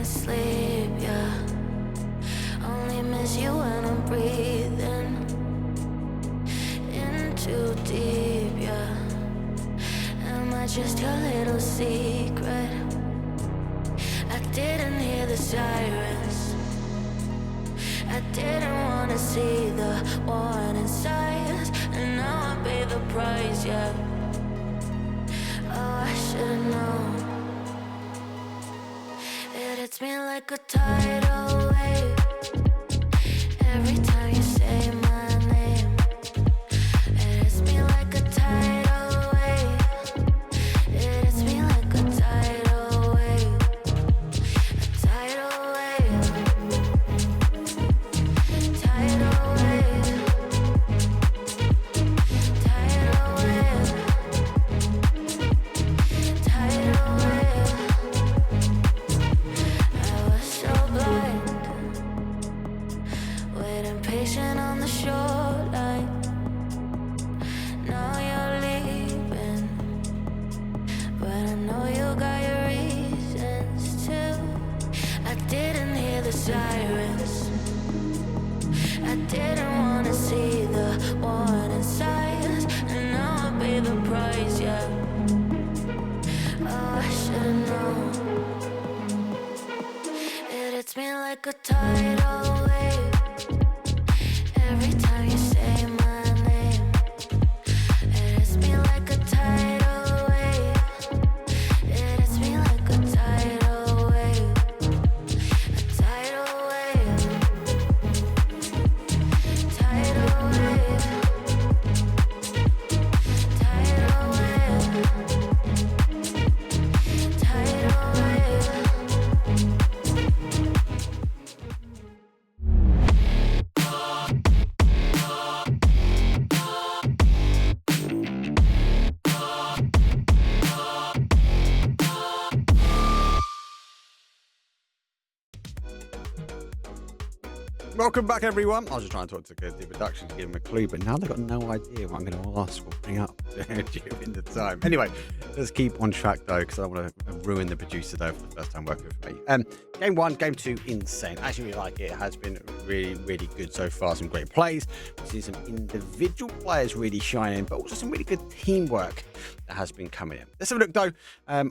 Sleep, yeah. Only miss you when I'm breathing in too deep, yeah. Am I just your little secret? I didn't hear the sirens. I didn't wanna see the warning signs, and now I pay the price, yeah. Oh, I should've known. It hits me like a tidal wave every time you say my name. It hits me like a tidal wave. It hits me like a tidal wave. A tidal wave. Tidal wave. Tidal wave. Tidal wave. I was so blind, waiting patient on the shoreline. Now you're leaving, but I know you got your reasons too. I didn't hear the sirens. I didn't wanna see the warning signs, and now I pay the price, yeah. Oh, I should've known. It hits me like a tidal wave every time you say my name. It hits me like a tidal wave. It hits me like a tidal wave. A tidal wave. Tidal wave. Tidal wave. Tidal wave. Welcome back, everyone. I was just trying to talk to the production to give them a clue, but now they've got no idea what I'm going to ask or bring up during the time. Anyway, let's keep on track, though, because I don't want to ruin the producer, though, for the first time working with me. Game 1, Game 2, insane. I actually really like it. It has been really, really good so far. Some great plays. We've seen some individual players really shining, but also some really good teamwork that has been coming in. Let's have a look, though,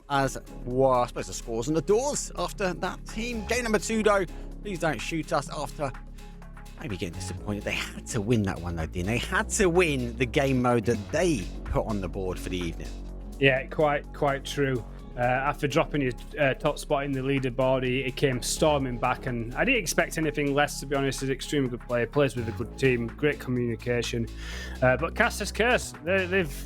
as well, I suppose the scores and the doors after that team. Game number 2, though. Please don't shoot us after maybe getting disappointed. They had to win that one, though, didn't they? Had to win the game mode that they put on the board for the evening. Yeah, quite true. After dropping his top spot in the leaderboard, he came storming back, and I didn't expect anything less, to be honest. He's an extremely good player, plays with a good team, great communication. But Caster's Curse, they've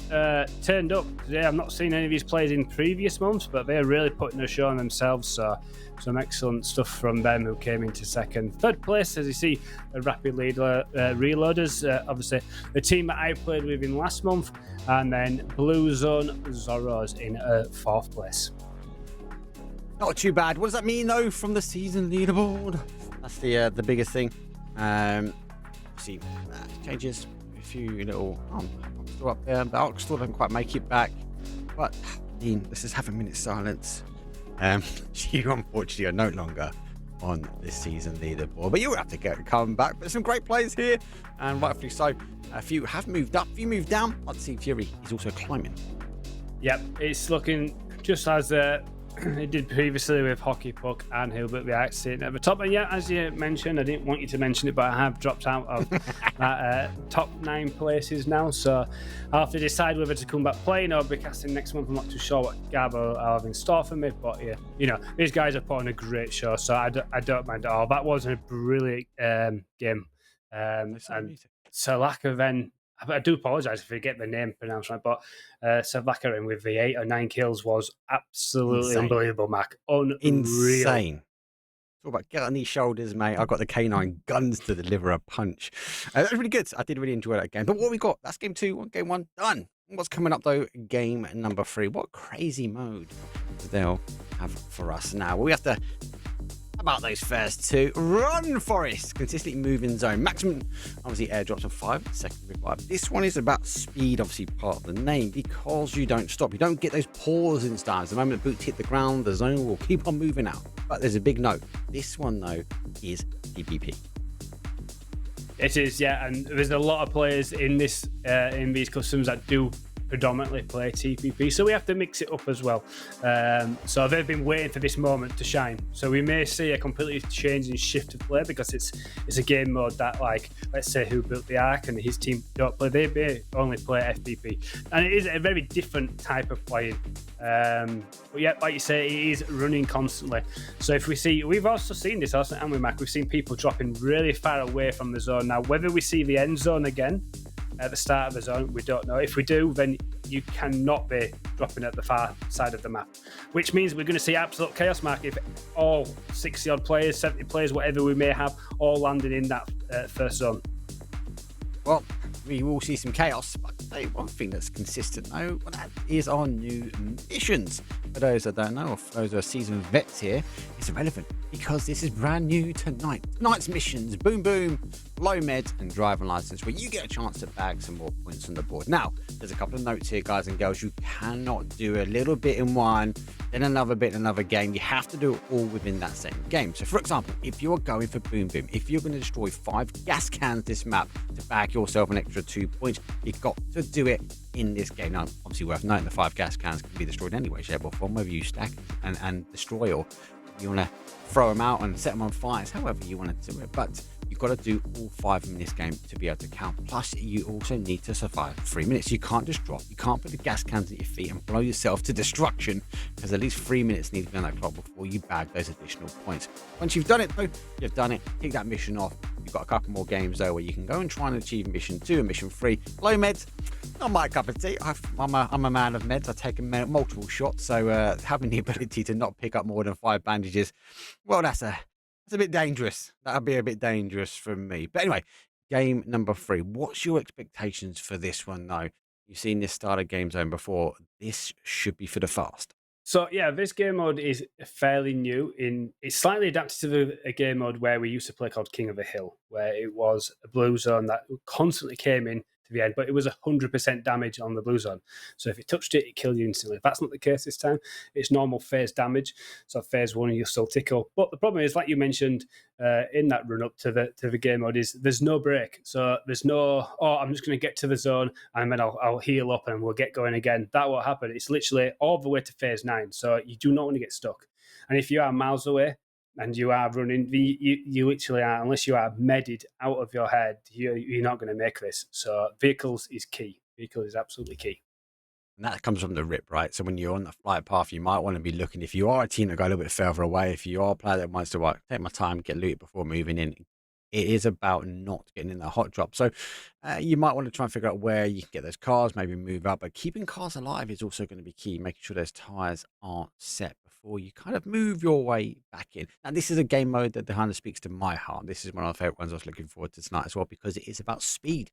turned up today. I've not seen any of these players in previous months, but they're really putting a show on themselves. So some excellent stuff from them, who came into second. Third place, as you see, the Rapid Leader Reloaders, obviously the team that I played with in last month, and then Blue Zone Zorros in fourth place. Not too bad. What does that mean, though, from the season leaderboard? That's the biggest thing. See, changes a few little. I'm still up there. The Arc still doesn't quite make it back. But Dean, let's just have a minute's silence. You unfortunately are no longer on this season leaderboard, but you'll have to come back. But some great players here, and rightfully so. A few have moved up, a few moved down. I'd see Fury is also climbing. Yep, it's looking just as It did previously with Hockey Puck and Hilbert the Arc sitting at the top. And yeah, as you mentioned, I didn't want you to mention it, but I have dropped out of that top 9 places now. So I'll have to decide whether to come back playing or be casting next month. I'm not too sure what Garbo will have in store for me, but yeah, you know, these guys are putting a great show, so I don't mind at all. That was a brilliant game. And Salaka then, I do apologise if I get the name pronounced right, but Savlakarin with the 8 or 9 kills was absolutely unbelievable, Mac. Unreal. Insane. It's all about get on these shoulders, mate. I've got the canine guns to deliver a punch. That was really good. I did really enjoy that game. But what we got? That's game 2, game 1 done. What's coming up though? Game number 3. What crazy mode they'll have for us now? Well, we have to. About those first 2. Run, Forest. Consistently moving zone. Maximum, obviously, airdrops of 5. Secondary 5. This one is about speed, obviously, part of the name, because you don't stop. You don't get those pauses times. The moment the boots hit the ground, the zone will keep on moving out. But there's a big note. This one, though, is PvP. It is, yeah, and there's a lot of players in this in these customs that do predominantly play TPP, so we have to mix it up as well. So they've been waiting for this moment to shine. So we may see a completely changing shift of play because it's a game mode that, like, let's say Who Built the Ark and his team don't play, they may only play FPP, and it is a very different type of playing. But yeah, like you say, it is running constantly. So if we've also seen this, haven't we, Mac? We've seen people dropping really far away from the zone. Now, whether we see the end zone again at the start of the zone, we don't know. If we do, then you cannot be dropping at the far side of the map, which means we're going to see absolute chaos, Mark, if all 60 odd players, 70 players, whatever we may have, all landing in that first zone. Well, we will see some chaos, but one thing that's consistent though, that is our new missions. For those that don't know, or for those who are seasoned vets here, it's irrelevant because this is brand new tonight. Tonight's missions: boom boom, low meds, and driving license, where you get a chance to bag some more points on the board. Now, there's a couple of notes here, guys and girls. You cannot do a little bit in one, then another bit in another game. You have to do it all within that same game. So, for example, if you're going for boom boom, if you're going to destroy 5 gas cans this map to bag yourself an extra 2 points, you've got to do it in this game. Now, obviously worth noting, the 5 gas cans can be destroyed in any way, shape or form, whether you stack and destroy, or you want to throw them out and set them on fire, however you want to do it. But you've got to do all 5 in this game to be able to count. Plus, you also need to survive 3 minutes. You can't just drop. You can't put the gas cans at your feet and blow yourself to destruction, because at least 3 minutes need to be on that clock before you bag those additional points. Once you've done it, though, you've done it. Take that mission off. You've got a couple more games, though, where you can go and try and achieve mission 2 and mission 3. Low meds, not my cup of tea. I'm a man of meds. I take multiple shots, so having the ability to not pick up more than 5 bandages, well, that's a bit dangerous. That'd be a bit dangerous for me. But anyway, game number 3. What's your expectations for this one, though? You've seen this start of Game Zone before. This should be for the fast. So yeah, this game mode is fairly new. It's slightly adapted to a game mode where we used to play called King of the Hill, where it was a blue zone that constantly came in to the end, but it was 100% damage on the blue zone. So if it touched it, it killed you instantly. If that's not the case this time, it's normal phase damage. So phase 1, you'll still tickle. But the problem is, like you mentioned in that run up to the game mode, is there's no break. So there's no, I'm just going to get to the zone and then I'll heal up and we'll get going again. That won't happen. It's literally all the way to phase 9. So you do not want to get stuck. And if you are miles away and you are running, you literally are, unless you are medded out of your head, you're not going to make this. So vehicles is key. Vehicles is absolutely key. And that comes from the rip, right? So when you're on the flight path, you might want to be looking, if you are a team that go a little bit further away, if you are a player that wants to take my time, get loot before moving in, it is about not getting in that hot drop. So you might want to try and figure out where you can get those cars, maybe move up, but keeping cars alive is also going to be key, making sure those tires aren't set before you kind of move your way back in. Now, this is a game mode that kind of speaks to my heart. This is one of my favorite ones I was looking forward to tonight as well, because it is about speed.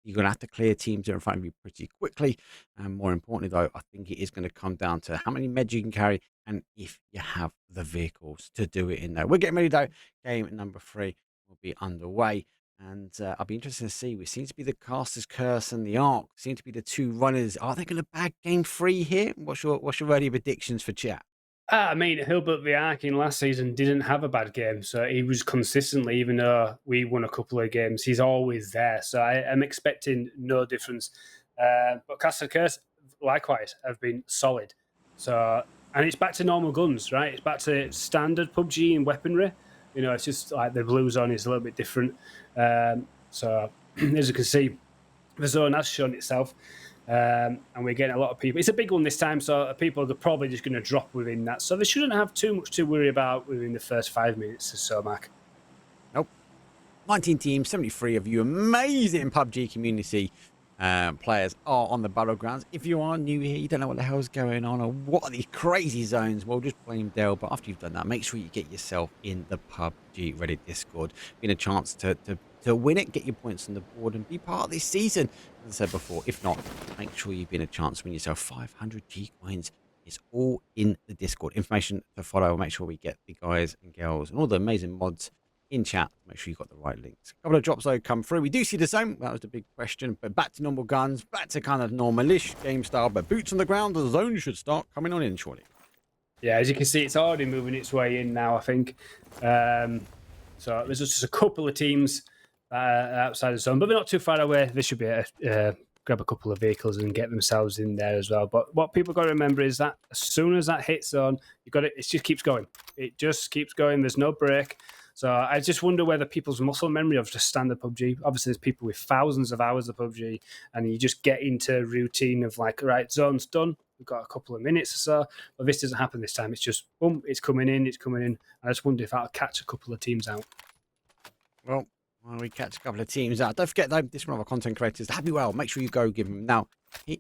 You're going to have to clear teams that are in front of you pretty quickly. And more importantly, though, I think it is going to come down to how many meds you can carry and if you have the vehicles to do it in there. We're getting ready, though. Game number 3 will be underway. And I'll be interested to see. It seems to be the Caster's Curse and the Ark seem to be the 2 runners. Are they going to bag game 3 here? What's your early predictions for chat? I mean, Hilbert the Ark in last season didn't have a bad game, so he was consistently, even though we won a couple of games, he's always there. So I'm expecting no difference. But Castle Curse, likewise, have been solid. So, And it's back to normal guns, right? It's back to standard PUBG and weaponry. You know, it's just like the blue zone is a little bit different. So as you can see, the zone has shown itself. And we're getting a lot of people. It's a big one this time, so people are probably just going to drop within that. So they shouldn't have too much to worry about within the first 5 minutes or so, Mark. Nope. 19 teams, 73 of you amazing PUBG community players are on the Battlegrounds. If you are new here, you don't know what the hell's going on or what are these crazy zones, well, just blame Dell. But after you've done that, make sure you get yourself in the PUBG Reddit Discord. Been a chance to win it, get your points on the board, and be part of this season. As I said before, if not, make sure you've been a chance to win yourself 500 G coins. It's all in the Discord. Information to follow. Make sure we get the guys and girls and all the amazing mods in chat. Make sure you've got the right links. A couple of drops though come through. We do see the same. That was the big question. But back to normal guns, back to kind of normalish game style. But boots on the ground, the zone should start coming on in shortly. Yeah, as you can see, it's already moving its way in now, I think. So there's just a couple of teams outside the zone, but they're not too far away. They should be able to grab a couple of vehicles and get themselves in there as well. But what people got to remember is that as soon as that hits zone, you got it. It just keeps going. It just keeps going. There's no break. So I just wonder whether people's muscle memory of just standard PUBG. Obviously, there's people with thousands of hours of PUBG, and you just get into routine of like, right, zone's done. We've got a couple of minutes or so. But this doesn't happen this time. It's just boom, it's coming in, it's coming in. I just wonder if that'll catch a couple of teams out. Well, while we catch a couple of teams out, don't forget though, this is one of our content creators, Happy Well. Make sure you go give him now.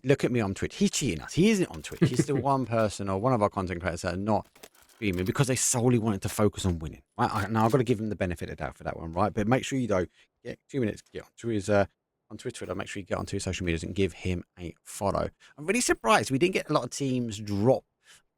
Look at me on Twitch. He's cheating us. He isn't on Twitch. He's still one person or one of our content creators that are not streaming because they solely wanted to focus on winning. Right? Now I've got to give him the benefit of the doubt for that one, right? But make sure you do get 2 minutes. Get onto his on Twitter. Make sure you get onto his social medias and give him a follow. I'm really surprised we didn't get a lot of teams drop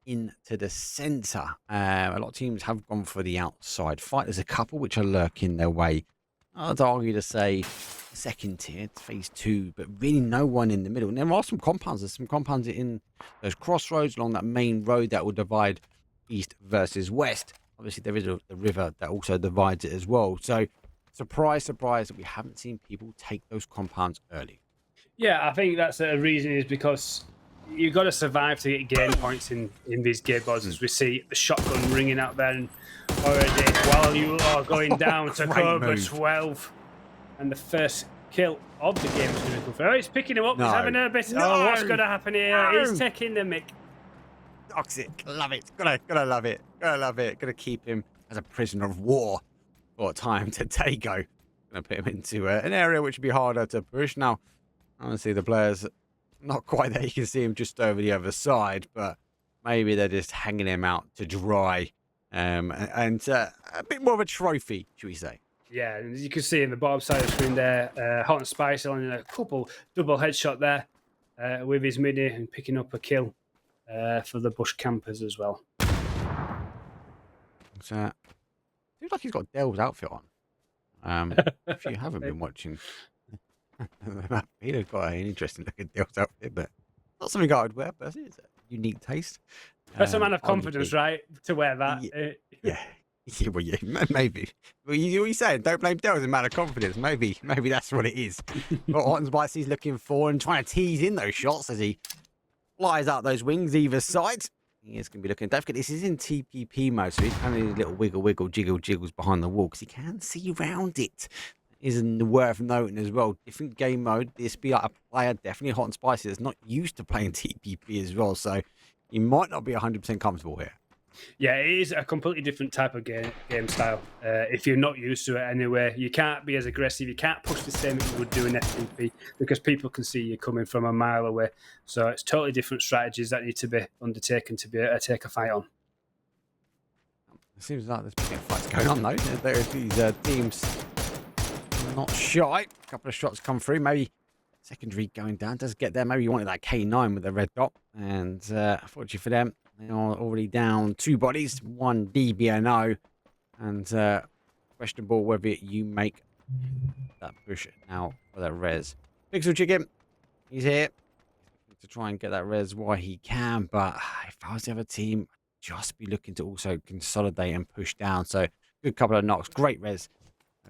into the center. A lot of teams have gone for the outside fight. There's a couple which are lurking their way. I'd argue to say second tier, phase 2, but really no one in the middle. And there are some compounds. There's some compounds in those crossroads along that main road that will divide east versus west. Obviously, there is the river that also divides it as well. So, surprise, surprise that we haven't seen people take those compounds early. Yeah, I think that's a reason is because you've got to survive to get game points in these game boards. As we see the shotgun ringing out there and already while you are going down to Cobra 12, and the first kill of the game is going to come through. Oh, he's picking him up. No. He's having a bit. No. Oh, what's going to happen here? No. He's taking the mic. Toxic. Love it. Gotta love it. Gotta love it. Gonna keep him as a prisoner of war for time to Tago. Gonna put him into an area which would be harder to push. Now, honestly, the players not quite there. You can see him just over the other side, but maybe they're just hanging him out to dry. And a bit more of a trophy, should we say? Yeah, and as you can see in the bottom side of the screen there, Hot and Spicy on a couple double headshot there with his midi and picking up a kill for the bush campers as well. Seems like he's got Dell's outfit on. If you haven't been watching, Peter's got an interesting looking Dell's outfit, but not something I would wear personally. It's a unique taste. That's a man of confidence, right? To wear that. Yeah. Yeah, well, yeah, maybe. Well, what are you saying? Don't blame Dell as a man of confidence. Maybe that's what it is. What Hot and Spicy's looking for and trying to tease in those shots as he flies out those wings either side. He is going to be looking. Don't forget, this is in TPP mode, so he's having a little wiggle, jiggles behind the wall because he can see around it. Isn't worth noting as well. Different game mode. This be like a player, definitely Hot and Spicy, that's not used to playing TPP as well, so you might not be 100% comfortable here. Yeah, it is a completely different type of game style. If you're not used to it anyway, you can't be as aggressive. You can't push the same as you would do in FTP because people can see you coming from a mile away. So it's totally different strategies that need to be undertaken to be able to take a fight on. It seems like there's plenty of fights going on though. There's these teams not shy. A couple of shots come through. Maybe secondary going down. Does get there. Maybe you wanted that K9 with the red dot. And unfortunately for them, they are already down 2 bodies, 1 DBNO, and questionable whether you make that push now for that res. Pixel Chicken, he's here to try and get that res while he can, but if I was the other team, I'd just be looking to also consolidate and push down. So good couple of knocks, great res.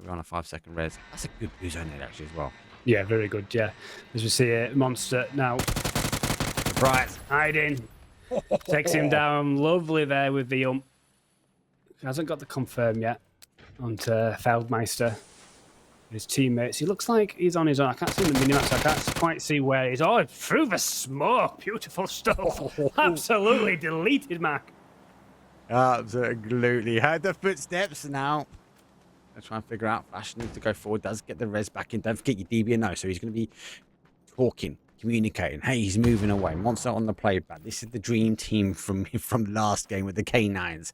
We're on a 5-second res. That's a good blue zone there actually as well. Yeah, very good. Yeah, as we see, Monster now. Surprise. Hiding. Takes him down. Lovely there with the Hasn't got the confirm yet onto Feldmeister. His teammates. He looks like he's on his own. I can't see the minimap, so I can't quite see where he's. Oh, through the smoke. Beautiful stuff. Absolutely deleted, Mac. Absolutely. Heard the footsteps now. Let's try and figure out Flash needs to go forward. Does get the res back in. Don't forget your DBNO. So he's going to be talking, communicating. Hey, he's moving away. Monster on the playback. This is the dream team from last game with the K9s.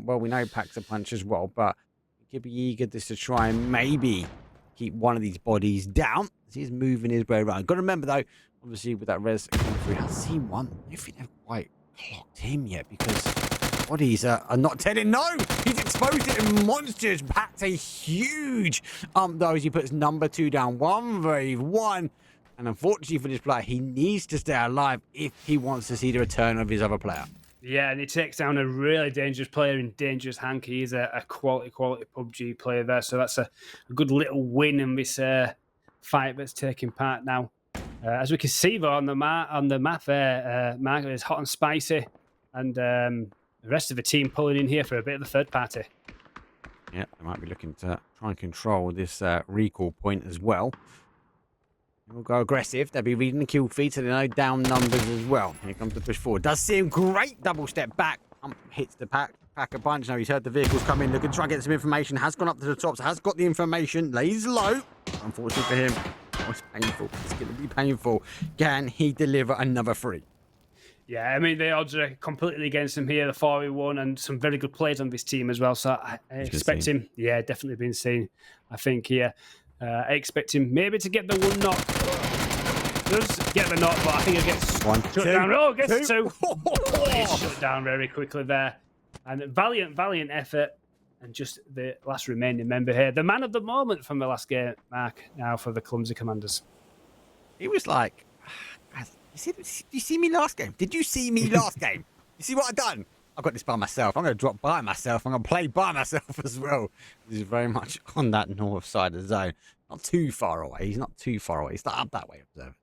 Well, we know packs a punch as well, but he could be eager just to try and maybe keep one of these bodies down. He's moving his way around. Got to remember though, obviously with that res coming through, I've seen one. I don't think they've quite clocked him yet because bodies are not telling. No, he's exposed it and monsters. Packed a huge though as he puts number 2 down. 1v1. And unfortunately for this player, he needs to stay alive if he wants to see the return of his other player. Yeah, and he takes down a really dangerous player in Dangerous Hank. He is a quality PUBG player there. So that's a good little win in this fight that's taking part now. As we can see though on the map there, Margaret is hot and spicy, and the rest of the team pulling in here for a bit of the third party. Yeah, they might be looking to try and control this recall point as well. We'll go aggressive. They'll be reading the kill feed, so they know down numbers as well. Here comes the push forward. Does see him. Great double step back. Hits the pack a bunch. Now he's heard the vehicles come in. Looking to try and get some information. Has gone up to the top. So has got the information. Lays low. Unfortunately for him, it's painful. It's going to be painful. Can he deliver another 3? Yeah, I mean, the odds are completely against him here. The 4v1 and some very good players on this team as well. So I expect him. Yeah, definitely been seen. I think here. I expect him maybe to get the 1 knock. Does get the knock, but I think he gets 1, shut 2, down. Oh, gets 2. 2. He's shut down very quickly there. And valiant effort. And just the last remaining member here. The man of the moment from the last game, Mark, now for the Clumsy Commanders. He was like, did you see me last game? Did you see me last game? You see what I've done? I've got this by myself. I'm going to drop by myself. I'm going to play by myself as well. He's very much on that north side of the zone. Not too far away. He's not too far away. He's not up that way. Observe.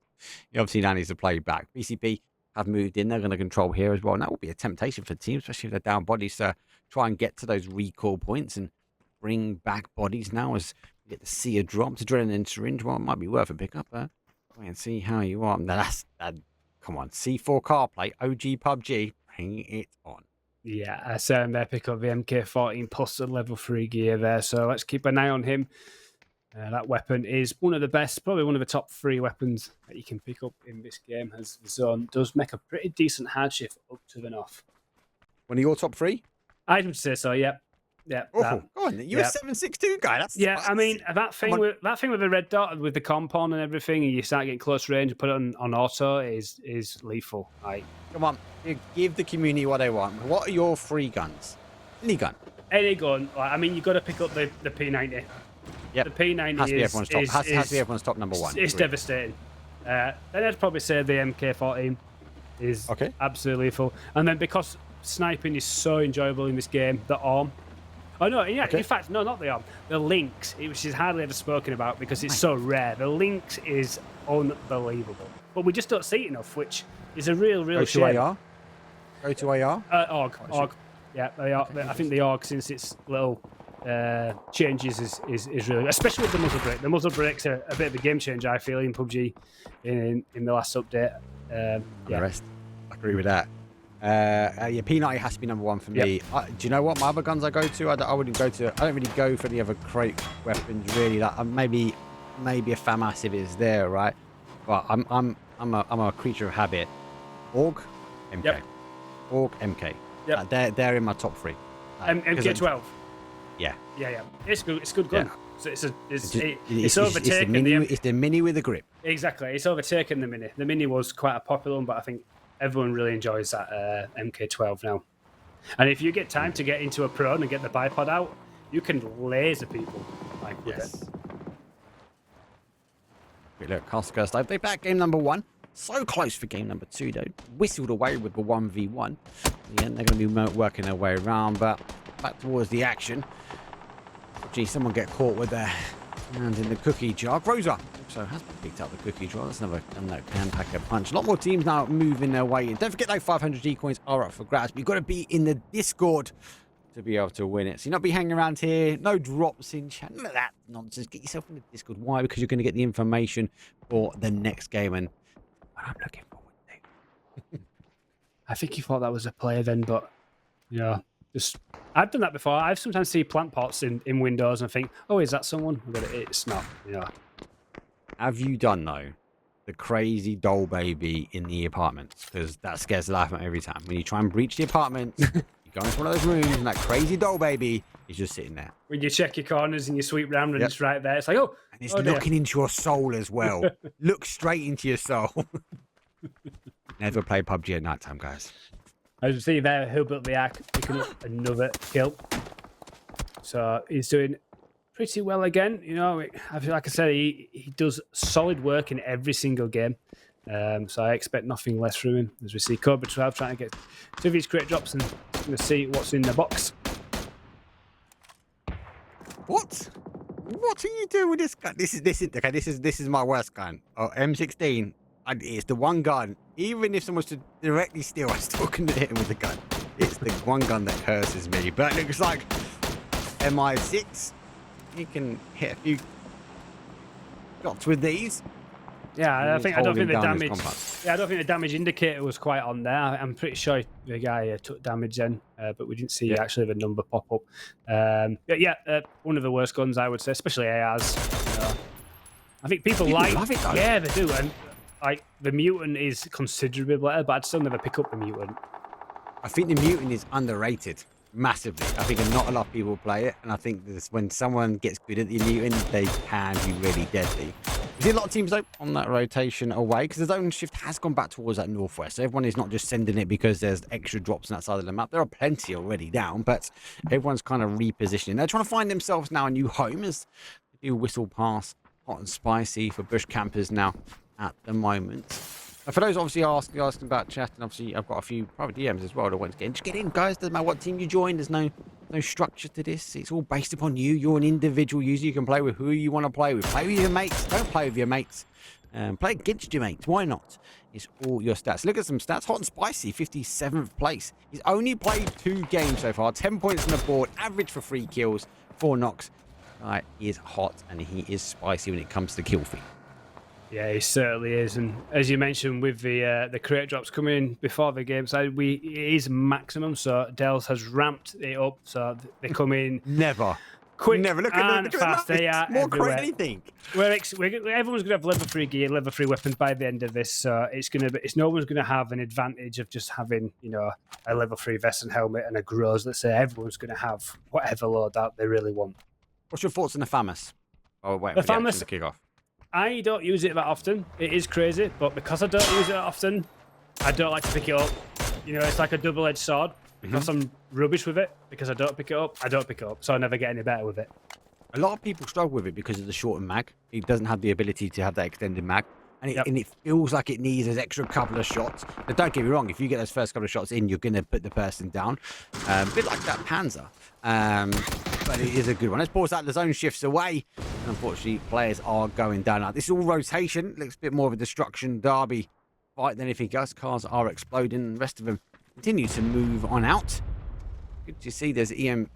He obviously now needs to play back. BCP have moved in. They're going to control here as well. And that will be a temptation for the team, especially if they're down bodies, to try and get to those recall points and bring back bodies now as we get to see a drop. Adrenaline and syringe. Well, it might be worth a pickup. Wait and see how you are. Now come on. C4 car play. OG PUBG. Bring it on. Yeah, I saw him there pick up the MK14 plus the level 3 gear there. So let's keep an eye on him. That weapon is one of the best, probably one of the top 3 weapons that you can pick up in this game, as the zone does make a pretty decent hard shift up to the north. One of your top 3? I'd say so, yeah. Yeah. Oh, go on. You're a 7.62 guy. That's I mean, that thing with the red dot with the compound and everything, and you start getting close range and put it on auto is lethal. Right. Come on, give the community what they want. What are your 3 guns? Any gun. Any gun. I mean, you've got to pick up the P90. Yep. The P90 has to be everyone's top. Has to be everyone's top number 1. It's devastating. Then I'd probably say the MK14 is absolutely lethal. And then because sniping is so enjoyable in this game, the ARM. Oh, no, yeah, in fact, no, not the ARM. The Lynx, which is hardly ever spoken about because it's so rare. The Lynx is unbelievable. But we just don't see it enough, which is a real shame. Go to AR? AUG. Yeah, they are. I think the AUG, since its little changes, is really, especially with the muzzle brake. The muzzle brake's a bit of a game changer, I feel, in PUBG in the last update. The rest, I agree with that. P90 has to be number 1 for me. Do you know what my other guns I go to? I wouldn't go to. I don't really go for the other crate weapons really. Like maybe a FAMAS if it's there, right? But I'm a creature of habit. AUG, MK. AUG, MK. Yep. They're in my top 3. MK12. Yeah. It's good. It's good gun. Yeah. So it's overtaken it's the mini with the grip. Exactly. It's overtaken the mini. The mini was quite a popular one, but I think everyone really enjoys that MK12 now. And if you get time to get into a prone and get the bipod out, you can laser people. With it. Wait, look, Castle's Live. They back game number 1. So close for game number 2, though. Whistled away with the 1v1. Again, they're going to be working their way around, but back towards the action. Gee, someone get caught with their And in the cookie jar, Groza also has picked up the cookie jar. That's another gun that can pack a punch. A lot more teams now moving their way in. Don't forget those 500 G coins are up for grabs. But you've got to be in the Discord to be able to win it. So you're not be hanging around here. No drops in chat. None of that nonsense. Get yourself in the Discord. Why? Because you're going to get the information for the next game. And I'm looking forward to. I think you thought that was a player then, but yeah, just I've done that before. I've sometimes see plant pots in windows and think, oh, is that someone? But it's not. Yeah. Have you done though the crazy doll baby in the apartments? Because that scares the life out of me every time. When you try and breach the apartment, you go into one of those rooms and that crazy doll baby is just sitting there. When you check your corners and you sweep round and it's right there, it's like, oh, and it's looking into your soul as well. Look straight into your soul. Never play PUBG at night time, guys. As you see there, who built the arc, picking up another kill. So he's doing pretty well again. You know, like I said, he does solid work in every single game. So I expect nothing less from him. As we see Cobra 12 trying to get 2 of his crate drops and going to see what's in the box. What? What are you doing with this gun? This is my worst gun. Oh, M16. It's the one gun. Even if someone was to directly steal, I still couldn't hit him with the gun. It's the one gun that curses me. But it looks like MI6. You can hit a few shots with these. Yeah, I don't think the damage. Yeah, I don't think the damage indicator was quite on there. I'm pretty sure the guy took damage then, but we didn't see actually the number pop up. One of the worst guns I would say, especially ARs. I think people love it though. Yeah, they do, and like the mutant is considerably better, but I'd still never pick up the mutant. I think the mutant is underrated massively. I think not a lot of people play it, and I think this, when someone gets good at the mutant, they can be really deadly. We see a lot of teams though on that rotation away because the zone shift has gone back towards that northwest. So everyone is not just sending it because there's extra drops on that side of the map. There are plenty already down, but everyone's kind of repositioning. They're trying to find themselves now a new home as they do whistle past hot and spicy for bush campers now at the moment. For those obviously asking about chat, and obviously I've got a few private DMs as well that want to get in. Just get in, guys. Doesn't matter what team you join. There's no structure to this. It's all based upon you. You're an individual user. You can play with who you want to play with. Play with your mates. Don't play with your mates. Play against your mates. Why not? It's all your stats. Look at some stats. Hot and Spicy, 57th place. He's only played 2 games so far. 10 points on the board. Average for 3 kills, 4 knocks. He is hot and he is spicy when it comes to kill feed. Yeah, he certainly is, and as you mentioned, with the crate drops coming in before the game side, it is maximum. So Dells has ramped it up, so they come in quick, never look and at fast. They are more everywhere. crate anything. Everyone's gonna have level 3 gear, level 3 weapons by the end of this. So no one's gonna have an advantage of just having a level 3 vest and helmet and a grows. Let's say everyone's gonna have whatever loadout they really want. What's your thoughts on the FAMAS? Oh wait, the FAMAS to kick off. I don't use it that often. It is crazy, but because I don't use it that often, I don't like to pick it up. It's like a double-edged sword. Because I'm rubbish with it, because I don't pick it up, so I never get any better with it. A lot of people struggle with it because of the shortened mag. It doesn't have the ability to have that extended mag. And it feels like it needs an extra couple of shots. But don't get me wrong, if you get those first couple of shots in, you're going to put the person down. A bit like that Panzer. But it is a good one. Let's pause that. The zone shifts away. And unfortunately, players are going down. Now, this is all rotation. Looks a bit more of a destruction derby fight than anything else. Cars are exploding. The rest of them continue to move on out. Good to see there's EM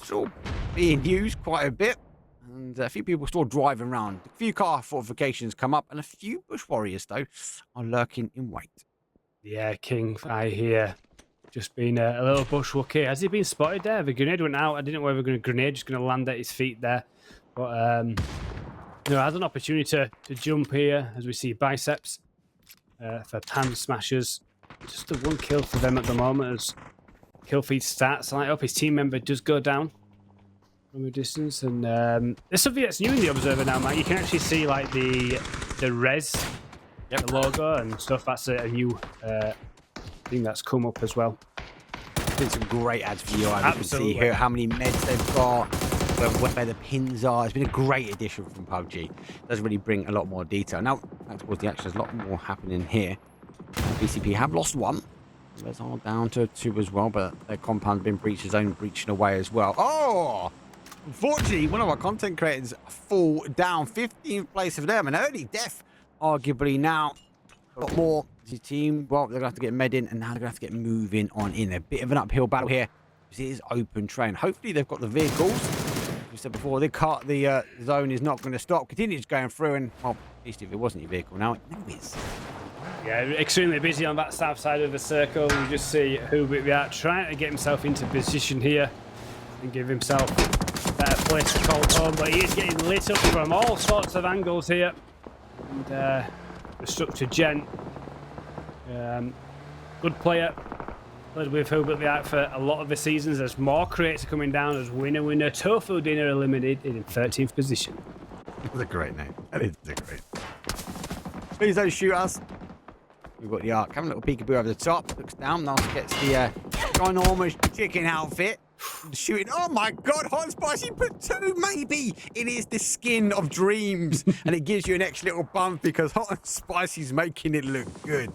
still being used quite a bit. And a few people still driving around. A few car fortifications come up. And a few bush warriors, though, are lurking in wait. Yeah, King, I hear. Just been a little bushwalker. Has he been spotted there? The grenade went out. I didn't know whether the grenade just going to land at his feet there. But, has an opportunity to jump here as we see biceps for pan smashers. Just a 1 kill for them at the moment as kill feed stats light up. His team member does go down from a distance. And there's something that's new in the Observer now, Matt. You can actually see like the res, the logo and stuff. That's a new thing that's come up as well. Been some great ads for you. You can see here how many meds they've got, where the pins are. It's been a great addition from PUBG. It does really bring a lot more detail. Now, back towards the action, there's a lot more happening here. BCP have lost 1. Res are down to 2 as well, but their compound's been breached, his own breaching away as well. Oh! Unfortunately, one of our content creators fall down. 15th place for them. An early death, arguably now. A lot more. The team, well, they're going to have to get med in, and now they're going to have to get moving on in. A bit of an uphill battle here. This is open train. Hopefully, they've got the vehicles. As we said before, the zone is not going to stop. Continues going through, and, well, at least if it wasn't your vehicle now, it is. Yeah, extremely busy on that south side of the circle. You just see Hubert trying to get himself into position here and give himself a better place to call home. But he is getting lit up from all sorts of angles here. And the structure gent, good player. Played with Hubert the Art for a lot of the seasons. There's more crates coming down as winner. Tofu Dinner eliminated in 13th position. That's a great name. That is a great. Please don't shoot us. We've got the Ark. Having a little peekaboo over the top. Looks down. Now gets the ginormous chicken outfit. Shooting. Oh my god, Hot and Spicy put 2 maybe. It is the skin of dreams. And it gives you an extra little bump because Hot and Spicy's making it look good.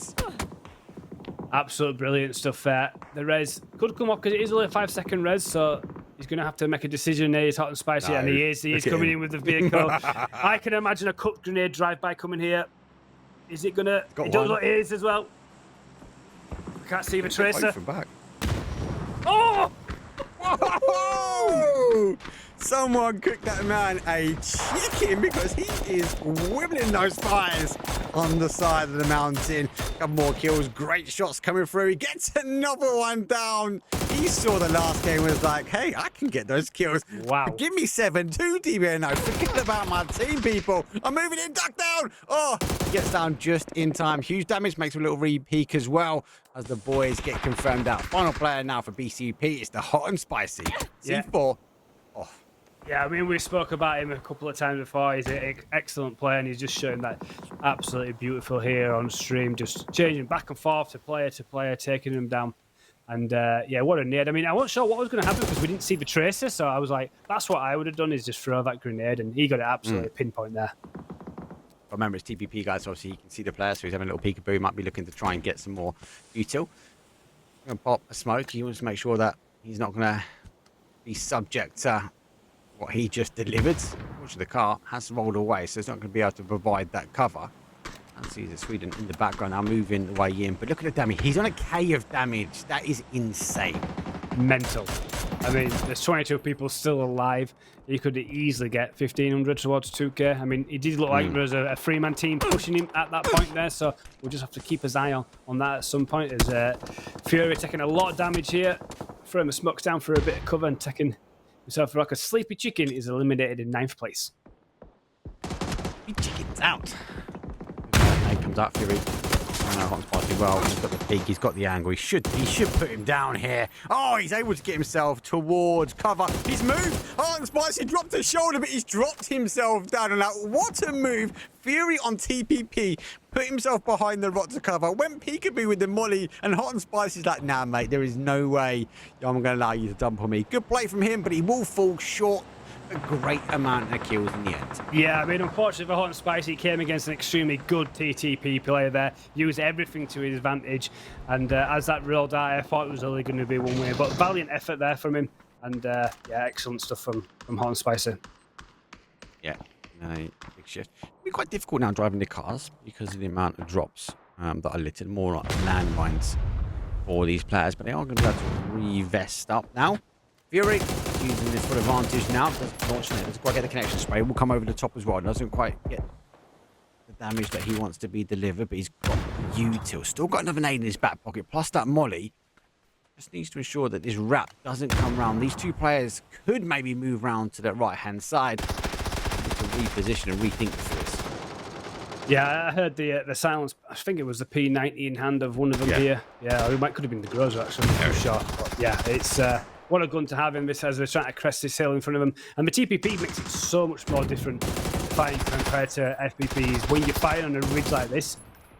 Absolute brilliant stuff there. The res could come off because it is only a 5-second res, so he's going to have to make a decision. He's Hot and Spicy, and he is coming in with the vehicle. I can imagine a cooked grenade drive-by coming here. Is it gonna? It does what it is as well. I can't see the tracer. Back. Oh! Whoa! Someone cooked that man a chicken because he is wibbling those fires on the side of the mountain. Couple more kills, great shots coming through. He gets another one down. He saw the last game and was like, hey, I can get those kills. Wow. Give me 7-2 DBNO. Forget about my team, people. I'm moving in, duck down. Oh, gets down just in time. Huge damage, makes a little re-peek as well as the boys get confirmed out. Final player now for BCP is the Hot and Spicy. Yeah. C4. Oh. Yeah, I mean, we spoke about him a couple of times before. He's an excellent player, and he's just showing that absolutely beautiful here on stream, just changing back and forth to player, taking him down. And, yeah, what a nade. I mean, I wasn't sure what was going to happen because we didn't see the tracer, so I was like, that's what I would have done, is just throw that grenade, and he got it absolutely pinpoint there. Remember, it's TPP, guys, so obviously you can see the player, so he's having a little peekaboo. He might be looking to try and get some more util. Going to pop a smoke. He wants to make sure that he's not going to be subject to what he just delivered. Which the car has rolled away, so it's not going to be able to provide that cover. And see the Sweden in the background now moving the way in. But look at the damage. He's on a K of damage. That is insane. Mental. I mean, there's 22 people still alive. He could easily get 1,500 towards 2K. I mean, it did look like there was a 3-man team pushing him at that point there, so we'll just have to keep his eye on that at some point. As Fury taking a lot of damage here, throwing the smokes down for a bit of cover and taking himself like a sleepy chicken is eliminated in 9th place. Chicken's out. Comes out Fury. Oh no, Hot and Spicy well. He's got the peak, he's got the angle. He should put him down here. Oh, he's able to get himself towards cover. He's moved. Hot and Spicy dropped his shoulder, but he's dropped himself down. And now, what a move. Fury on TPP. Put himself behind the rock to cover. Went peekaboo with the molly. And Hot and Spicy's like, nah, mate, there is no way I'm going to allow you to dump on me. Good play from him, but he will fall short. A great amount of kills in the end. Yeah, I mean, unfortunately for Hot and Spicy, he came against an extremely good TTP player there, used everything to his advantage, and as that rolled out, I thought it was only going to be one way, but valiant effort there from him, and yeah, excellent stuff from Hot and Spicy. Yeah, big shift. It'll be quite difficult now driving the cars because of the amount of drops that are littered, more like landmines for these players, but they are going to be able to re-vest up now. Fury using this for advantage now. Doesn't quite get the connection spray. Will come over the top as well. Doesn't quite get the damage that he wants to be delivered, but he's got util. Still got another nade in his back pocket. Plus that molly. Just needs to ensure that this wrap doesn't come round. These two players could maybe move round to the right-hand side to reposition and rethink this. Yeah, I heard the silence. I think it was the P90 in hand of one of them here. Yeah, it could have been the Groza actually. I'm sure. But yeah, it's what a gun to have in this as they're trying to crest this hill in front of them. And the TPP makes it so much more different fighting compared to FPPs. When you fight on a ridge like this,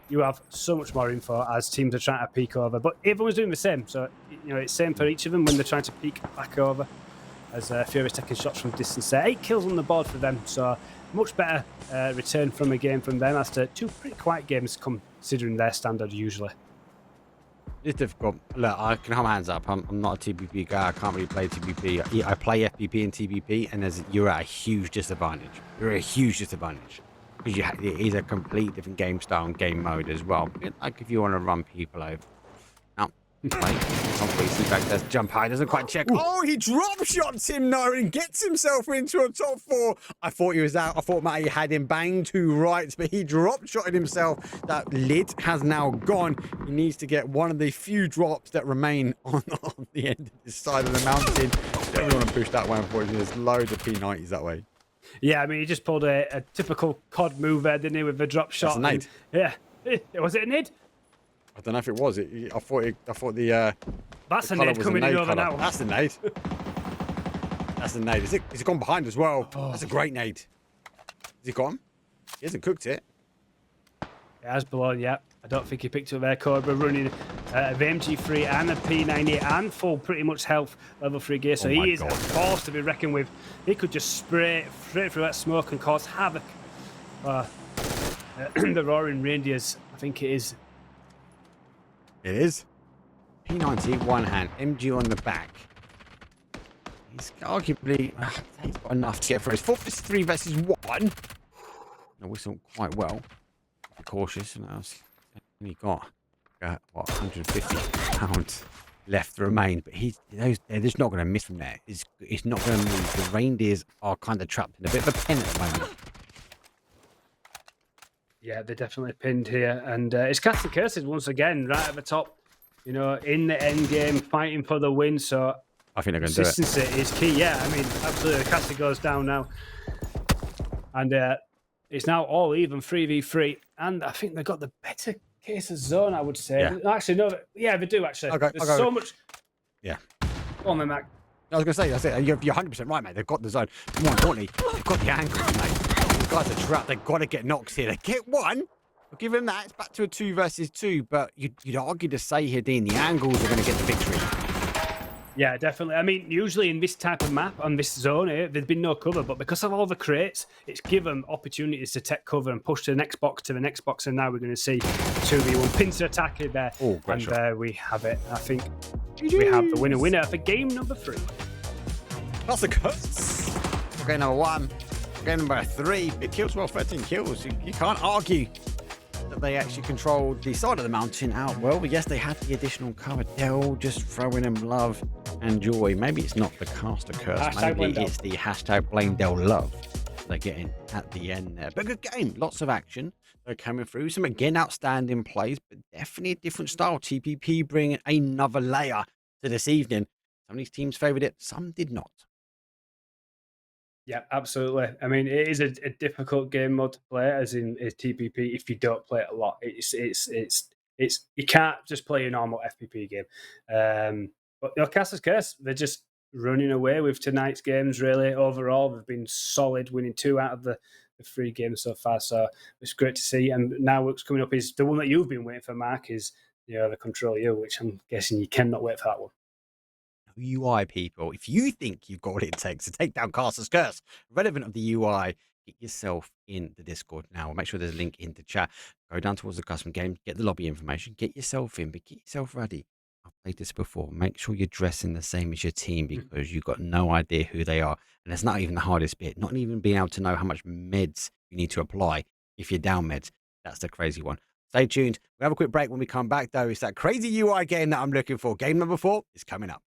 you have so much more info as teams are trying to peek over. But everyone's doing the same, so you know it's same for each of them when they're trying to peek back over. As Fury's taking shots from distance there. 8 kills on the board for them, so much better return from a game from them as to 2 pretty quiet games considering their standard usually. It's difficult. Look, I can hold my hands up. I'm not a TPP guy. I can't really play TPP. I play FPP and TPP, and you're at a huge disadvantage. You're at a huge disadvantage because it is a complete different game style and game mode as well. Like if you want to run people over. Now, see back there, jump high, doesn't quite check. Oh, he drop shots him though and gets himself into a top 4. I thought he was out. I thought Matty had him banged 2 rights, but he drop shotted himself. That lid has now gone. He needs to get one of the few drops that remain on the end of this side of the mountain. Don't really want to push that way, unfortunately. There's loads of P90s that way. Yeah, I mean, he just pulled a typical COD move there, didn't he, with the drop shot? That's a nade. Yeah. Was it a nade? I don't know if it was. I thought the That's the a colour nade was coming in over colour. now. That's the nade. That's the nade. Is it gone behind as well? Oh. That's a great nade. Is he gone? He hasn't cooked it. It has blown, yeah. I don't think he picked up their Cobra running the MG3 and a P90 and full pretty much health level 3 gear. So he is a force to be reckoned with. He could just spray straight through that smoke and cause havoc. The Roaring Reindeers, I think it is. It is. P90, one hand, MG on the back. He's arguably he's got enough to get through. It's 4-3 versus 1. No, whistle quite well. Be cautious. And only got what 150 pounds left to remain, but they're just not going to miss from there. It's not going to move. The reindeers are kind of trapped in a bit of a pen at the moment. Yeah, they're definitely pinned here, and it's Casting Curses once again right at the top. You know, in the end game, fighting for the win. So I think they're going to do it. Consistency is key. Yeah, I mean, absolutely. The Casting goes down now, and it's now all even 3v3, and I think they've got the better case of zone. I would say. Yeah. Actually, no. Yeah, they do actually. Okay, There's so much. Yeah. Go on, then, Mac. I was going to say, that's it. You're 100% right, mate. They've got the zone. More importantly, they've got the angle, mate. The guys are trapped. They've got to get knocks here. They get one. I'll give him that. It's back to a 2 versus 2. But you'd argue to say here, Dean, the angles are going to get the victory. Yeah, definitely. I mean, usually in this type of map, on this zone here, there's been no cover. But because of all the crates, it's given opportunities to take cover and push to the next box, and now we're going to see 2v1 pincer attack in there. Oh, great and shot. there we have it. I think we have the winner for game number 3. That's the cuts. Okay, number 1. Okay, number 3. Big kills, well, 13 kills. You can't argue that they actually controlled the side of the mountain out well. But yes, they had the additional cover. They'll just throwing them love and joy. Maybe it's not the caster curse. Maybe it's the hashtag blame Del love they're getting at the end there. But good game. Lots of action. They're coming through. Some, again, outstanding plays, but definitely a different style. TPP bringing another layer to this evening. Some of these teams favoured it. Some did not. Yeah, absolutely. I mean, it is a difficult game mode to play, as in TPP. If you don't play it a lot, it's you can't just play a normal FPP game. But the Caster's Curse, they're just running away with tonight's games. Really, overall, they've been solid, winning 2 out of the 3 games so far. So it's great to see. And now what's coming up is the one that you've been waiting for, Mark. Is the Control U, which I'm guessing you cannot wait for that one. UI people, if you think you've got what it takes to take down Caster's Curse, relevant of the UI, get yourself in the Discord now. We'll make sure there's a link in the chat. Go down towards the custom game, get the lobby information, get yourself in, but get yourself ready. I've played this before. Make sure you're dressing the same as your team, because you've got no idea who they are. And it's not even the hardest bit, not even being able to know how much meds you need to apply if you're down meds. That's the crazy one. Stay tuned. We'll have a quick break. When we come back, though, it's that crazy UI game that I'm looking for. Game number 4 is coming up.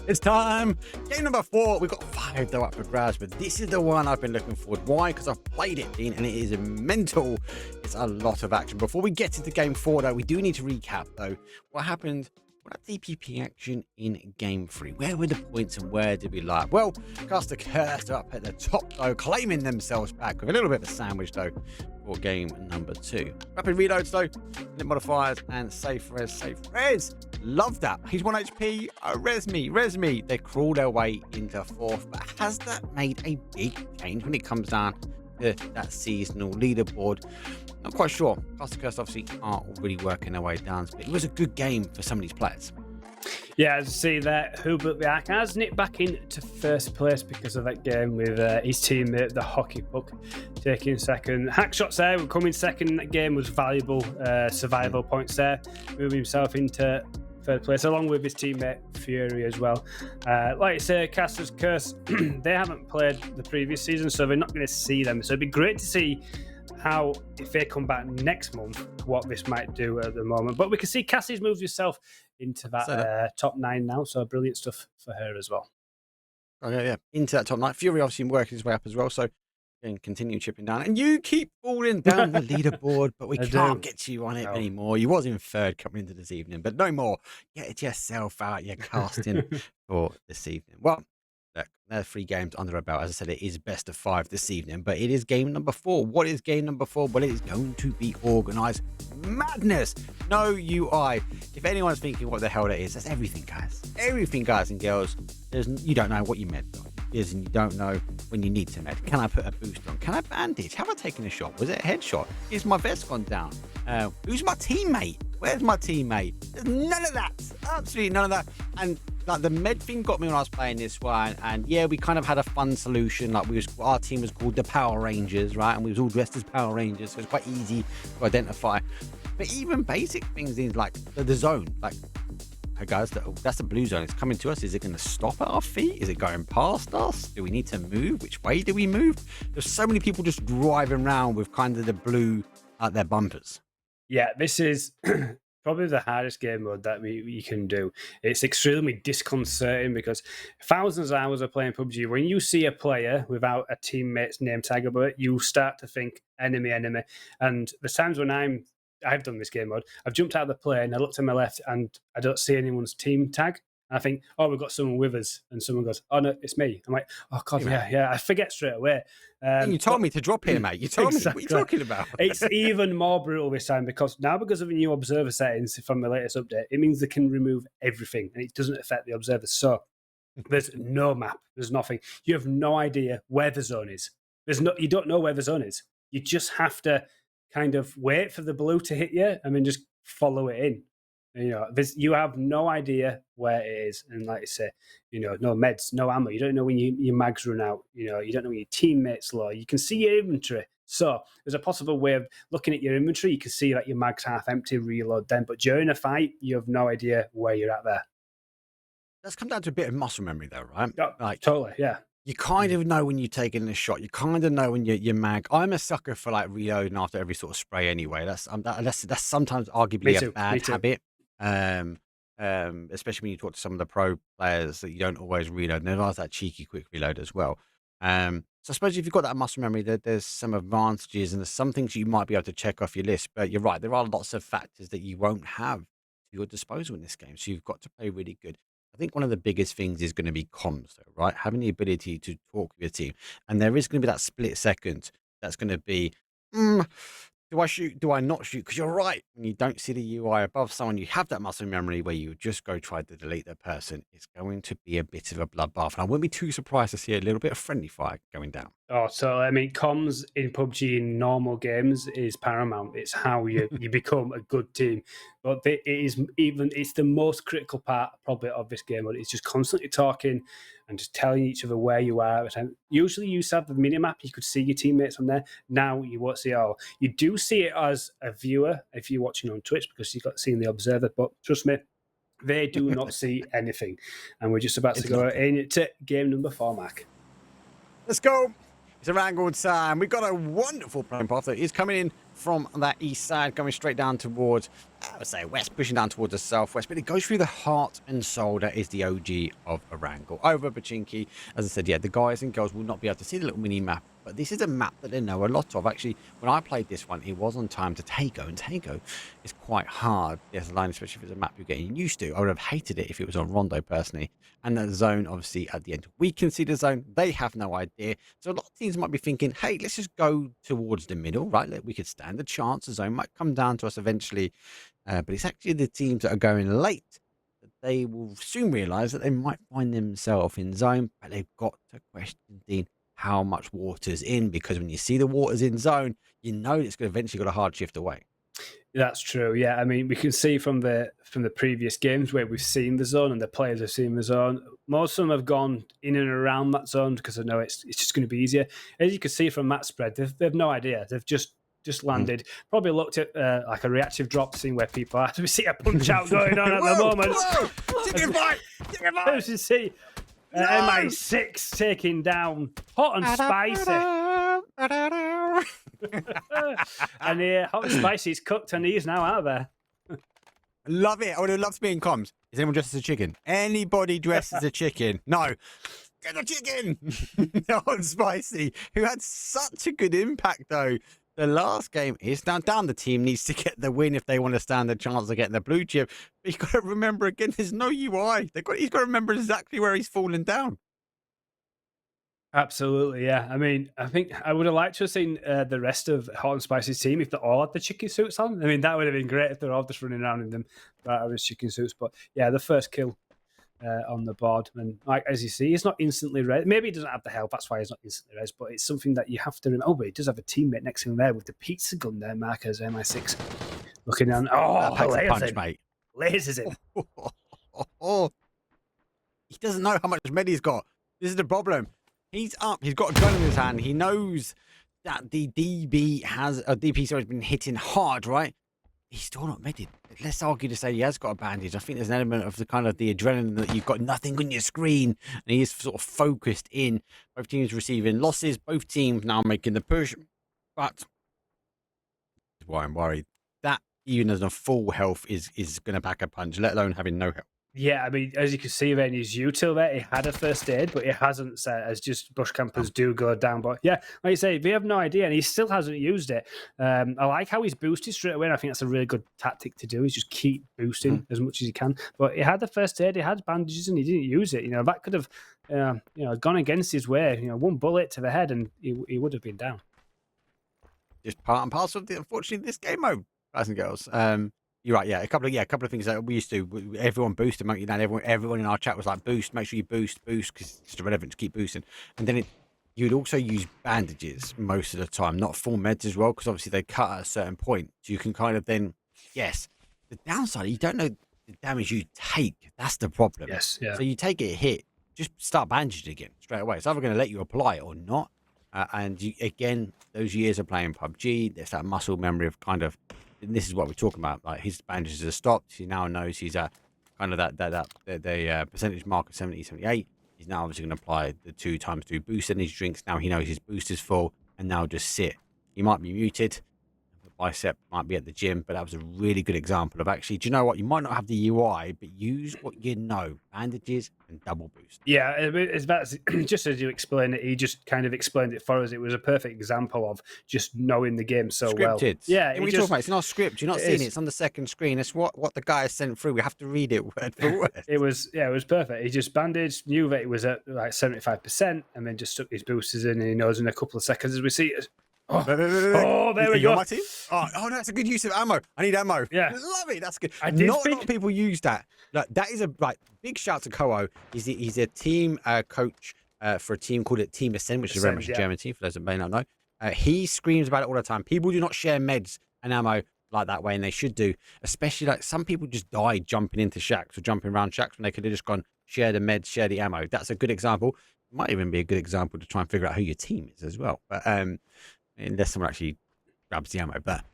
It's time. Game number 4. We've got 5 though up for grabs, but this is the one I've been looking forward. Why? Because I've played it, Dean, and it is mental. It's a lot of action. Before we get into game 4, though, we do need to recap, though, what happened. What DPP action in game 3? Where were the points and where did we lie? Well, Caster Cursed up at the top, though, claiming themselves back with a little bit of a sandwich, though, for game number 2. Rapid reloads, though, limit modifiers, and safe res, safe res. Love that. He's 1 HP. Res me. They crawl their way into 4th, but has that made a big change when it comes down to that seasonal leaderboard? Not quite sure. Caster Cursed obviously aren't really working their way down, but it was a good game for some of these players. Yeah, as you see there, Hubert the Ark has nipped back into first place because of that game with his teammate, the Hockey Puck, taking second. Hackshots there, coming second in that game, was valuable survival points there, moving himself into third place, along with his teammate Fury as well. Like I say, Caster's Curse, they haven't played the previous season, so we're not going to see them. So it'd be great to see how, if they come back next month, what this might do at the moment. But we can see Cassie's moved herself into that top 9 now, so brilliant stuff for her as well. Yeah, into that top 9. Fury obviously working his way up as well, so and continue chipping down. And you keep falling down the leaderboard, but we can't get you on it anymore. You was in 3rd coming into this evening, but no more. Get yourself out. You're casting for this evening. Well, look, there are 3 games under our belt. As I said, it is best of 5 this evening, but it is game number 4. What is game number 4? Well, it is going to be organised madness. No UI. If anyone's thinking what the hell that is, that's everything, guys. Everything, guys and girls. You don't know what you meant, is, and you don't know when you need to med. Can I put a boost on? Can I bandage? Have I taken a shot? Was it a headshot? Is my vest gone down? Who's my teammate? Where's my teammate? There's none of that. Absolutely none of that. And like the med thing got me when I was playing this one. And yeah, we kind of had a fun solution. Like our team was called the Power Rangers, right? And we was all dressed as Power Rangers, so it's quite easy to identify. But even basic things in like the zone, like, hey guys, that's the blue zone. It's coming to us. Is it going to stop at our feet? Is it going past us? Do we need to move? Which way do we move? There's so many people just driving around with kind of the blue at their bumpers. Yeah, this is probably the hardest game mode that we can do. It's extremely disconcerting because thousands of hours of playing PUBG, when you see a player without a teammate's name tag above it, you start to think enemy. And the times when I've done this game mode, I've jumped out of the plane, I look to my left and I don't see anyone's team tag. And I think, oh, we've got someone with us. And someone goes, oh, no, it's me. I'm like, oh, God, yeah. I forget straight away. And you told me to drop here, mate. You told me. What are you talking about? It's even more brutal this time because of the new observer settings from the latest update, it means they can remove everything and it doesn't affect the observers. So there's no map. There's nothing. You have no idea where the zone is. You don't know where the zone is. You just have to kind of wait for the blue to hit you and then just follow it in. You know, you have no idea where it is, and like I say, you know, no meds, no ammo. You don't know when your mags run out. You know, you don't know when your teammates low. You can see your inventory. So there's a possible way of looking at your inventory. You can see that your mag's half empty, reload then. But during a fight, you have no idea where you're at there. That's come down to a bit of muscle memory, though, right? Oh, Like, totally, yeah. you kind of know when you're taking a shot. You kind of know when your mag. I'm a sucker for like reloading after every sort of spray. Anyway, that's sometimes arguably a bad habit. Especially when you talk to some of the pro players that you don't always reload, and there's that cheeky quick reload as well. So I suppose if you've got that muscle memory, there's some advantages and there's some things you might be able to check off your list. But you're right, there are lots of factors that you won't have at your disposal in this game. So you've got to play really good. I think one of the biggest things is going to be comms, though, right? Having the ability to talk with your team. And there is going to be that split second that's going to be, do I shoot? Do I not shoot? Because you're right. When you don't see the UI above someone, you have that muscle memory where you just go try to delete that person. It's going to be a bit of a bloodbath. And I wouldn't be too surprised to see a little bit of friendly fire going down. Oh, so I mean, comms in PUBG in normal games is paramount. It's how you become a good team. But it's the most critical part probably of this game. But it's just constantly talking and just telling each other where you are. Usually, you used to have the mini map. You could see your teammates on there. Now you won't see it all. You do see it as a viewer if you're watching on Twitch because you've got seeing the observer. But trust me, they do not see anything. And we're just about to go into game number 4, Mark. Let's go. It's around good time. We've got a wonderful playing path that is coming in from that east side, going straight down towards, I would say, west, pushing down towards the southwest. But it goes through the heart and soul that is the OG of Erangel. Over Pachinki, as I said, yeah, the guys and girls will not be able to see the little mini map. But this is a map that they know a lot of. Actually, when I played this one, it was on time to Tago. And Tago is quite hard. There's a line, especially if it's a map you're getting used to. I would have hated it if it was on Rondo, personally. And the zone, obviously, at the end. We can see the zone. They have no idea. So a lot of teams might be thinking, hey, let's just go towards the middle, right? We could stand a chance. The zone might come down to us eventually. But it's actually the teams that are going late. They will soon realise that they might find themselves in zone. But they've got to question, Dean, how much water's in, because when you see the water's in zone, you know it's going to eventually got a hard shift away. That's true. Yeah, I mean, we can see from the previous games where we've seen the zone and the players have seen the zone. Most of them have gone in and around that zone because I know it's just going to be easier. As you can see from that spread, they've no idea. They've just landed. Probably looked at like a reactive drop scene where people are. We see a punch out going on at the moment. Chicken fight! Chicken fight! As you see, MI6 taking down Hot and Spicy. And Hot and Spicy's cooked and he's now out of there. Love it. I would have loved to be in comms. Is anyone dressed as a chicken? Anybody dressed as a chicken? No. Get the chicken! Hot and Spicy, who had such a good impact, though. The last game is down. The team needs to get the win if they want to stand a chance of getting the blue chip. But you've got to remember, again, there's no UI. He's got to remember exactly where he's fallen down. Absolutely, yeah. I mean, I think I would have liked to have seen the rest of Hot and Spicy's team if they all had the chicken suits on. I mean, that would have been great if they're all just running around in them with chicken suits. But yeah, the first kill on the board. And like as you see, he's not instantly res. Maybe he doesn't have the health, that's why he's not instantly res, but it's something that you have to remember. Oh, but he does have a teammate next to him there with the pizza gun there, Marcus MI6. Looking down. Oh, that punch, mate. Lasers him. He doesn't know how much med he's got. This is the problem. He's up. He's got a gun in his hand. He knows that the DP has been hitting hard, right? He's still not medded. Let's argue to say he has got a bandage. I think there's an element of the kind of the adrenaline that you've got nothing on your screen, and he is sort of focused in. Both teams receiving losses. Both teams now making the push, but that's why I'm worried that even as a full health is going to pack a punch, let alone having no health. Yeah, I mean, as you can see there in his util there, he had a first aid, but he hasn't set as just bush campers do go down. But yeah, like you say, we have no idea, and he still hasn't used it. I like how he's boosted straight away, and I think that's a really good tactic to do, is just keep boosting as much as you can. But he had the first aid, he had bandages, and he didn't use it. You know, that could have gone against his way. You know, one bullet to the head, and he would have been down. Just part and parcel of unfortunately, this game mode, guys and girls. You're right, yeah. A couple of things that we used to. Everyone boosted Monkey Down. Everyone in our chat was like, boost. Make sure you boost, because it's relevant to keep boosting. And then you'd also use bandages most of the time, not full meds as well, because obviously they cut at a certain point. So you can kind of then, yes. The downside, you don't know the damage you take. That's the problem. Yes, yeah. So you take a hit, just start bandaging again straight away. It's either going to let you apply it or not. And you, again, those years of playing PUBG, there's that muscle memory of kind of, and this is what we're talking about. Like his bandages are stopped. He now knows he's at kind of the percentage mark of 70, 78. He's now obviously going to apply the 2x2 boost in his drinks. Now he knows his boost is full, and now just sit. He might be muted. Bicep might be at the gym, but that was a really good example of actually, do you know what? You might not have the UI, but use what you know, bandages and double boost. Yeah, it's about, just as you explained it, he just kind of explained it for us. It was a perfect example of just knowing the game so well. Scripted. Yeah, we talk about it's not script. You're not seeing it. It's on the second screen. It's what the guy sent through. We have to read it word for word. It was perfect. He just bandaged, knew that it was at like 75%, and then just stuck his boosters in, and he knows in a couple of seconds as we see it. Oh, there we go. My team? Oh, no, that's a good use of ammo. I need ammo. Yeah. Love it. That's good. Not a lot of people use that. Like, that is a big shout to Koho. He's a team coach for a team called Team Ascend, which is very much a German team, for those that may not know. He screams about it all the time. People do not share meds and ammo like that way, and they should do. Especially like some people just die jumping into shacks or jumping around shacks when they could have just gone share the meds, share the ammo. That's a good example. It might even be a good example to try and figure out who your team is as well. But unless someone actually grabs the ammo. But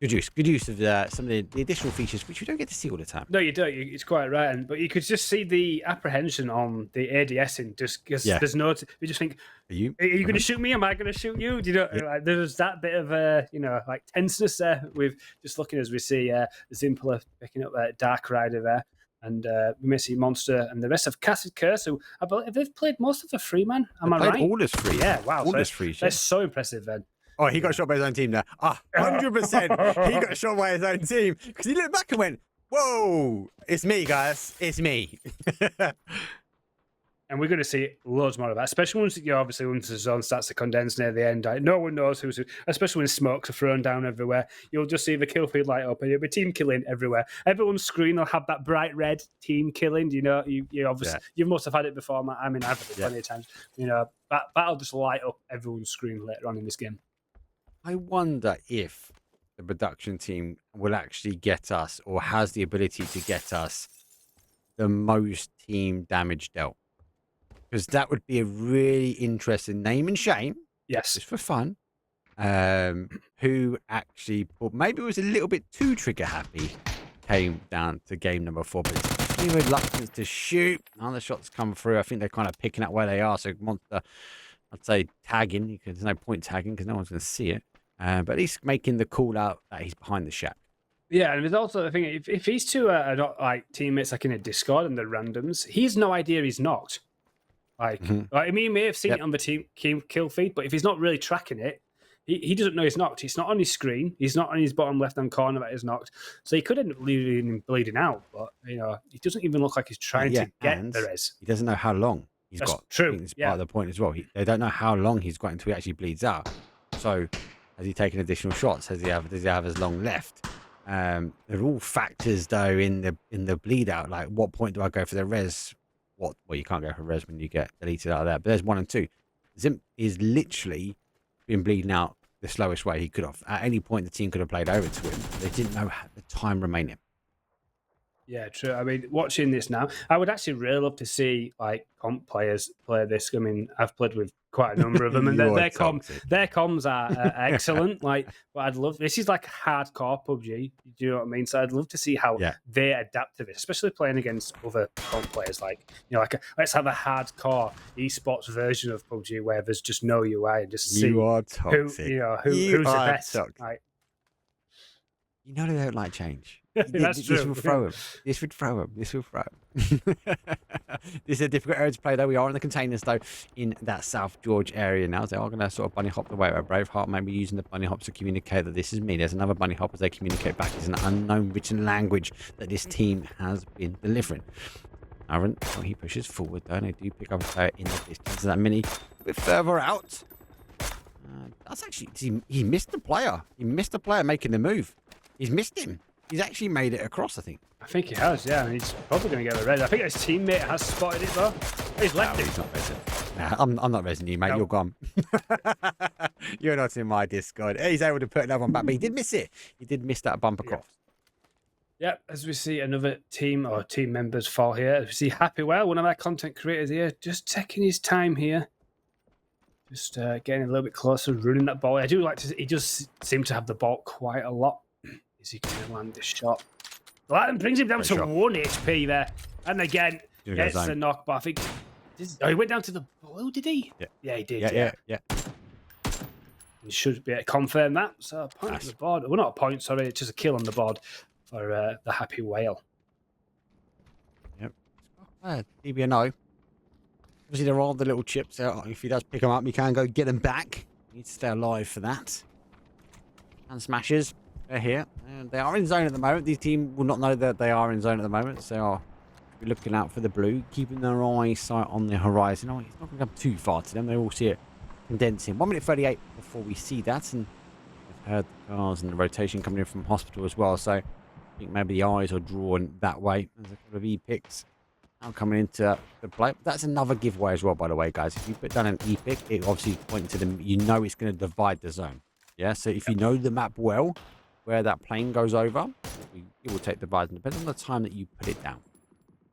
good use of some of the additional features, which we don't get to see all the time. No, you don't. It's quite right. But you could just see the apprehension on the ADSing, just because there's no. You just think, are you going to shoot me? Am I going to shoot you? Do you know? Yeah. Like, there's that bit of like tenseness there with just looking as we see Zimpler picking up Dark Rider there. And we may see Monster and the rest of Cassid Curse, who I believe they've played most of the free, man. Am I right? All as free. Yeah, wow. All as free. That's so impressive, then. Oh, he got shot by his own team there. 100%. He got shot by his own team. Because he looked back and went, whoa, it's me, guys. It's me. And we're going to see loads more of that, especially once obviously once the zone starts to condense near the end. Like, no one knows who's who, especially when smokes are thrown down everywhere. You'll just see the kill feed light up, and it'll be team killing everywhere. Everyone's screen will have that bright red team killing. You know, you obviously you must have had it before. I mean, I've had it plenty of times. You know, that'll just light up everyone's screen later on in this game. I wonder if the production team will actually get us, or has the ability to get us, the most team damage dealt. Because that would be a really interesting name and shame. Yes. Just for fun. Who actually, or maybe it was a little bit too trigger happy, came down to game number 4. But it's reluctant to shoot. None of the shots come through. I think they're kind of picking up where they are. So Monster, I'd say tagging, because there's no point tagging because no one's going to see it. But at least making the call out that he's behind the shack. Yeah, and there's also the thing, if these two are not like teammates like in a Discord and they're randoms, he has no idea he's knocked. Like, I mean, he may have seen it on the team kill feed, but if he's not really tracking it, he doesn't know he's knocked. It's not on his screen. He's not on his bottom left-hand corner that he's knocked. So he could end up bleeding out, but, you know, he doesn't even look like he's trying to get the res. He doesn't know how long he's That's got. true. I think it's part of the point as well. They don't know how long he's got until he actually bleeds out. So has he taken additional shots? Does he have as long left? They're all factors, though, in the bleed out. Like, what point do I go for the res? Well, you can't go for res when you get deleted out of there. But there's 1 and 2. Zimp is literally been bleeding out the slowest way he could have. At any point, the team could have played over to him. They didn't know the time remaining. Yeah, true. I mean, watching this now, I would actually really love to see like comp players play this. I mean, I've played with quite a number of them, and their comms are excellent. Like, but I'd love, this is like hardcore PUBG. Do you know what I mean? So I'd love to see how they adapt to this, especially playing against other comp players. Like, you know, let's have a hardcore esports version of PUBG where there's just no UI and just see toxic. who's the best. Like, you know they don't like change. That's true. This will throw him. This would throw him. This will throw him. This is a difficult area to play, though. We are in the containers, though, in that South George area now. They are going to sort of bunny hop the way. Braveheart may be using the bunny hops to communicate that this is me. There's another bunny hop as they communicate back. It's an unknown written language that this team has been delivering. Aaron, he pushes forward, though, and they do pick up a player in the distance. That mini a bit further out. That's actually, he missed the player. He missed the player making the move. He's missed him. He's actually made it across, I think. I think he has, yeah. He's probably going to get a red. I think his teammate has spotted it, though. He's left it. He's not resin. Nah, I'm not resin you, mate. No. You're gone. You're not in my Discord. He's able to put another one back, but he did miss it. He did miss that bumper cross. Yep, as we see another team or team members fall here, as we see Happy Well, one of our content creators here, just taking his time here. Just getting a little bit closer, running that ball. I do like to. He does seem to have the ball quite a lot. Is he going to land this shot? That brings him down to 1 HP there. And again, gets the knock, but I think... he went down to the blue, did he? Yeah, he did. Yeah. He should be able to confirm that. So a point on the board. Well, not a point, sorry. It's just a kill on the board for the Happy Whale. Yep. DBNO. Obviously, there are the little chips out. If he does pick them up, you can go get them back. You need to stay alive for that. And smashers, they're here. And they are in zone at the moment. These team will not know that they are in zone at the moment. So they are looking out for the blue, keeping their eyesight on the horizon. Oh, it's not going to come too far to them. They all see it condensing. 1 minute 38 before we see that. And we've heard the cars and the rotation coming in from hospital as well. So I think maybe the eyes are drawn that way. There's a couple of E-picks now coming into the play. That's another giveaway as well, by the way, guys. If you put down an E-pick, it obviously points to them. You know it's going to divide the zone. Yeah, so if you know the map well, where that plane goes over, it will take the division, depending on the time that you put it down.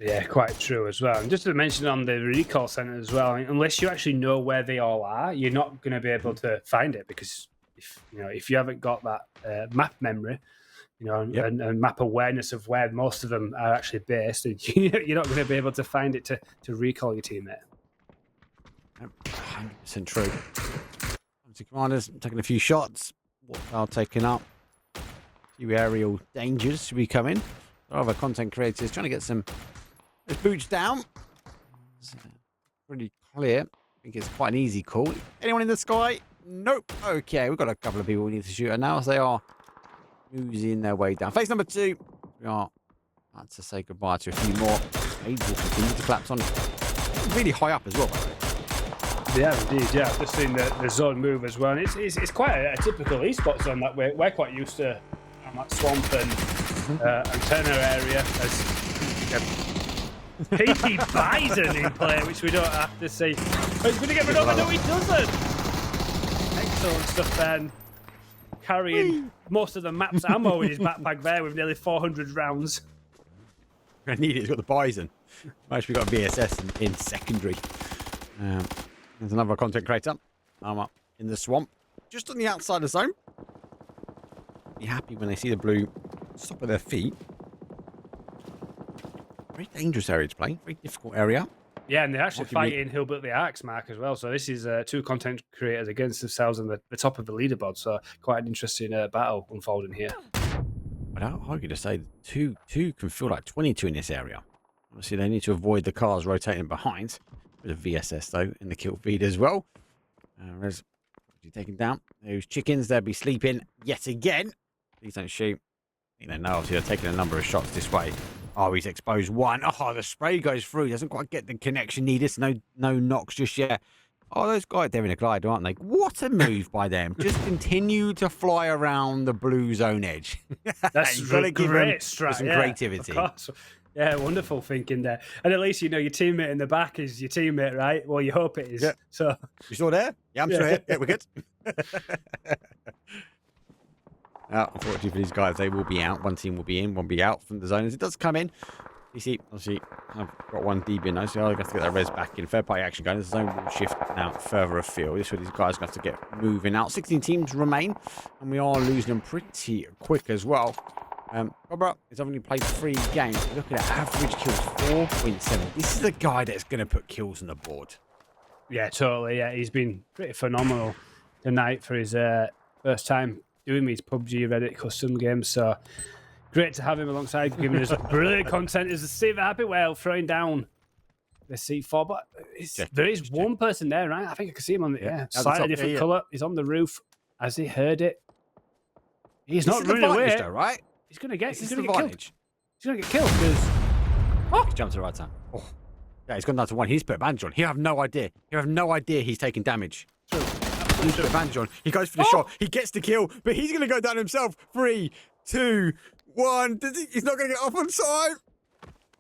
Yeah, quite true as well. And just to mention on the recall center as well, I mean, unless you actually know where they all are, you're not going to be able to find it, because if you haven't got that map memory, and map awareness of where most of them are actually based, you're not going to be able to find it to recall your teammate. 100% true. Obviously, commanders taking a few shots. What are taking up? A few aerial dangers to be coming. Other content creators trying to get some boots down. It's pretty clear. I think it's quite an easy call. Anyone in the sky? Nope. Okay, we've got a couple of people we need to shoot at now as they are oozing their way down. Phase number 2. We are about to say goodbye to a few more. Age will continue to collapse on. Really high up as well, by the way. Yeah, indeed. Yeah, I've just seen the zone move as well. And it's quite a typical esports zone that we're quite used to that swamp and Turner area as Peaky Bison in play, which we don't have to see. But he's going to get rid of it. No, he doesn't. Excellent stuff then. Carrying most of the map's ammo in his backpack there with nearly 400 rounds. I need it. He's got the Bison. Actually, we got VSS in secondary. There's another content creator. I'm up in the swamp, just on the outside of the zone. Be happy when they see the blue stop at their feet. Very dangerous area to play. Very difficult area. Yeah, and they're actually fighting Hilbert the Axe Mark as well. So this is 2 content creators against themselves on the top of the leaderboard. So quite an interesting battle unfolding here. I'd argue to say two can feel like 22 in this area. Obviously, they need to avoid the cars rotating behind. Bit of VSS though in the kill feed as well. Res taken down. Those chickens, they'll be sleeping yet again. Please don't shoot. I think they know obviously they're taking a number of shots this way. Oh, he's exposed 1. Oh, the spray goes through. Doesn't quite get the connection needed. No knocks just yet. Oh, those guys, they're in a glide, aren't they? What a move by them. Just continue to fly around the blue zone edge. That's great strat. Some creativity. Of course. Yeah, wonderful thinking there. And at least you know your teammate in the back is your teammate, right? Well, you hope it is. Yeah. So you still there? Yeah, I'm still here. Yeah, we're good. Unfortunately for these guys, they will be out. One team will be in, one will be out from the zone. As it does come in, you see, obviously, I've got 1 DB now, so I'll have to get that res back in. Third party action going. The zone will shift now further afield. This is where these guys are going to have to get moving out. 16 teams remain, and we are losing them pretty quick as well. Robert has only played 3 games. Look at that, average kills 4.7. This is the guy that's going to put kills on the board. Yeah, totally. Yeah, he's been pretty phenomenal tonight for his first time doing these PUBG Reddit custom games. So great to have him alongside, giving us brilliant content. Is to see the Happy Whale throwing down the C4, but there is one person there, right? I think I can see him on the slightly different colour. He's on the roof. Has he heard it? He's not running away, though, right? He's gonna get. He's gonna get killed. He's gonna get killed because he jumped to the right time. Oh, yeah, he's gone down to 1. He's put a bandage on. You have no idea. You have no idea he's taking damage. True. He's put a bandage on. He goes for the shot. He gets the kill, but he's gonna go down himself. 3, 2, 1. He's not gonna get off on time.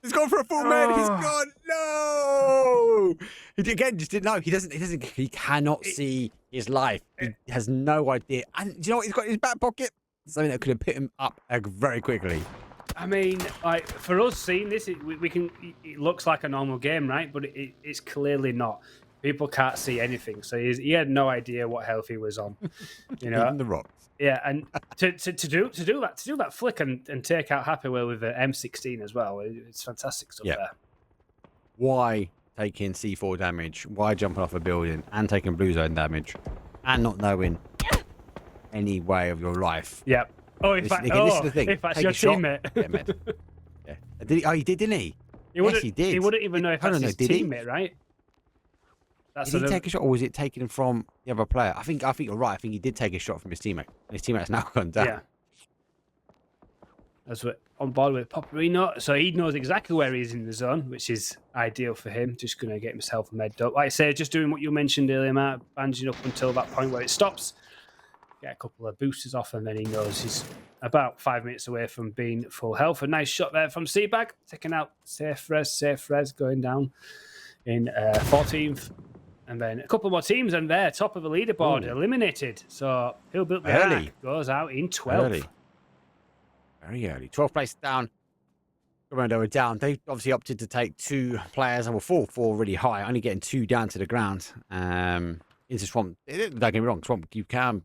He's gone for a full med. He's gone. No. He again just didn't know. He doesn't. He cannot see his life. He has no idea. And do you know what he's got in his back pocket? Something that could have put him up very quickly. I mean, like for us seeing this, we can. It looks like a normal game, right? But it's clearly not. People can't see anything, so he had no idea what health he was on. You know, Even the rocks. yeah, and to do that flick and take out Happy Wheel with the M16 as well. It's fantastic stuff there. Why taking C4 damage? Why jumping off a building and taking blue zone damage, and not knowing any way of your life? Yep. Oh, in fact, this is the thing. if that's Take your a shot, teammate. get med. Yeah. Did he? Oh, he did, didn't he? Yes, he did. He wouldn't even know if that's his did he? teammate, right? That's Did he take a shot, or was it taken from the other player? I think you're right. I think he did take a shot from his teammate. And his teammate's now gone down. Yeah. That's what on board with Poparino. So he knows exactly where he is in the zone, which is ideal for him. Just going to get himself med up. Like I say, just doing what you mentioned earlier, Matt, bandaging up until that point where it stops. Get a couple of boosters off, and then he knows he's about 5 minutes away from being full health. A nice shot there from Seabag, taking out Safe Res going down in 14th. And then a couple more teams, and they're top of the leaderboard, eliminated. So Who Built the Ark goes out in 12th. Very early. 12th place down. Commando are down. They obviously opted to take 2 players, and four really high, only getting 2 down to the ground. Into Swamp. Don't get me wrong, Swamp, you can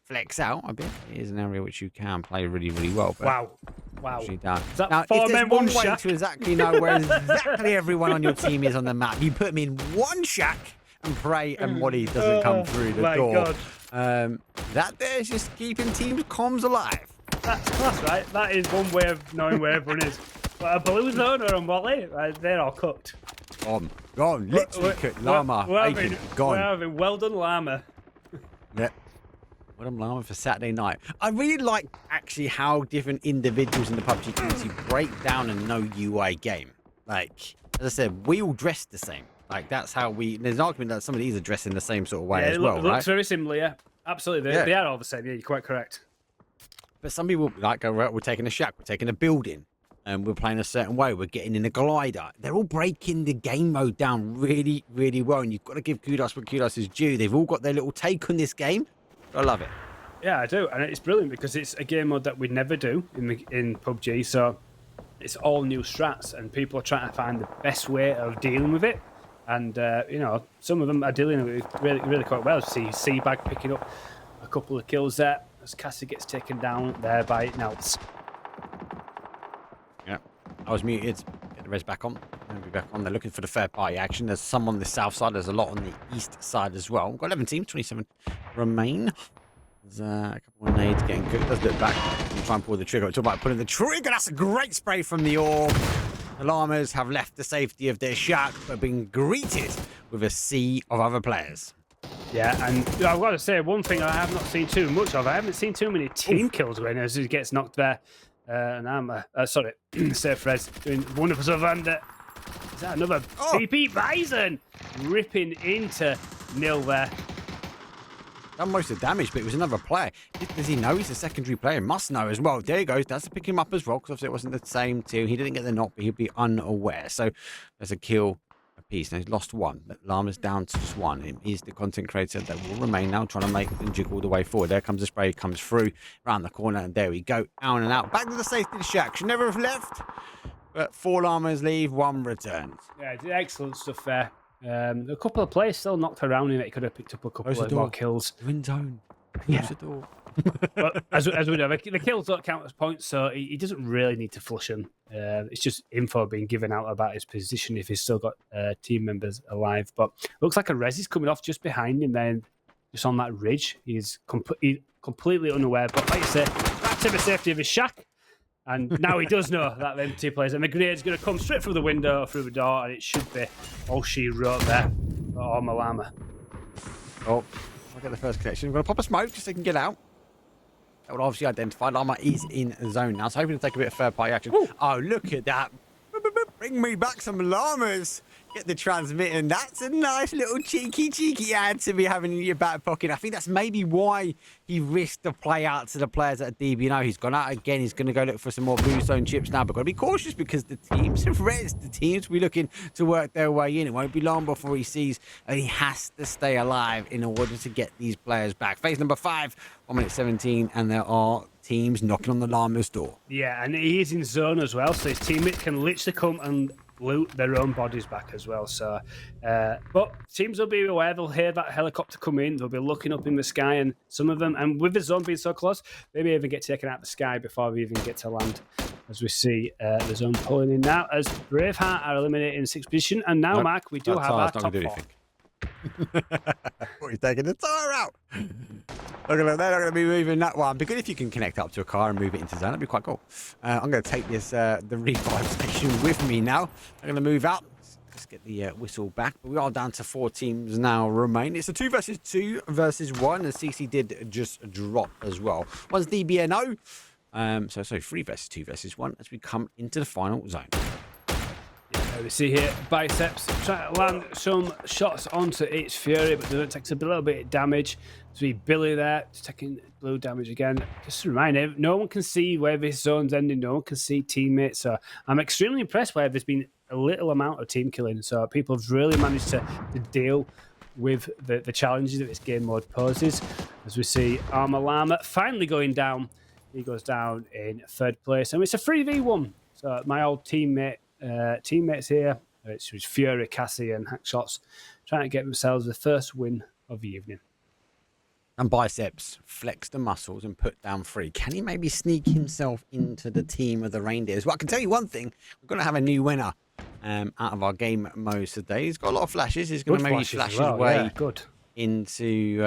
flex out a bit. It is an area which you can play really, really well. But Wow. Down. Is that now, if 4 there's men, one one way shack? to exactly know where exactly everyone on your team is on the map, you put them in one shack and pray and Wally doesn't come through the my door. God. That there's just keeping teams' comms alive. That's class, right? That is one way of knowing where everyone is. But a blue zone or a Wally, they're all cooked. Gone. Literally cooked. Llama. Bacon. Gone. We're having well done llama. Yep. What I'm llama for Saturday night. I really like actually how different individuals in the PUBG community break down a no UI game. Like, as I said, we all dress the same. Like, that's how there's an argument that some of these are dressed in the same sort of way as well, it right? looks very similar, yeah. Absolutely. They are all the same, yeah, you're quite correct. But some people like go, right, we're taking a shack, we're taking a building, and we're playing a certain way, we're getting in a glider. They're all breaking the game mode down really, really well, and you've got to give kudos what kudos is due. They've all got their little take on this game. I love it. Yeah, I do, and it's brilliant because it's a game mode that we never do in PUBG, so it's all new strats, and people are trying to find the best way of dealing with it. And, you know, some of them are dealing with it really, really quite well. See Seabag picking up a couple of kills there as Cassie gets taken down there by Nelts. Yeah, I was muted. Get the res back on. I'll be back on. They're looking for the third party action. There's some on the south side. There's a lot on the east side as well. We've got 11 teams, 27 remain. There's a couple of nades getting cooked. Does look back and try and pull the trigger. Talk about pulling the trigger. That's a great spray from the orb. The llamas have left the safety of their shack, but been greeted with a sea of other players. Yeah, and I've got to say, one thing I have not seen too much of, I haven't seen too many team kills when he gets knocked there. And I'm, sorry, Safe Res doing wonderful stuff. And is that another PP Bison ripping into Nil there? Done most of the damage, but it was another player. Does he know he's a secondary player? Must know as well. There he goes. That's to pick him up as well, because obviously it wasn't the same team. He didn't get the knock, but he'd be unaware. So there's a kill apiece. Now he's lost one. Llama's down to just one. He's the content creator that will remain now, trying to make and jiggle the way forward. There comes the spray, comes through around the corner, and there we go. Out and out. Back to the safety of the shack. Should never have left. But 4 llamas leave, 1 returns. Yeah, excellent stuff there. A couple of players still knocked around him. It could have picked up a couple of more kills. Win zone. Yeah. The door. But as we know, the kills don't count as points, so he doesn't really need to flush them. It's just info being given out about his position if he's still got team members alive. But looks like a res is coming off just behind him, then just on that ridge. He's completely unaware. But like I say, back to the safety of his shack. And now he does know that them 2 players. And the grenade's going to come straight through the window or through the door, and it should be all she wrote there. Oh, Malama. Oh, I'll get the first connection. I'm going to pop a smoke just so he can get out. That would obviously identify Llama is in the zone now. So hoping to take a bit of third party action. Ooh. Oh, look at that. Bring me back some llamas. Get the transmitting. That's a nice little cheeky ad to be having in your back pocket. I think that's maybe why he risked the play out to the players at DB. He's gone out again. He's going to go look for some more blue zone chips now. But got to be cautious because the teams have rezzed. The teams will be looking to work their way in. It won't be long before he sees and he has to stay alive in order to get these players back. Phase number 5, 1 minute 17, and there are teams knocking on the llama's door. Yeah, and he is in zone as well, so his teammates can literally come and loot their own bodies back as well. So, but teams will be aware. They'll hear that helicopter come in. They'll be looking up in the sky, and some of them, and with the zone being so close, they may even get taken out of the sky before we even get to land. As we see the zone pulling in now, as Braveheart are eliminated in 6th position, and now, Mark, we do have our top 4. What, he's taking the tire out? Look at them, they're not going to be moving that one. It'd be good if you can connect up to a car and move it into zone. That'd be quite cool. I'm going to take this the revive station with me now. I'm going to move out. Let's get the whistle back. But we are down to 4 teams now remain. It's a 2 versus 2 versus 1. And CC did just drop as well. One's DBNO. So 3 versus 2 versus 1 as we come into the final zone. We see here Biceps trying to land some shots onto its Fury, but doesn't take a little bit of damage. So Billy there, just taking blue damage again. Just a reminder, no one can see where this zone's ending. No one can see teammates. So I'm extremely impressed where there's been a little amount of team killing. So people have really managed to deal with the challenges that this game mode poses. As we see Armor Llama finally going down. He goes down in 3rd place. And it's a 3v1. So my old teammate, teammates here, it's Fury, Cassie, and Hackshots, trying to get themselves the first win of the evening. And Biceps flex the muscles and put down 3. Can he maybe sneak himself into the team of the Reindeers? Well, I can tell you one thing. We're going to have a new winner out of our game modes today. He's got a lot of flashes. He's going to maybe flash his way into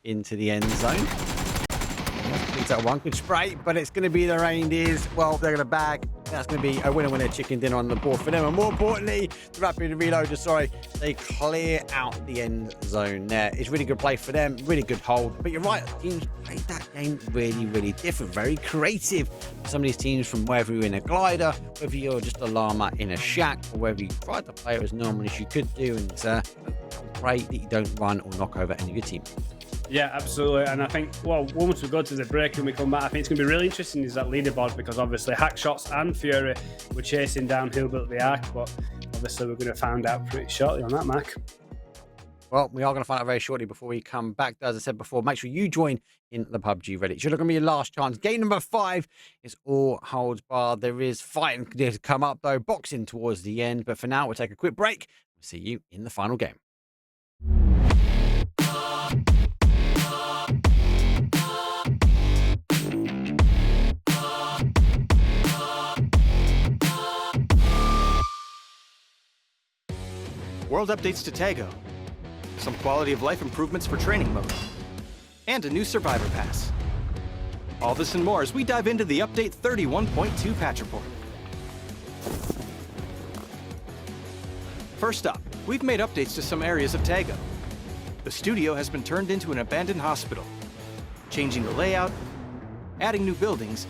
the end zone. That one could spray, but it's going to be the Reindeers. Well, they're going to bag. That's going to be a winner chicken dinner on the board for them. And more importantly, the rapid reloader, they clear out the end zone there. It's really good play for them, really good hold. But you're right, teams played that game really different, very creative. Some of these teams, from whether you're in a glider, whether you're just a llama in a shack, or whether you tried to play it as normal as you could do, and pray that you don't run or knock over any of your teammates. Yeah, absolutely. And I think, well, once we go to the break and we come back, I think it's going to be really interesting is that leaderboard, because obviously Hackshots and Fury were chasing down Hillbuilt the Ark, but obviously we're going to find out pretty shortly on that, Mark. Well, we are going to find out very shortly before we come back. As I said before, make sure you join in the PUBG Reddit. You're looking to be your last chance. Game number 5 is all holds barred. There is fighting to come up, though, boxing towards the end. But for now, we'll take a quick break. We'll see you in the final game. World updates to Tago, some quality of life improvements for training mode, and a new survivor pass. All this and more as we dive into the update 31.2 patch report. First up, we've made updates to some areas of Tago. The studio has been turned into an abandoned hospital, changing the layout, adding new buildings,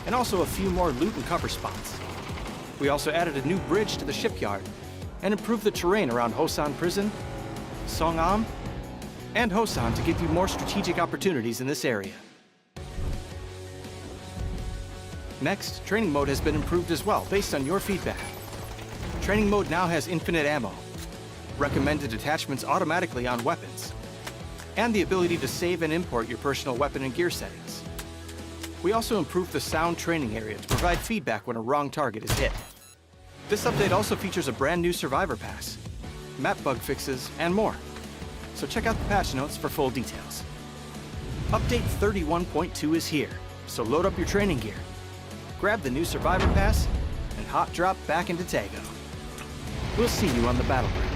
and also a few more loot and cover spots. We also added a new bridge to the shipyard and improved the terrain around Hosan Prison, Songam, and Hosan to give you more strategic opportunities in this area. Next, training mode has been improved as well, based on your feedback. Training mode now has infinite ammo, recommended attachments automatically on weapons, and the ability to save and import your personal weapon and gear settings. We also improved the sound training area to provide feedback when a wrong target is hit. This update also features a brand new survivor pass, map bug fixes, and more. So check out the patch notes for full details. Update 31.2 is here, so load up your training gear, grab the new survivor pass, and hot drop back into Tago. We'll see you on the battlegrounds.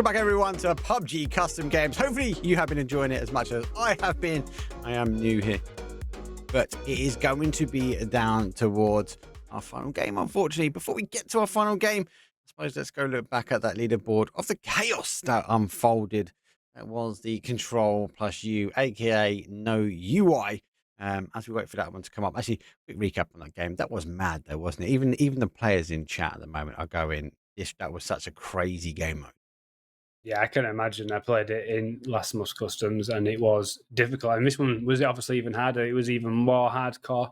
back, everyone, to PUBG Custom Games. Hopefully, you have been enjoying it as much as I have been. I am new here, but it is going to be down towards our final game, unfortunately. Before we get to our final game, I suppose let's go look back at that leaderboard of the chaos that unfolded. That was the Control plus U, aka no UI. As we wait for that one to come up, actually, quick recap on that game. That was mad, though, wasn't it? Even the players in chat at the moment are going, that was such a crazy game mode. Yeah, I can imagine. I played it in last month's customs, and it was difficult. And this one was obviously even harder. It was even more hardcore,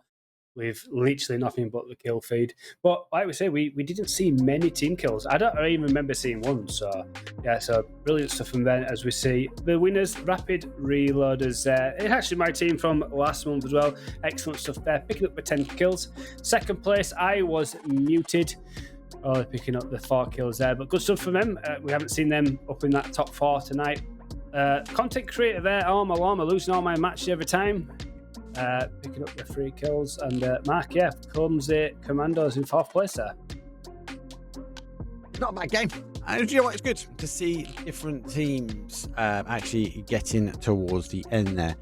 with literally nothing but the kill feed. But like we say, we didn't see many team kills. I don't even remember seeing one. So yeah, so brilliant stuff from then. As we see the winners, Rapid Reloaders. It's actually my team from last month as well. Excellent stuff there, picking up the 10 kills. Second place, I was muted. Oh, picking up the 4 kills there, but good stuff from them. We haven't seen them up in that top 4 tonight. Content creator there, Arma, losing all my matches every time. Picking up the 3 kills, and Mark, yeah, comes the Commandos in 4th place there. Not a bad game. And you know what? It's good to see different teams actually getting towards the end there.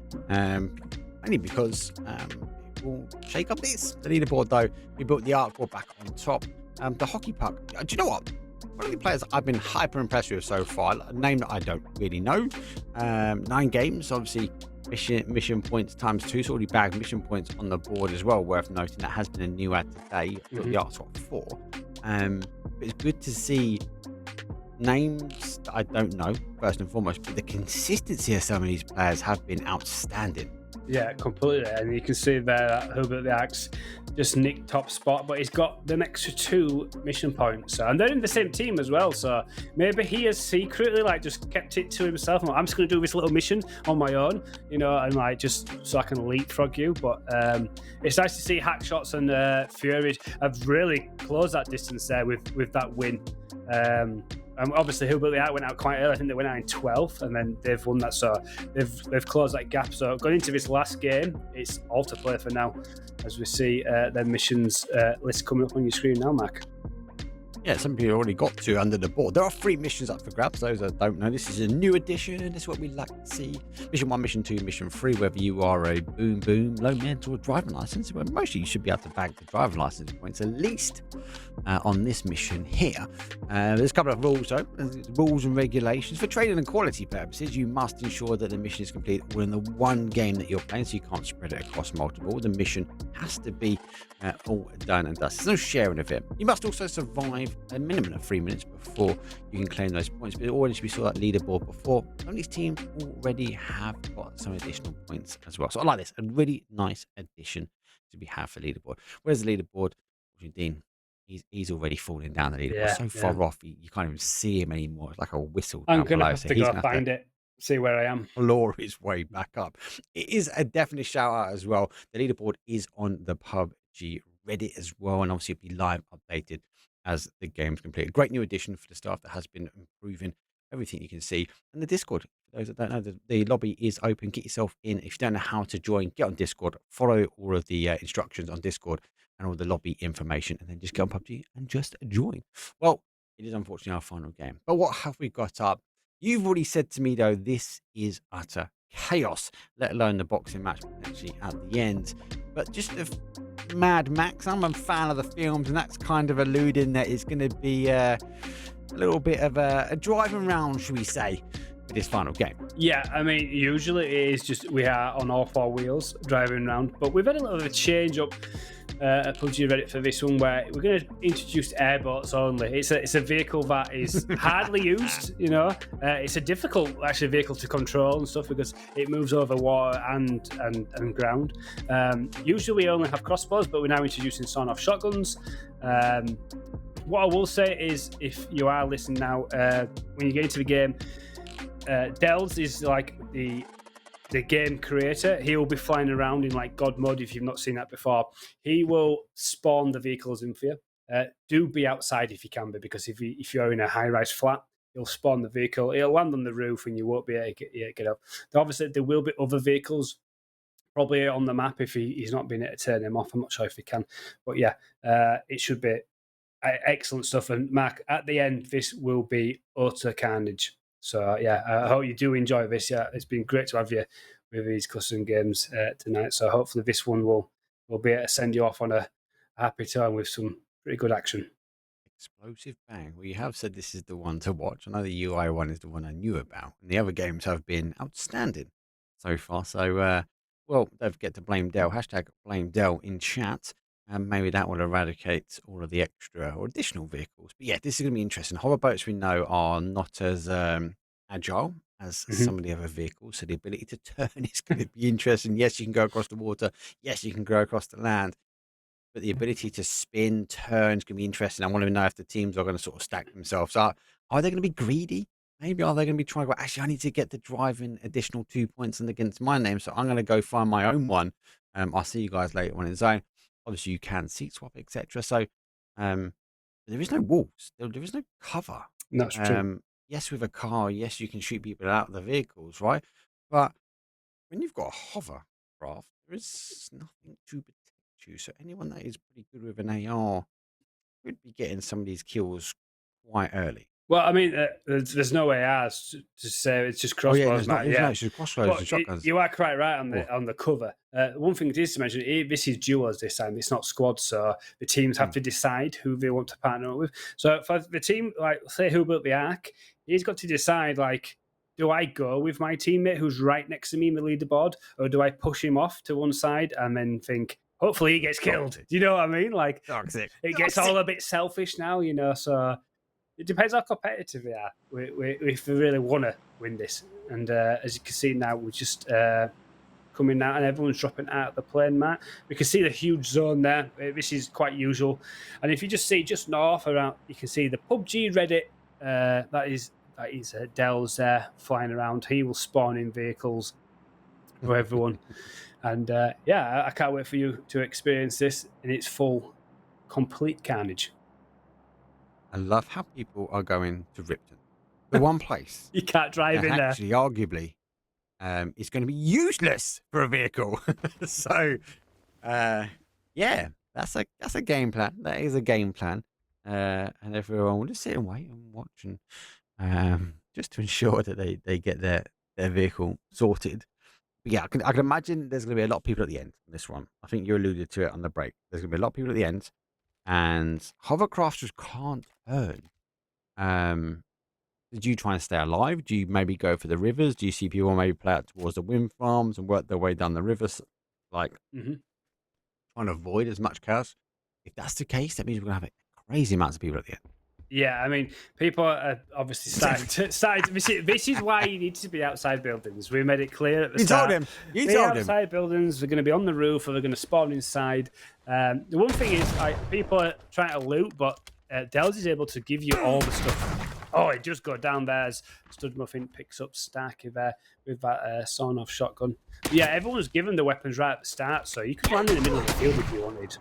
Only because it will shake up the leaderboard, though. We built the arc board back on top. The hockey puck. Do you know what? One of the players I've been hyper impressed with so far, a name that I don't really know. 9 games, obviously. Mission points ×2, so already bagged mission points on the board as well. Worth noting that has been a new ad today. The arc top 4. But it's good to see names that I don't know, first and foremost, but the consistency of some of these players have been outstanding. Yeah, completely. And you can see there that Hubert the Axe just nicked top spot, but he's got them extra 2 mission points. And they're in the same team as well, so maybe he has secretly just kept it to himself. I'm just going to do this little mission on my own, and just so I can leapfrog you. But it's nice to see Hackshots and Fury have really closed that distance there with that win. Obviously, Hubert the Art went out quite early. I think they went out in 12th, and then they've won that. So they've closed that gap. So going into this last game, it's all to play for now, as we see their missions list coming up on your screen now, Mac. Yeah, some people already got 2 under the board. There are 3 missions up for grabs. Those that don't know, this is a new edition. This is what we like to see. Mission 1, Mission 2, Mission 3, whether you are a boom, low mental or driving license, well, mostly you should be able to bag the driving license points, at least on this mission here. There's a couple of rules, though. Rules and regulations. For training and quality purposes, you must ensure that the mission is complete all in the one game that you're playing, so you can't spread it across multiple. The mission has to be all done and dusted. There's no sharing of it. You must also survive a minimum of 3 minutes before you can claim those points. But already we saw that leaderboard before. Some of these teams already have got some additional points as well. So I like this. A really nice addition to be had for leaderboard. Where's the leaderboard? Dean, he's already falling down the leaderboard. So far off, you can't even see him anymore. It's like a whistle. I'm going to have to go find it. See where I am. Claw his way back up. It is a definite shout out as well. The leaderboard is on the PUBG Reddit as well, and obviously it'll be live updated as the game's completed. Great new addition for the staff that has been improving everything you can see. And the Discord, for those that don't know, the lobby is open. Get yourself in. If you don't know how to join, get on Discord, follow all of the instructions on Discord and all the lobby information, and then just get on PUBG and just join. Well, it is unfortunately our final game. But what have we got up? You've already said to me, though, this is utter chaos, let alone the boxing match potentially at the end. But just Mad Max, I'm a fan of the films, and that's kind of alluding that it's going to be a little bit of a driving round, should we say, with this final game. Yeah, I mean, usually it is just we are on all 4 wheels driving around, but we've had a little bit of a change up at PUBG Reddit for this one, where we're going to introduce airboats only. It's a vehicle that is hardly used, it's a difficult actually vehicle to control and stuff, because it moves over water and ground. Usually we only have crossbows, but we're now introducing sawn-off shotguns. What I will say is, if you are listening now, when you get into the game, Dells is like the game creator. He will be flying around in God mode. If you've not seen that before, he will spawn the vehicles in for you. Do be outside if you can be, because if you're in a high-rise flat, he'll spawn the vehicle. It'll land on the roof and you won't be able to get up. Obviously, there will be other vehicles probably on the map if he's not been able to turn them off. I'm not sure if he can, but yeah, it should be excellent stuff. And Mark, at the end, this will be utter carnage. So yeah, I hope you do enjoy this. Yeah, it's been great to have you with these custom games tonight. So hopefully this one will be able to send you off on a happy tone with some pretty good action. Explosive Bang. Well, you have said this is the one to watch. I know the UI one is the one I knew about, and the other games have been outstanding so far. So, well, don't forget to blame Dell. Hashtag blame Dell in chat, and maybe that will eradicate all of the extra or additional vehicles. But yeah, this is going to be interesting. Hoverboats we know are not as agile as some of the other vehicles, so the ability to turn is going to be interesting. Yes, you can go across the water. Yes, you can go across the land. But the ability to spin, turn is going to be interesting. I want to know if the teams are going to sort of stack themselves up. Are they going to be greedy? Maybe are they going to be trying to go, actually, I need to get the driving additional 2 points and against my name, so I'm going to go find my own one. I'll see you guys later on in zone. Obviously, you can seat swap, etc. So there is no walls. There is no cover. That's true. Yes, with a car, yes, you can shoot people out of the vehicles, right? But when you've got a hovercraft, there is nothing to protect you. So anyone that is pretty good with an AR could be getting some of these kills quite early. Well, I mean, there's no way as to say it's just Oh yeah, crossbows, there's yeah. it's just crossbows But and shotguns. you are quite right on the cover. One thing it is to mention, this is duos this time. It's not squads, so the teams have to decide who they want to partner up with. So for the team, like say who built the Ark, he's got to decide like, do I go with my teammate who's right next to me in the leaderboard, or do I push him off to one side and then think, hopefully he gets killed? Do you know what I mean? Like, Toxic. it gets all a bit selfish now, you know. So it depends how competitive they are. If they really want to win this, and as you can see now, we're just coming out, and everyone's dropping out of the plane, Matt. We can see the huge zone there. This is quite usual, and if you just see just north around, you can see the PUBG Reddit. That is Dell's there flying around. He will spawn in vehicles for everyone, and yeah, I can't wait for you to experience this in its full, complete carnage. I love how people are going to Ripton, the one place You can't drive in there. actually, arguably, it's going to be useless for a vehicle. So, yeah, that's a game plan. That is a game plan, and everyone will just sit and wait and watch, and just to ensure that they get their vehicle sorted. But yeah, I can imagine there's going to be a lot of people at the end on this one. I think you alluded to it on the break. There's going to be a lot of people at the end, and hovercraft just can't earn. Did you try and stay alive? Do you maybe go for the rivers? Do you see people maybe play out towards the wind farms and work their way down the rivers, like trying to avoid as much chaos? If that's the case, that means we're going to have crazy amounts of people at the end. Yeah, I mean, people are obviously starting. This is why you need to be outside buildings. We made it clear at the start. You told him. Outside buildings, they're going to be on the roof, or they're going to spawn inside. The one thing is, people are trying to loot, but Dells is able to give you all the stuff. Oh, it just got down there as Stud Muffin picks up Starky there with that sawn-off shotgun. But yeah, everyone's given the weapons right at the start, so you could land in the middle of the field if you wanted.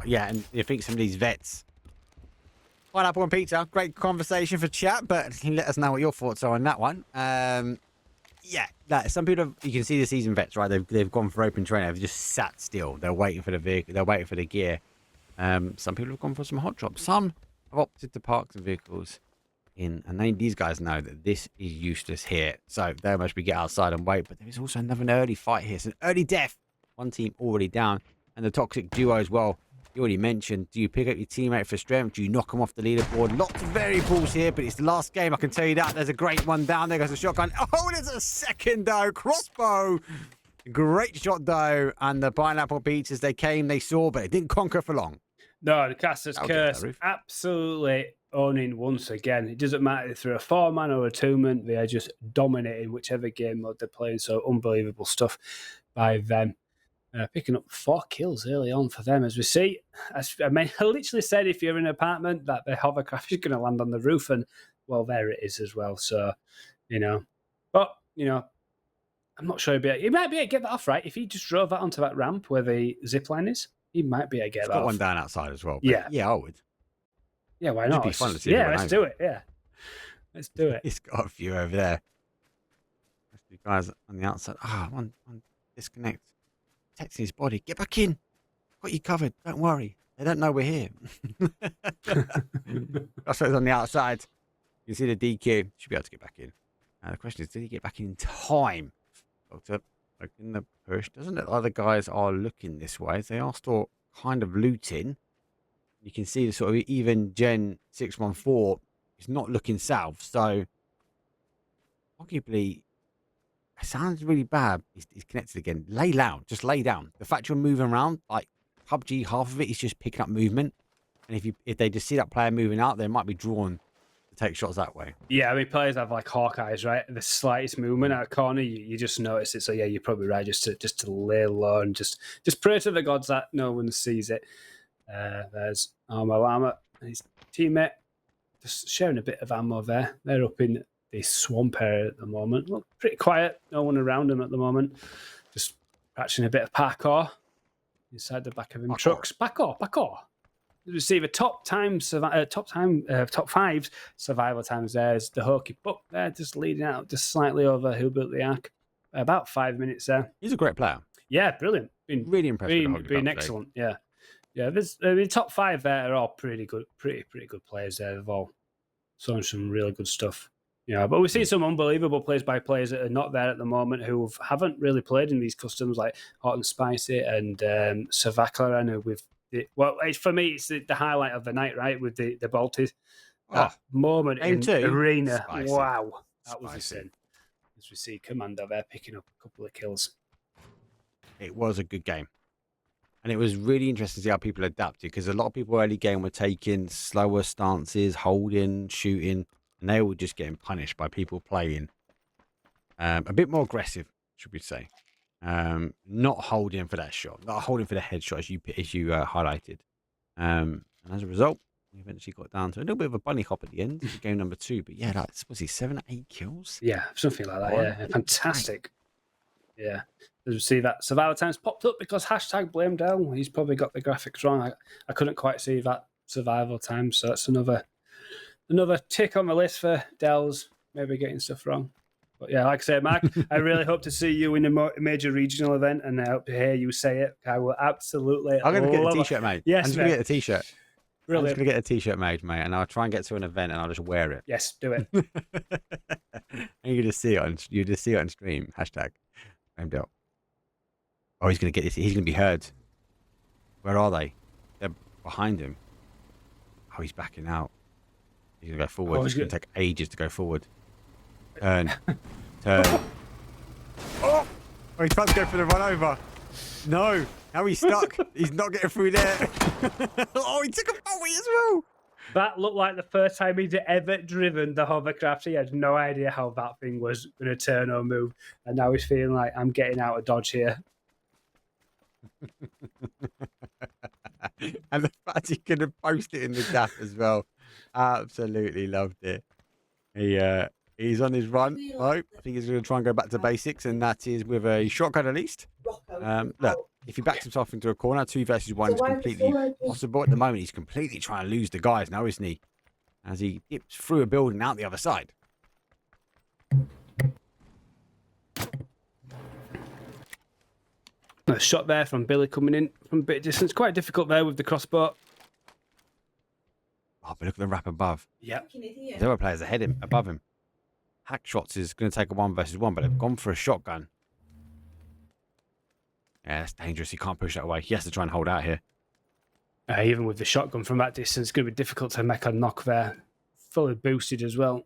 Yeah, and you think some of these vets. Pineapple and pizza, great conversation for chat, but let us know what your thoughts are on that one. Yeah, some people you can see the seasoned vets, right? They've gone for open training. They've just sat still. They're waiting for the vehicle. They're waiting for the gear. Some people have gone for some hot drops. Some have opted to park some vehicles in, and these guys know that this is useless here. So they must be get outside and wait. But there is also another early fight here. It's an early death. One team already down, and the toxic duo as well. You already mentioned, do you pick up your teammate for strength? Do you knock him off the leaderboard? Lots of variables here, but it's the last game. I can tell you that. There's a great one down. There goes a shotgun. Oh, there's a second, though. Crossbow. Great shot, though. And the pineapple pizzas, they came, they saw, but it didn't conquer for long. No, the Caster's Curse absolutely owning once again. It doesn't matter if they're a 4-man or a 2-man. They are just dominating whichever game mode they're playing. So unbelievable stuff by them. Picking up 4 kills early on for them, as we see. I literally said if you're in an apartment that the hovercraft is going to land on the roof, and well, there it is as well. So, but I'm not sure he might be able to get that off, right? If he just drove that onto that ramp where the zip line is, he might be able to get that off. Got one down outside as well. Yeah, I would. Yeah, why not? It'd be fun to see. Yeah, let's do it. Yeah, let's do it. He's got a few over there. There's 2 guys on the outside. One disconnect. Protecting his body. Get back in. Got you covered. Don't worry. They don't know we're here. That's what's on the outside. You see the DQ. Should be able to get back in. The question is, did he get back in time? Doctor, in the push. Doesn't look like the guys are looking this way. They are still kind of looting. You can see the sort of even Gen 614 is not looking south. So, arguably, it sounds really bad. He's connected again. Lay down. Just lay down. The fact you're moving around, like PUBG, half of it is just picking up movement. And if they just see that player moving out, they might be drawn to take shots that way. Yeah, I mean, players have like Hawkeyes, right? The slightest movement out of corner, you just notice it. So yeah, you're probably right. Just to lay low and just pray to the gods that no one sees it. There's Lama and his teammate just sharing a bit of ammo there. They're up in the swamp area at the moment. Look pretty quiet. No one around them at the moment. Just practicing a bit of parkour inside the back of him trucks. Parkour. Receive a top 5 survival times. There's the Hokey Puck there, just leading out just slightly over Who Built the Ark. About 5 minutes there. He's a great player. Yeah, brilliant. Been really impressed. Been excellent. Yeah. There's the top 5 there are all pretty good, pretty good players there. They've all shown some really good stuff. Yeah, but we've seen some unbelievable plays by players that are not there at the moment who haven't really played in these customs, like Hot and Spicy and Savaklar, who we've. For me, it's the highlight of the night, right? With the bolted moment in arena. Spicy. Wow, that was insane. As we see Commando there picking up a couple of kills. It was a good game, and it was really interesting to see how people adapted, because a lot of people early game were taking slower stances, holding, shooting, and they were just getting punished by people playing a bit more aggressive, should we say. Not holding for that shot, not holding for the headshot as you highlighted, and as a result, we eventually got down to a little bit of a bunny hop at the end of game number 2. But yeah, like, was he 7 or 8 kills? Yeah, something like that. Yeah, fantastic. Yeah, as we see that survival times popped up because #BlameDell. He's probably got the graphics wrong. I couldn't quite see that survival time, so that's another tick on the list for Dells maybe getting stuff wrong. But yeah, like I said, Mark, I really hope to see you in a major regional event, and I hope to hear you say it. I will absolutely. I'm going to get a t-shirt made. Yes, I'm just going to get a t-shirt. Really? I'm just going to get a t-shirt made, mate, and I'll try and get to an event and I'll just wear it. Yes, do it. And you just see it on stream. #BlameDell. Oh, he's going to get this. He's going to be heard. Where are they? They're behind him. Oh, he's backing out. He's going to go forward. It's going to take ages to go forward. Turn. Oh, he's trying to go for the run over. No, now he's stuck. He's not getting through there. Oh, he took a volley as well. That looked like the first time he'd ever driven the hovercraft. He had no idea how that thing was going to turn or move, and now he's feeling like, I'm getting out of Dodge here. And the fact he could have posted it in the gap as well. Absolutely loved it. He's on his run. Oh, I think he's going to try and go back to basics, and that is with a shotgun at least. Look, if he backs himself into a corner, 2 versus 1 is completely possible. At the moment, he's completely trying to lose the guys now, isn't he? As he dips through a building out the other side. A shot there from Billy coming in from a bit of distance. Quite difficult there with the crossbow. Oh, but look at the wrap above. Yeah. There's other players ahead of him, above him. Hackshots is going to take a 1 versus 1, but they've gone for a shotgun. Yeah, that's dangerous. He can't push that away. He has to try and hold out here. Even with the shotgun from that distance, it's going to be difficult to make a knock there. Fully boosted as well.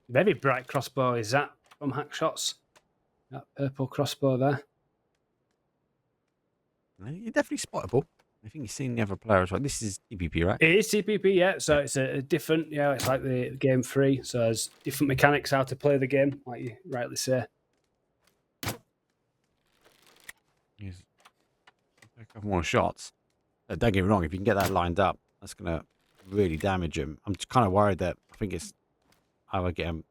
Very bright crossbow is that from Hackshots. That purple crossbow there. You're definitely spottable. I think you've seen the other player as well. This is TPP, right? It is TPP, yeah. So it's a different, it's like the game 3. So there's different mechanics how to play the game, like you rightly say. Yes. A couple more shots. Don't get me wrong, if you can get that lined up, that's going to really damage him. I'm just kind of worried that I think it's either get him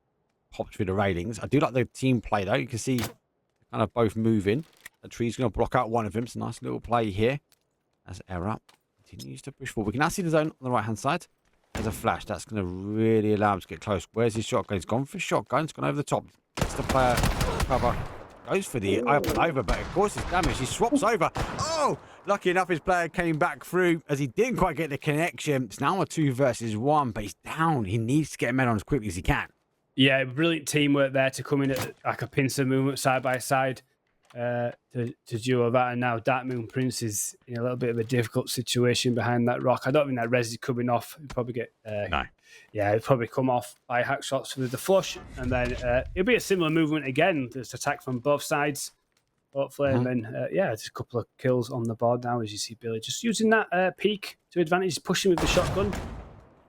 popped through the railings. I do like the team play, though. You can see kind of both moving. The tree's going to block out one of them. It's a nice little play here. As Error continues to push forward. We can now see the zone on the right-hand side. There's a flash. That's going to really allow him to get close. Where's his shotgun? He's gone for shotgun. It's gone over the top. It's the player cover. Goes for the up and over, but of course it's damage. He swaps over. Oh! Oh, lucky enough his player came back through as he didn't quite get the connection. It's now a 2 versus 1, but he's down. He needs to get a med on as quickly as he can. Yeah, brilliant teamwork there to come in at like a pincer movement side by side to duo that. And now Dark Moon Prince is in a little bit of a difficult situation behind that rock. I don't think that res is coming off. He'll probably get No. Yeah, it'll probably come off by hack shots with the flush, and then it'll be a similar movement again. There's attack from both sides, hopefully, and then just a couple of kills on the board now. As you see, Billy just using that peak to advantage, pushing with the shotgun.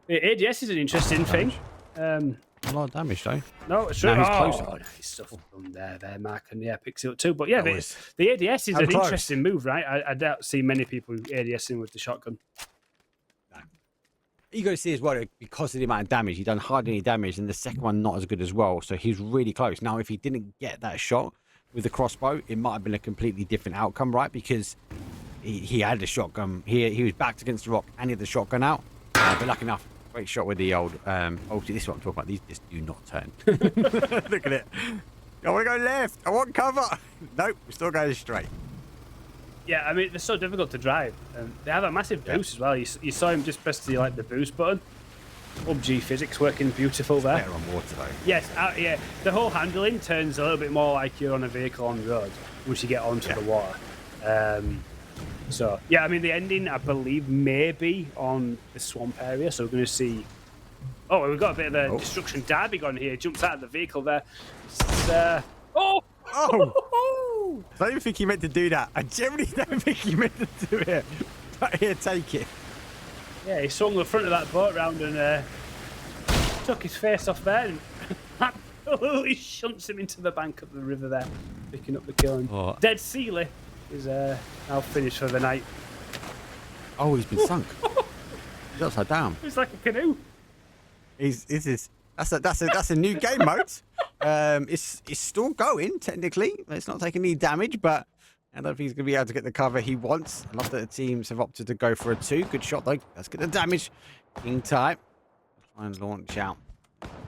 The ADS is an interesting thing. A lot of damage, though. No, it's true. Now he's closer. Nice stuff from there, Mark, and picks it up too. But yeah, That was- the ADS is How an close? interesting move, right? I doubt see many people ADSing with the shotgun. You got to see as well, because of the amount of damage, he done hardly any damage, and the second one not as good as well. So he's really close. Now, if he didn't get that shot with the crossbow, it might have been a completely different outcome, right? Because he had the shotgun. He was backed against the rock and he had the shotgun out. But lucky enough, great shot with the old. This is what I'm talking about. These just do not turn. Look at it. I want to go left. I want cover. Nope, we're still going straight. Yeah, I mean, they're so difficult to drive. They have a massive boost as well. You saw him just press the boost button. PUBG physics working beautiful there. Better on water, though. Yes, the whole handling turns a little bit more like you're on a vehicle on the road once you get onto the water. So, yeah, I mean, the ending, I believe, may be on the swamp area. So we're going to see... Oh, we've got a bit of a destruction derby going here. Jumps out of the vehicle there. Oh! I don't even think he meant to do that. I generally don't think he meant to do it. But here, take it. Yeah, he swung the front of that boat round and took his face off there and absolutely shunts him into the bank of the river there, picking up the kill. And Dead Sealy is now finished for the night. Oh, he's been sunk. He's upside down. It's like a canoe. That's a new game mode. It's still going technically. It's not taking any damage, but I don't think he's going to be able to get the cover he wants. I love that the teams have opted to go for a 2. Good shot though. Let's get the damage. King type. Try and launch out.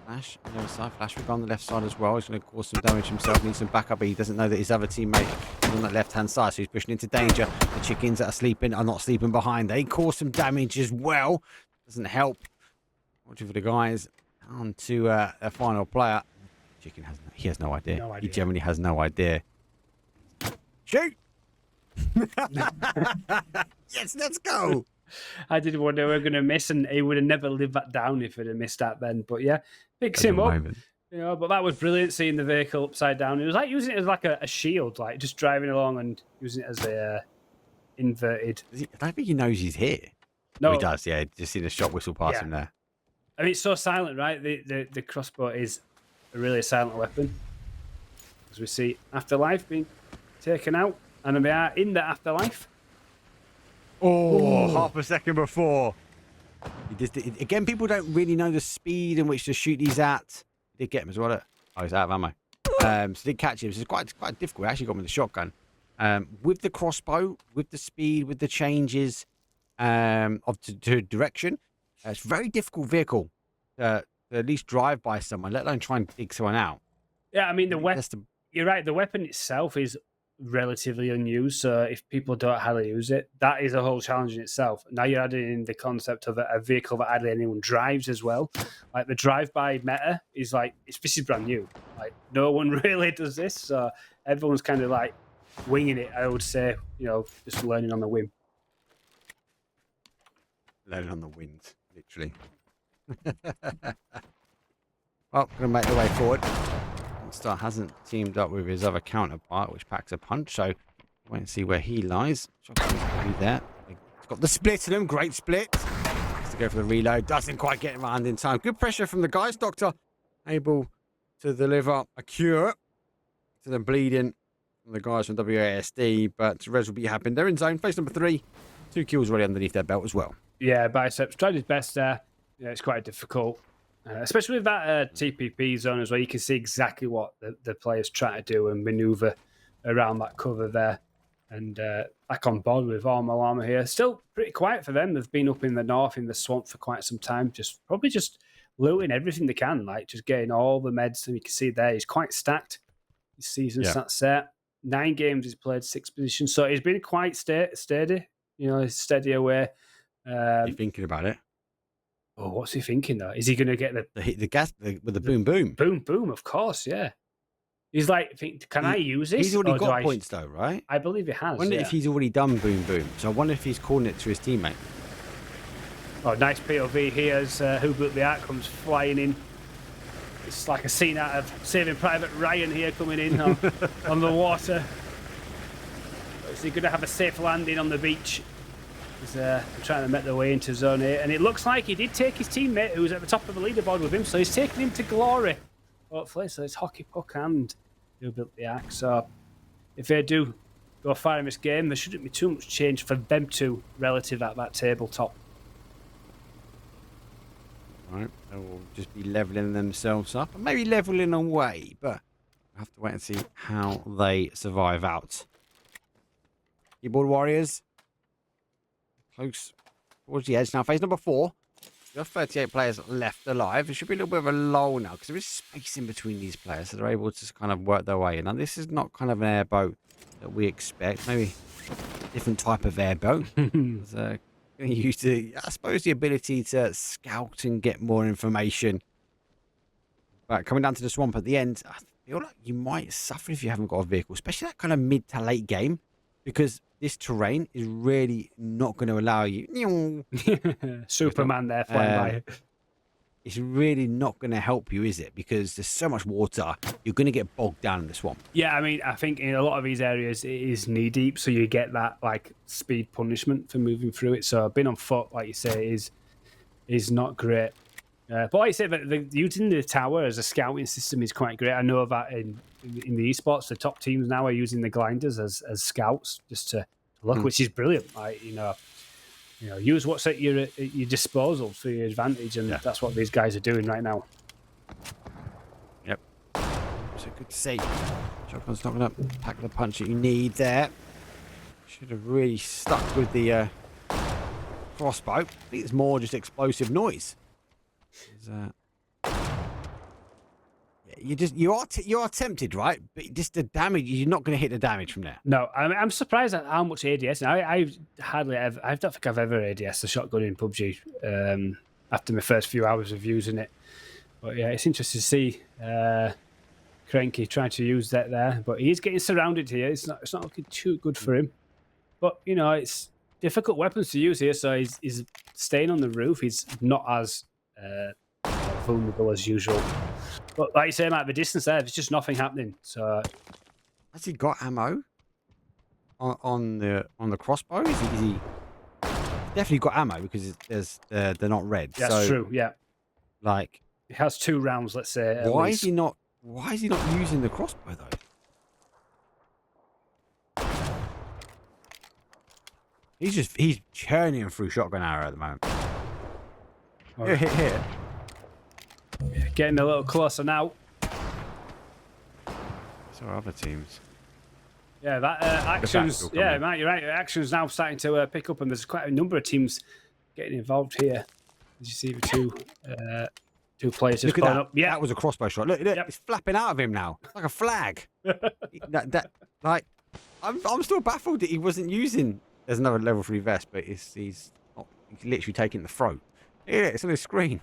Flash on the other side. Flash will go on the left side as well. He's going to cause some damage himself. Needs some backup, but he doesn't know that his other teammate is on that left-hand side, so he's pushing into danger. The chickens that are sleeping are not sleeping behind. They cause some damage as well. Doesn't help. Watching for the guys. On to a final player. Chicken has no idea. He generally has no idea. Shoot! Yes, let's go. I did wonder we were going to miss, and he would have never lived that down if he'd have missed that then. But yeah, picks him up. But that was brilliant seeing the vehicle upside down. It was like using it as like a shield, like just driving along and using it as a inverted. I don't think he knows he's here. No, he does. Yeah, just see the shot whistle pass him there. I mean, it's so silent, right? The crossbow is a really silent weapon. As we see Afterlife being taken out, and we are in the Afterlife. Oh, half a second before. Again, people don't really know the speed in which to shoot these at. He did get him as well. Oh, he's out of ammo. So did catch him. So it's quite difficult. I actually got him with the shotgun. With the crossbow, with the speed, with the changes to direction, it's a very difficult vehicle to at least drive by someone, let alone try and dig someone out. Yeah, I mean, the weapon. You're right. The weapon itself is relatively unused. So if people don't know how to use it, that is a whole challenge in itself. Now you're adding in the concept of a vehicle that hardly anyone drives as well. Like the drive-by meta is like, this is brand new. Like no one really does this. So everyone's kind of like winging it, I would say, just learning on the whim. Learning on the wind, literally. Well, going to make the way forward. Star hasn't teamed up with his other counterpart, which packs a punch, so wait and see where he lies. Shotgun's going to be there. He's got the split in him, great split. Has to go for the reload, doesn't quite get around in time. Good pressure from the guys. Doctor able to deliver a cure to the bleeding from the guys from WASD, but Rez will be happy. They're in zone, phase number 3. 2 kills already underneath their belt as well. Yeah, Biceps tried his best there. Yeah, it's quite difficult. Especially with that TPP zone as well, you can see exactly what the players try to do and maneuver around that cover there. And back on board with Armor here. Still pretty quiet for them. They've been up in the north in the swamp for quite some time, probably just looting everything they can, like just getting all the meds. And you can see there, he's quite stacked. His season stats set. 9 games he's played, 6 positions. So he's been quite steady. He's steady away. You thinking about it? Oh, what's he thinking though? Is he going to get The gas with the boom boom? boom boom? Of course, yeah. He's like, can I use this? He's already or do got points though, right? I believe he has. I wonder if he's already done boom boom. So I wonder if he's calling it to his teammate. Oh, nice POV here as Who Built the Ark comes flying in. It's like a scene out of Saving Private Ryan here coming in on the water. Is he going to have a safe landing on the beach? He's trying to make their way into Zone 8. And it looks like he did take his teammate who was at the top of the leaderboard with him. So he's taking him to glory. Hopefully. So it's Hockey Puck and Who Built the Ark. So if they do go far in this game, there shouldn't be too much change for them two relative at that tabletop. Right, they will just be leveling themselves up and maybe leveling away, but we'll have to wait and see how they survive out. Keyboard Warriors close towards the edge now. Phase number 4. We have 38 players left alive. There should be a little bit of a lull now because there is space in between these players, so they're able to kind of work their way in. Now, this is not kind of an airboat that we expect. Maybe a different type of airboat. Going to use I suppose, the ability to scout and get more information. But coming down to the swamp at the end, I feel like you might suffer if you haven't got a vehicle, especially that kind of mid to late game, because this terrain is really not going to allow you. Superman there flying by. It's really not going to help you, is it? Because there's so much water, you're going to get bogged down in the swamp. Yeah, I mean, I think in a lot of these areas it is knee deep, so you get that like speed punishment for moving through it. So being on foot, like you say, is not great. But like you say, using the tower as a scouting system is quite great. I know that in the esports, the top teams now are using the gliders as scouts just to look, which is brilliant. Like use what's at your disposal for your advantage, and that's what these guys are doing right now. Yep. So good to see. Shotgun's not going to pack the punch that you need there. Should have really stuck with the crossbow. I think it's more just explosive noise. You are tempted, right? But just the damage, you're not going to hit the damage from there. No, I'm surprised at how much ADS. I hardly ever. I don't think I've ever ADS the shotgun in PUBG after my first few hours of using it. But yeah, it's interesting to see Cranky trying to use that there. But he's getting surrounded here. It's not looking too good for him. But it's difficult weapons to use here. So he's staying on the roof. He's not as vulnerable as usual. But like you say, at the distance there, there's just nothing happening. So has he got ammo on the crossbow? Is he definitely got ammo because they're not red. That's true. Yeah, like he has 2 rounds. Let's say. Why is he not using the crossbow though? He's churning through shotgun arrow at the moment. Right. Here. Getting a little closer now. So are other teams. Yeah, that actions. Yeah, Matt, you're right. Actions now starting to pick up, and there's quite a number of teams getting involved here. As you see the two players just pulling up. Yeah, that was a crossbow shot. Look, it's flapping out of him now, like a flag. I'm still baffled that he wasn't using. There's another level 3 vest, but he's literally taking the throat. Yeah, it's on his screen.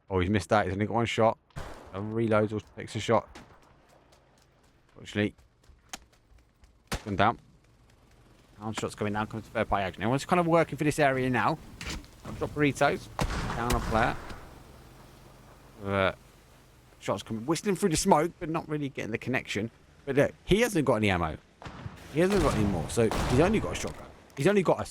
Oh, he's missed that. He's only got 1 shot. Reloads or takes a shot. Fortunately, gone down. Pound shots coming down. Comes to third party action. Everyone's kind of working for this area now. I'll drop burritos. Down a player. Shots coming, whistling through the smoke, but not really getting the connection. But look, he hasn't got any ammo. He hasn't got any more. So he's only got a shotgun. He's only got a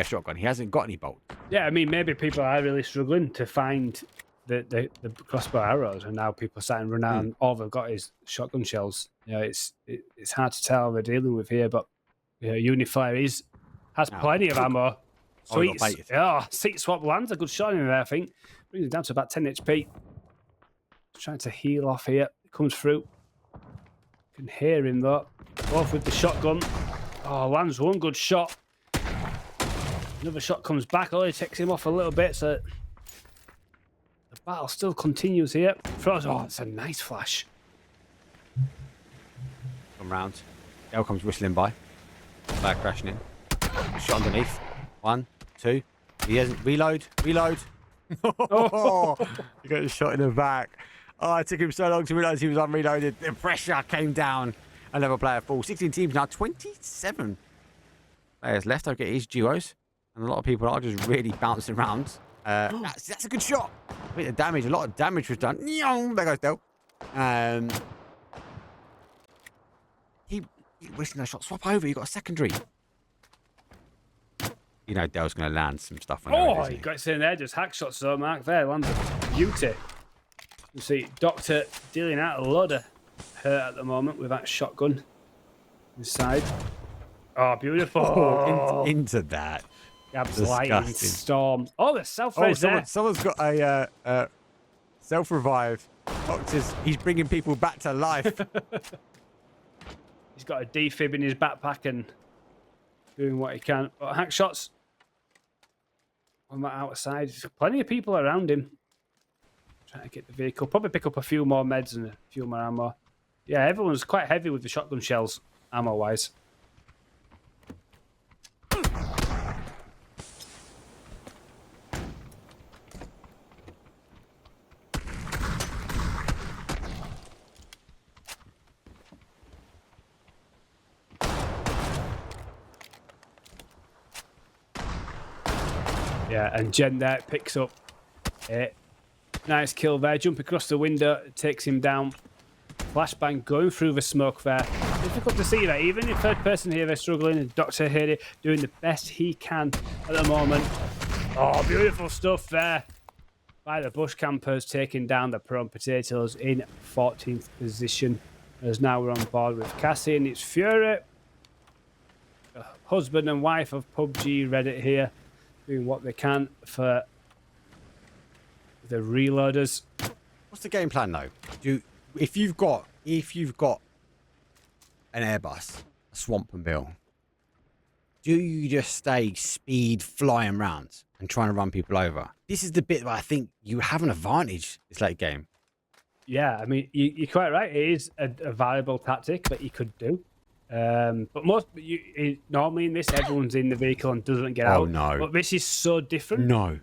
shotgun. He hasn't got any bolt. Yeah, I mean, maybe people are really struggling to find the crossbow arrows, and now people are starting to run out, and all they've got is shotgun shells. It's hard to tell what they're dealing with here, but Uniflare has plenty of ammo. Seat swap lands a good shot in there, I think. Brings it down to about 10 HP. Trying to heal off here. Comes through. Can hear him though. Both with the shotgun. Oh, lands 1 good shot. Another shot comes back. Only takes him off a little bit, so the battle still continues here. Oh, it's a nice flash. One round. Dell comes whistling by. Fire crashing in. Shot underneath. 1, 2. He hasn't. Reload. Reload. Oh, he got shot in the back. Oh, it took him so long to realise he was unreloaded. The pressure came down. Another player fall. 16 teams now. 27 players left. Okay, his duos. And a lot of people are just really bouncing around. That's a good shot. A bit of damage. A lot of damage was done. There goes Del. He wasting that shot. Swap over. You got a secondary. You know Dell's going to land some stuff on Oh, he got it in there. Just hack shots, so Mark there. Landed. Beauty. You see, Doctor dealing out a lot of hurt at the moment with that shotgun inside. Oh, beautiful. Oh, into that. Gab's lighting storm. Oh, the self-res there. Someone's got a self-revive. Doctor's, he's bringing people back to life. He's got a defib in his backpack and doing what he can. But hack shots on that outside. There's plenty of people around him. Trying to get the vehicle. Probably pick up a few more meds and a few more ammo. Yeah, everyone's quite heavy with the shotgun shells, ammo-wise. Yeah, and Jen there picks up a nice kill there. Jump across the window, takes him down. Flashbang going through the smoke there. Difficult to see that. Even in third person here, they're struggling. And Dr. Haley doing the best he can at the moment. Oh, beautiful stuff there by the bush campers, taking down the prone potatoes in 14th position. As now we're on board with Cassie and it's Fury. The husband and wife of PUBG Reddit here, doing what they can for the reloaders. What's the game plan though? If you've got an Airbus, a Swamp and Bill, do you just stay speed flying round and trying to run people over? This is the bit where I think you have an advantage this late game. Yeah, I mean, you're quite right. It is a valuable tactic that you could do. But normally in this, everyone's in the vehicle and doesn't get out. Oh, no. But this is so different. No.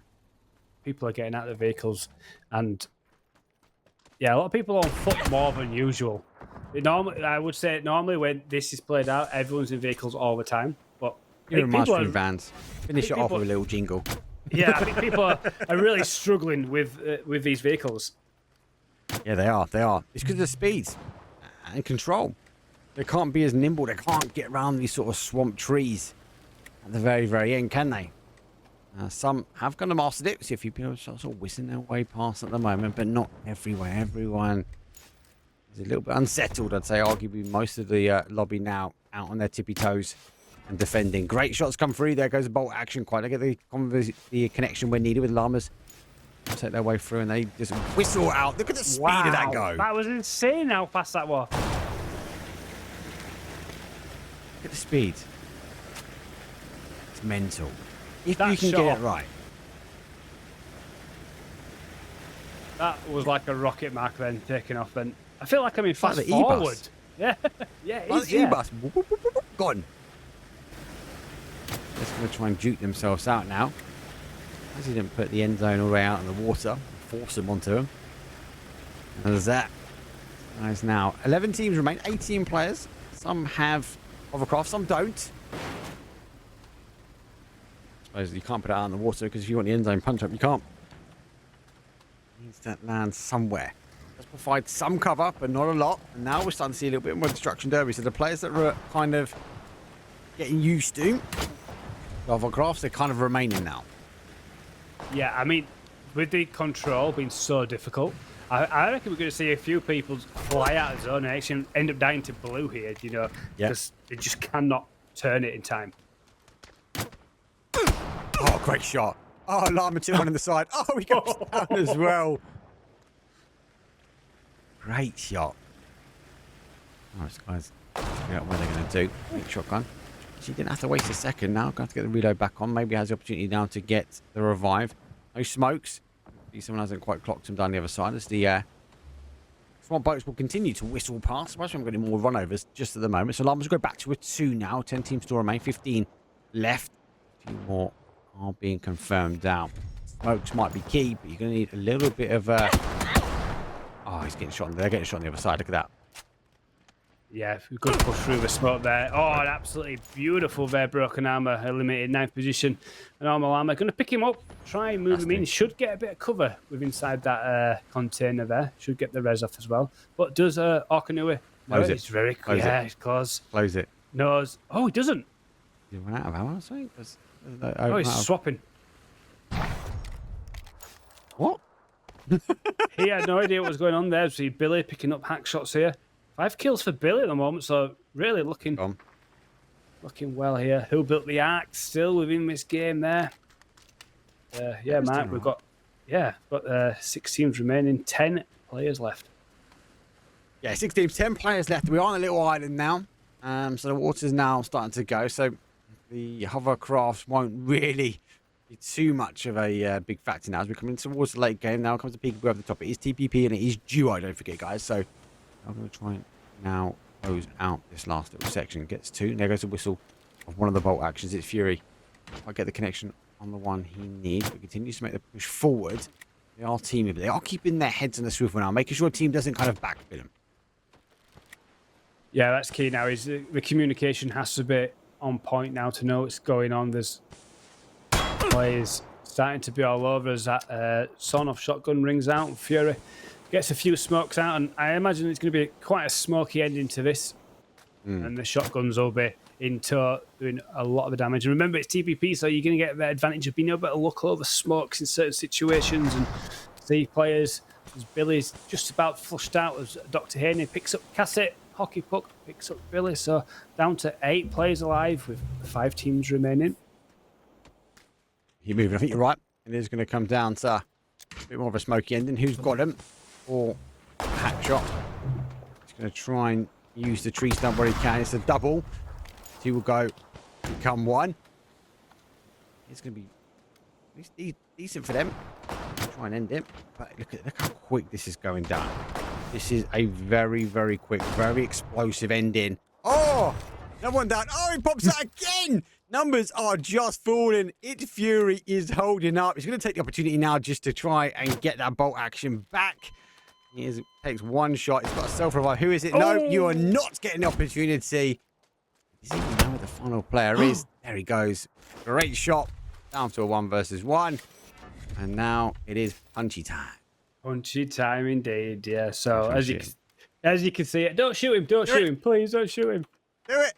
People are getting out of the vehicles. And, yeah, a lot of people are on foot more than usual. I would say normally when this is played out, everyone's in vehicles all the time. But You're in mastering vans. Finish it off with a little jingle. Yeah, I think people are really struggling with these vehicles. Yeah, they are. They are. It's because of the speeds and control. They can't be as nimble. They can't get around these sort of swamp trees at the very, very end, can they? Some have kind of mastered it. See a few people are sort of whizzing their way past at the moment, but not everywhere. Everyone is a little bit unsettled, I'd say. Arguably, most of the lobby now out on their tippy toes and defending. Great shots come through. There goes the bolt action. Quite. They get the connection when needed with llamas. Take their way through and they just whistle out. Look at the speed of that go. That was insane how fast that was. Look at the speed. It's mental. If you can get it right. That was like a rocket mark then, taking off then. I feel like I'm in fast like forward. E-bus. Yeah, yeah, it Like is, the yeah. E-bus. Gone. They're just going to try and juke themselves out now. As he didn't put the end zone all the way out in the water, force them onto him. And there's that. Guys, now 11 teams remain, 18 players. Some have hovercraft, some don't. I suppose you can't put it out in the water because if you want the end zone punch up, you can't. Needs to land somewhere. Let's provide some cover, but not a lot. And now we're starting to see a little bit more destruction derby. So the players that were kind of getting used to the hovercrafts, they're kind of remaining now. Yeah, I mean, with the control being so difficult, I reckon we're going to see a few people fly out of the zone and actually end up dying to blue here, you know, because they just cannot turn it in time. Oh, great shot. Oh, Llama 2 on the side. Oh, he goes down as well. Great shot. Oh, this guy's figuring out what they're going to do. Big shotgun. She didn't have to waste a second now. Got to get the reload back on. Maybe has the opportunity now to get the revive. No smokes. Someone hasn't quite clocked him down the other side. As the Swamp boats will continue to whistle past. Especially I'm getting more runovers just at the moment. So Llamas go back to a 2 now. 10 teams still remain. 15 left. A few more are being confirmed down. Smokes might be key, but you're going to need a little bit of... Oh, he's getting shot. They're getting shot on the other side. Look at that. Yeah, good push through the smoke there. Oh, an absolutely beautiful there, Broken Armor, eliminated 9th position. And Normal Armor going to pick him up, try and move him in. Should get a bit of cover with inside that container there. Should get the res off as well. But does Okanui? No, Close it. it's very quick. Close Yeah, it. it's close. Close it. Knows. Oh, he doesn't. Did he run out of ammo, I think? Oh, he's swapping. What? He had no idea what was going on there. See Billy picking up hack shots here. 5 kills for Billy at the moment, so really looking well here. Who built the arc still within this game there? Yeah, Mark, we've got 6 teams remaining, 10 players left. Yeah, 6 teams, 10 players left. We're on a little island now. So the water's now starting to go. So the hovercrafts won't really be too much of a big factor now as we're coming towards the late game. Now comes the peekaboo over the top. It is TPP and it is duo, don't forget, guys. So I'm going to try and now close out this last little section. Gets 2. There goes the whistle of one of the bolt actions. It's Fury. If I get the connection on the one he needs, but continues to make the push forward. They are teaming, but they are keeping their heads on the swivel now, making sure the team doesn't kind of backfill them. Yeah, that's key now. Is the communication has to be on point now to know what's going on. There's players starting to be all over as that sawn-off shotgun rings out. And Fury gets a few smokes out, and I imagine it's going to be quite a smoky ending to this. And the shotguns will be in tow, doing a lot of the damage. And remember, it's TPP, so you're going to get the advantage of being able to look over smokes in certain situations and see players. As Billy's just about flushed out as Dr. Haney picks up Cassette. Hockey puck picks up Billy, so down to 8 players alive with 5 teams remaining. You're moving. I think you're right. It is going to come down to a bit more of a smoky ending. Who's got him? Or a hack shot. He's going to try and use the tree stump where he can. It's a double. 2 will go, become 1. It's going to be decent for them. Try and end it. But look how quick this is going down. This is a very, very quick, very explosive ending. Oh! Another one down. Oh, he pops out again! Numbers are just falling. It Fury is holding up. He's going to take the opportunity now just to try and get that bolt action back. He takes 1 shot. He's got a self-revive. Who is it? No, you are not getting the opportunity. Does he even know who the final player is? There he goes. Great shot. Down to a 1 versus 1. And now it is punchy time. Punchy time indeed, yeah. So as you can see, don't shoot him, don't shoot him, please don't shoot him. Do it.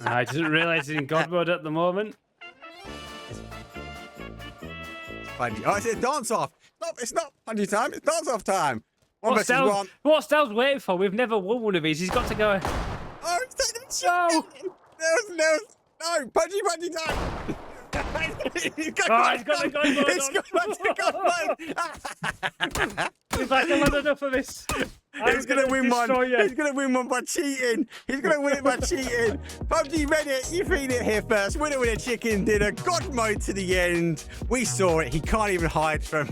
I didn't realise he's in God mode at the moment. Oh, it's a dance off. It's not punchy time. It's dance off time. 1 versus 1. What Stell's waiting for? We've never won one of these. He's got to go. Oh, he's taking a shot. No, punchy time. He's got the God mode. He's got God mode. He's like, I've had enough of this. He's going to win one. He's going to win one by cheating. He's going to win it by cheating. PUBG Reddit, you feed it here first. Win it with a chicken dinner. God mode to the end. We saw it. He can't even hide from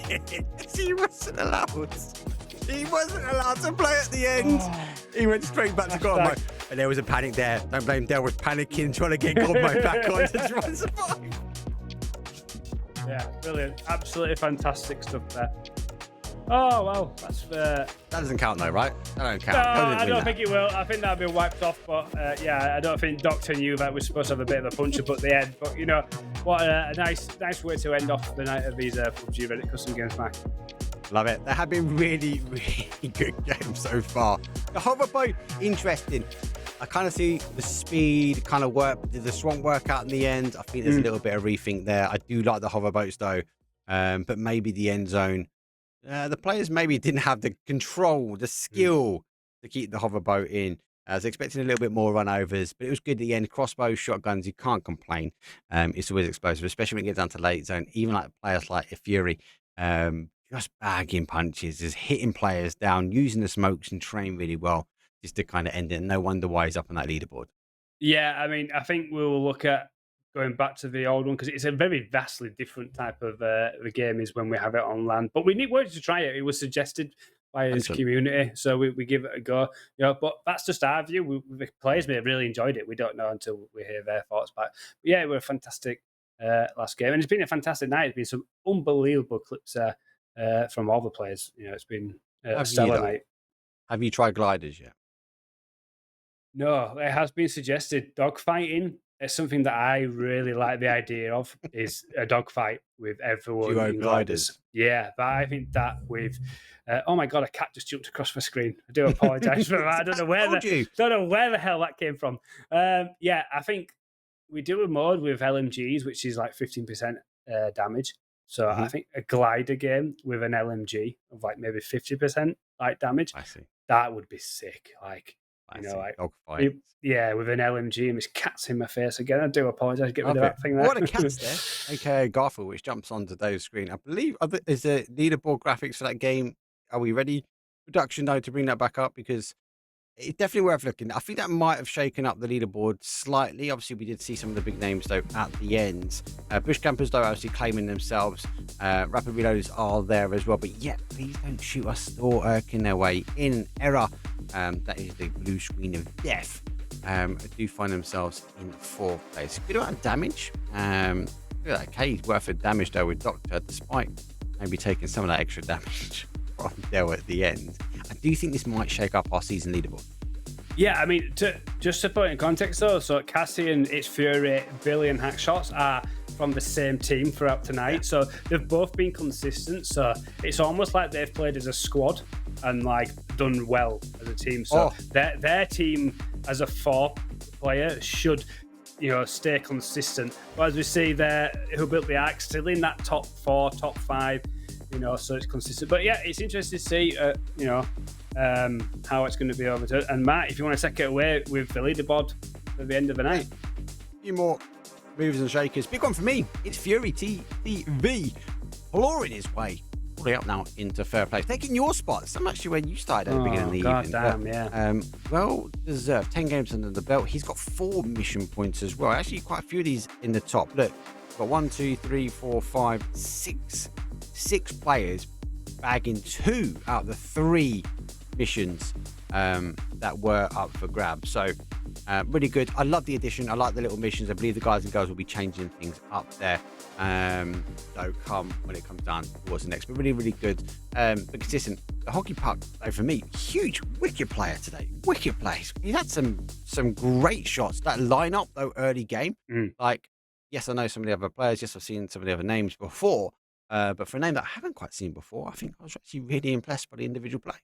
it. He wasn't allowed. He wasn't allowed to play at the end. He went straight back to God mode. And there was a panic there. Don't blame Del was panicking, trying to get God mode back on to try and survive. Yeah, brilliant. Absolutely fantastic stuff there. Oh, well, that's... That doesn't count though, right? That don't count. No, I don't think it will. I think that'll be wiped off. But yeah, I don't think Doctor knew that we're supposed to have a bit of a punch up at the end. But you know, what a nice way to end off the night of these PUBG Reddit custom games, Mark. Love it. They have been really, really good games so far. The hoverboat, interesting. I kind of see the speed kind of work. Did the swamp work out in the end? I think there's a little bit of rethink there. I do like the hoverboats though, but maybe the end zone. The players maybe didn't have the control, the skill to keep the hoverboat in. I was expecting a little bit more runovers, but it was good at the end. Crossbows, shotguns, you can't complain. It's always explosive, especially when it gets down to late zone. Even like players like Fury, just bagging punches, just hitting players down, using the smokes and train really well just to kind of end it. No wonder why he's up on that leaderboard. Yeah, I mean, I think we'll look at going back to the old one because it's a very vastly different type of the game is when we have it on land. But wanted to try it. It was suggested by his 100%. community, so we give it a go. But that's just our view. The players may have really enjoyed it. We don't know until we hear their thoughts back. But yeah, it was a fantastic last game, and it's been a fantastic night. It's been some unbelievable clips from all the players. It's been a stellar night. Have you tried gliders yet? No, it has been suggested. Dogfighting is something that I really like the idea of, is a dogfight with everyone Duo in gliders. gliders. Yeah, but I think that with... oh my God, a cat just jumped across my screen. I do apologise for that. I don't know where the hell that came from. Yeah, I think we do a mode with LMGs, which is like 15% damage. So I think a glider game with an LMG of like maybe 50% like damage, I see. that would be sick. Like, Dogfight. yeah, with an LMG and this cat's in my face again. I do apologise. Get rid of that thing there. What a cat's there, aka Garfield, which jumps onto Dave's screen. I believe is the leaderboard graphics for that game. Are we ready? Production though to bring that back up because it's definitely worth looking. I think that might have shaken up the leaderboard slightly. Obviously, we did see some of the big names though at the end. Bush campers though obviously claiming themselves. Rapid reloaders are there as well, but yet please don't shoot us or irking their way in error. That is the blue screen of death. Do find themselves in 4th place. Good amount of damage. Look at that K's worth of damage though with Doctor, despite maybe taking some of that extra damage from Dell at the end. I do think this might shake up our season leaderboard. Yeah, I mean, just to put it in context though, so Cassie and It's Fury, Billy and Hackshots are from the same team throughout tonight. Yeah. So they've both been consistent. So it's almost like they've played as a squad and like done well as a team. So their team as a 4th player should, stay consistent. But as we see there, who built the Ark still in that top 4, top 5, so it's consistent. But yeah, it's interesting to see, how it's going to be over to. And Matt, if you want to take it away with the leaderboard at the end of the night. A few more movers and shakers. Big one for me. It's Fury TV clawing his way all the way up now into 3rd place, taking your spot. So much when you started at the beginning of the evening. Damn, yeah. Well deserved. 10 games under the belt. He's got 4 mission points as well. Actually, quite a few of these in the top. Look, got 1, 2, 3, 4, 5, 6 players bagging 2 out of the 3 missions that were up for grabs. So really good. I love the addition. I like the little missions. I believe the guys and girls will be changing things up there. So come when it comes down towards the next, but really, really good. But consistent. The hockey puck, though, for me, huge, wicked player today. Wicked plays. He's had some great shots. That lineup, though, early game. Like, yes, I know some of the other players. Yes, I've seen some of the other names before. But for a name that I haven't quite seen before, I think I was actually really impressed by the individual play.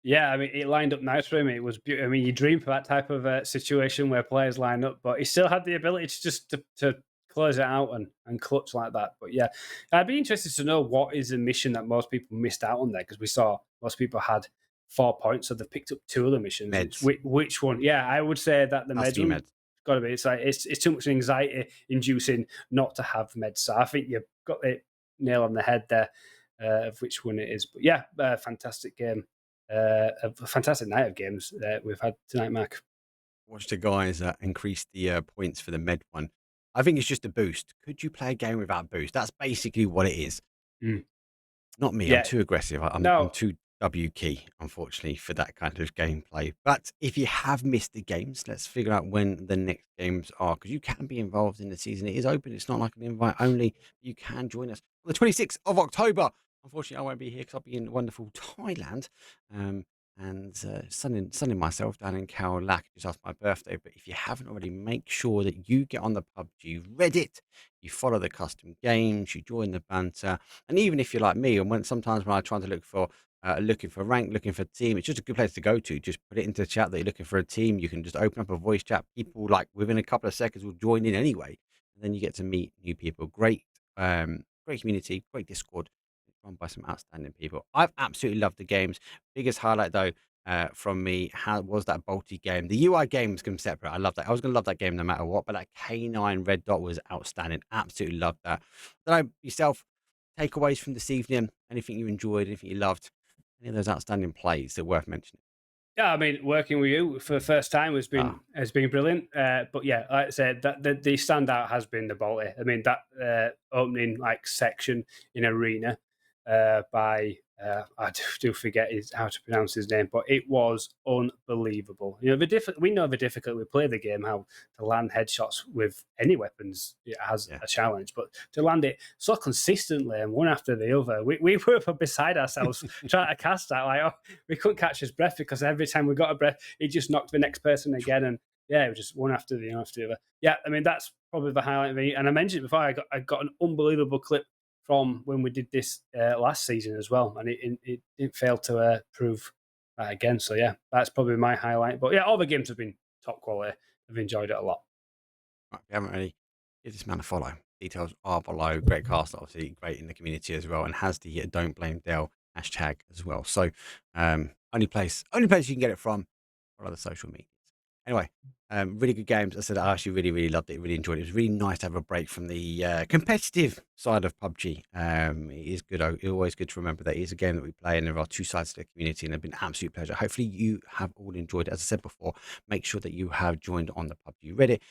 Yeah, I mean, it lined up nice for him. It was, I mean, you dream for that type of situation where players line up, but he still had the ability to just to close it out and clutch like that. But yeah, I'd be interested to know what is the mission that most people missed out on there, because we saw most people had 4 points, so they picked up 2 of the missions. Meds. Which one? Yeah, I would say that the meds one got to be. It's like it's too much anxiety inducing not to have meds. So I think you've got the nail on the head there of which one it is. But yeah, fantastic game. A fantastic night of games that we've had tonight, Mac. Watch the guys increase the points for the med one. I think it's just a boost. Could you play a game without boost? That's basically what it is. Not me. Yeah. I'm too aggressive. I'm too W key, unfortunately, for that kind of gameplay. But if you have missed the games, let's figure out when the next games are, because you can be involved in the season. It is open. It's not like an invite only. You can join us on the 26th of October. Unfortunately, I won't be here because I'll be in wonderful Thailand and sunning myself down in Khao Lak just after my birthday. But if you haven't already, make sure that you get on the PUBG Reddit, you follow the custom games, you join the banter. And even if you're like me, and sometimes when I try to look for rank, looking for a team, it's just a good place to go to. Just put it into the chat that you're looking for a team. You can just open up a voice chat. People, like, within a couple of seconds will join in anyway. And then you get to meet new people. Great community, great Discord. Run by some outstanding people. I've absolutely loved the games. Biggest highlight though from me was that Balti game. The UI games come separate. I love that. I was gonna love that game no matter what, but that K9 red dot was outstanding. Absolutely loved that. Don't know, yourself, takeaways from this evening, anything you enjoyed, anything you loved, any of those outstanding plays that are worth mentioning? Yeah, I mean, working with you for the first time has been brilliant. But yeah, like I said, that the standout has been the Balti. I mean, that opening like section in Arena by I do forget how to pronounce his name, but it was unbelievable. You know, we know the difficulty we play the game, how to land headshots with any weapons it has a challenge, but to land it so consistently and one after the other, we were beside ourselves trying to cast that. Like, we couldn't catch his breath because every time we got a breath, he just knocked the next person again, and yeah, it was just one after the other. Yeah, I mean that's probably the highlight of me. And I mentioned it before, I got an unbelievable clip from when we did this last season as well, and it didn't fail to prove that again. So yeah, that's probably my highlight. But yeah, all the games have been top quality. I've enjoyed it a lot. Right, we haven't really give this man a follow. Details are below. Great cast, obviously great in the community as well, and has the Don't Blame Dell hashtag as well. So only place you can get it from or other social media. Anyway, really good games. As I said, I actually really loved it. Really enjoyed it. It was really nice to have a break from the competitive side of PUBG. It is good. It's always good to remember that it is a game that we play, and there are two sides to the community, and it's been an absolute pleasure. Hopefully, you have all enjoyed it. As I said before, make sure that you have joined on the PUBG Reddit.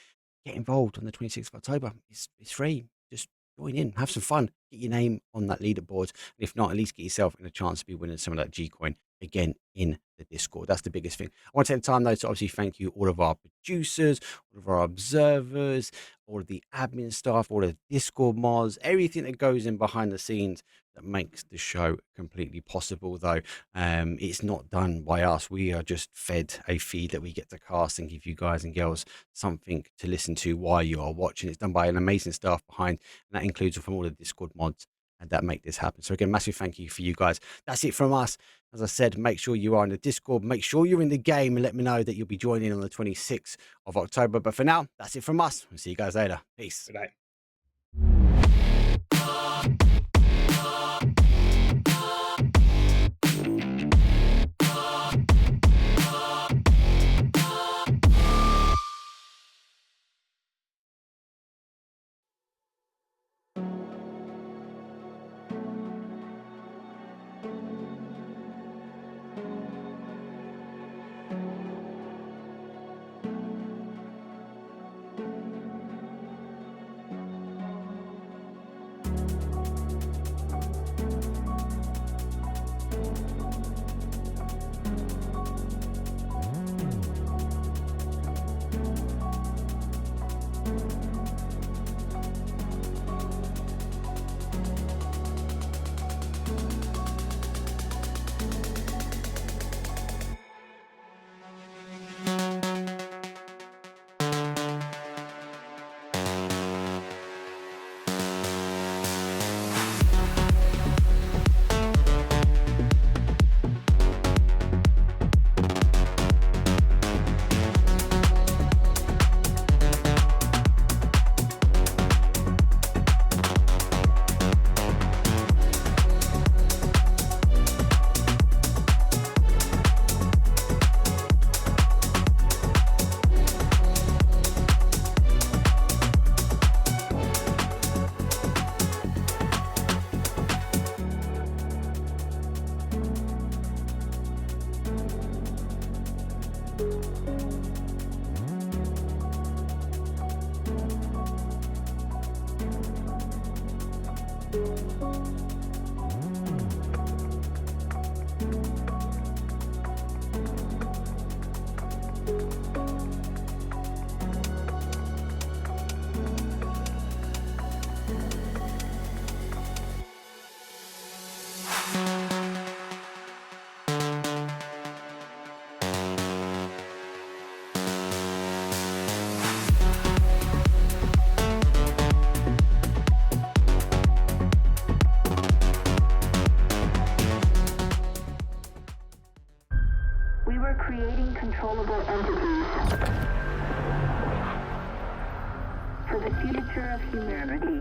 Get involved on the 26th of October. It's free. Just join in, have some fun, get your name on that leaderboard. And if not, at least get yourself in a chance to be winning some of that G coin again in the Discord. That's the biggest thing. I want to take the time though to obviously thank you, all of our producers, all of our observers, all of the admin staff, all of the Discord mods, everything that goes in behind the scenes that makes the show completely possible. Though it's not done by us, we are just fed a feed that we get to cast and give you guys and girls something to listen to while you are watching. It's done by an amazing staff behind, and that includes from all the Discord mods and that make this happen. So again, massive thank you for you guys. That's it from us. As I said, make sure you are in the Discord, make sure you're in the game, and let me know that you'll be joining on the 26th of October. But for now, that's it from us. We'll see you guys later. Peace. Good night. We were creating controllable entities for the future of humanity.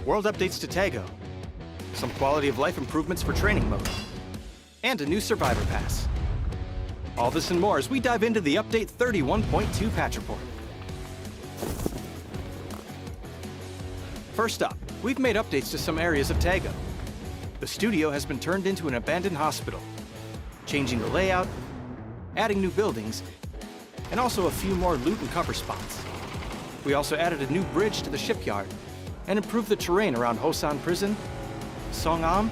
world updates to Tago, some quality of life improvements for training mode, and a new survivor pass. All this and more as we dive into the Update 31.2 patch report. First up, we've made updates to some areas of Tago. The studio has been turned into an abandoned hospital, changing the layout, adding new buildings, and also a few more loot and cover spots. We also added a new bridge to the shipyard and improved the terrain around Hosan Prison, Songam,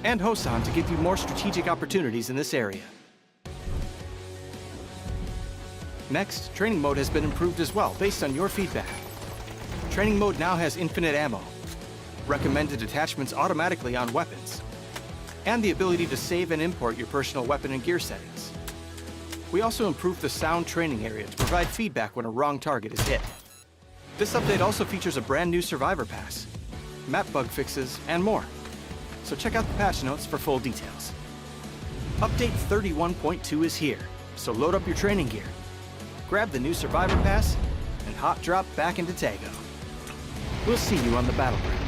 and Hosan to give you more strategic opportunities in this area. Next, training mode has been improved as well based on your feedback. Training mode now has infinite ammo, recommended attachments automatically on weapons, and the ability to save and import your personal weapon and gear settings. We also improved the sound training area to provide feedback when a wrong target is hit. This update also features a brand new survivor pass, map bug fixes, and more. So check out the patch notes for full details. Update 31.2 is here, so load up your training gear, grab the new survivor pass, and hot drop back into Tago. We'll see you on the Battlegrounds.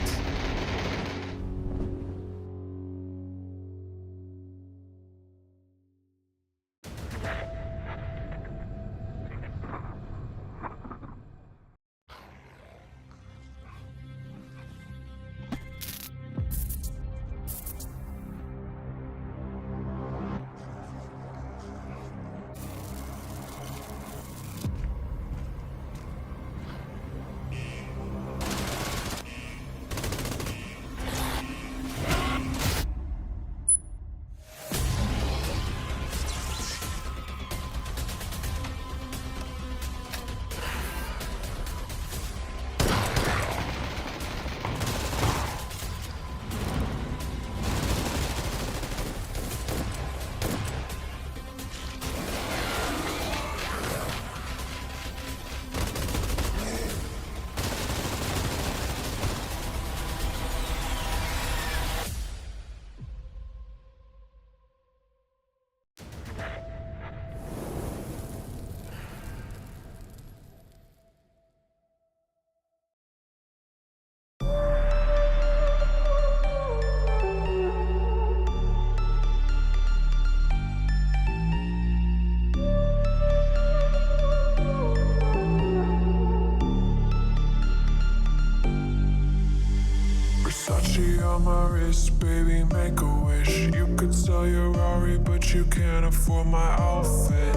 Versace on my wrist, baby, make a wish. You could sell your Rari, but you can't afford my outfit.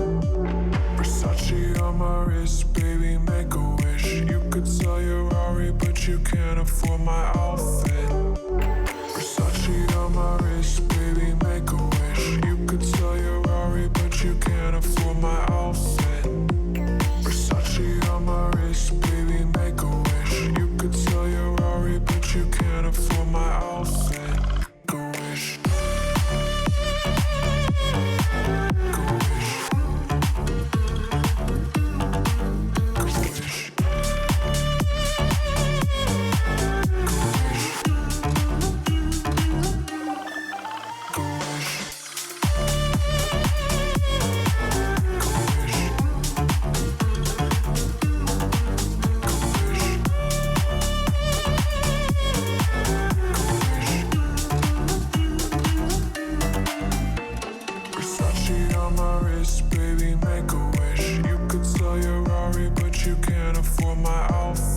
Versace on my wrist, baby, make a wish. You could sell your Rari, but you can't afford my outfit. Versace on my wrist, baby, make a wish. You could sell your Rari, but you can't afford my outfit. Versace on my wrist, baby, make a wish. You could sell your Rari, but you can't afford my outfit. Make a wish. Make a wish. Make a wish. Versace on my wrist, baby, make a wish. You could sell your Rari, but you can't afford my outfit.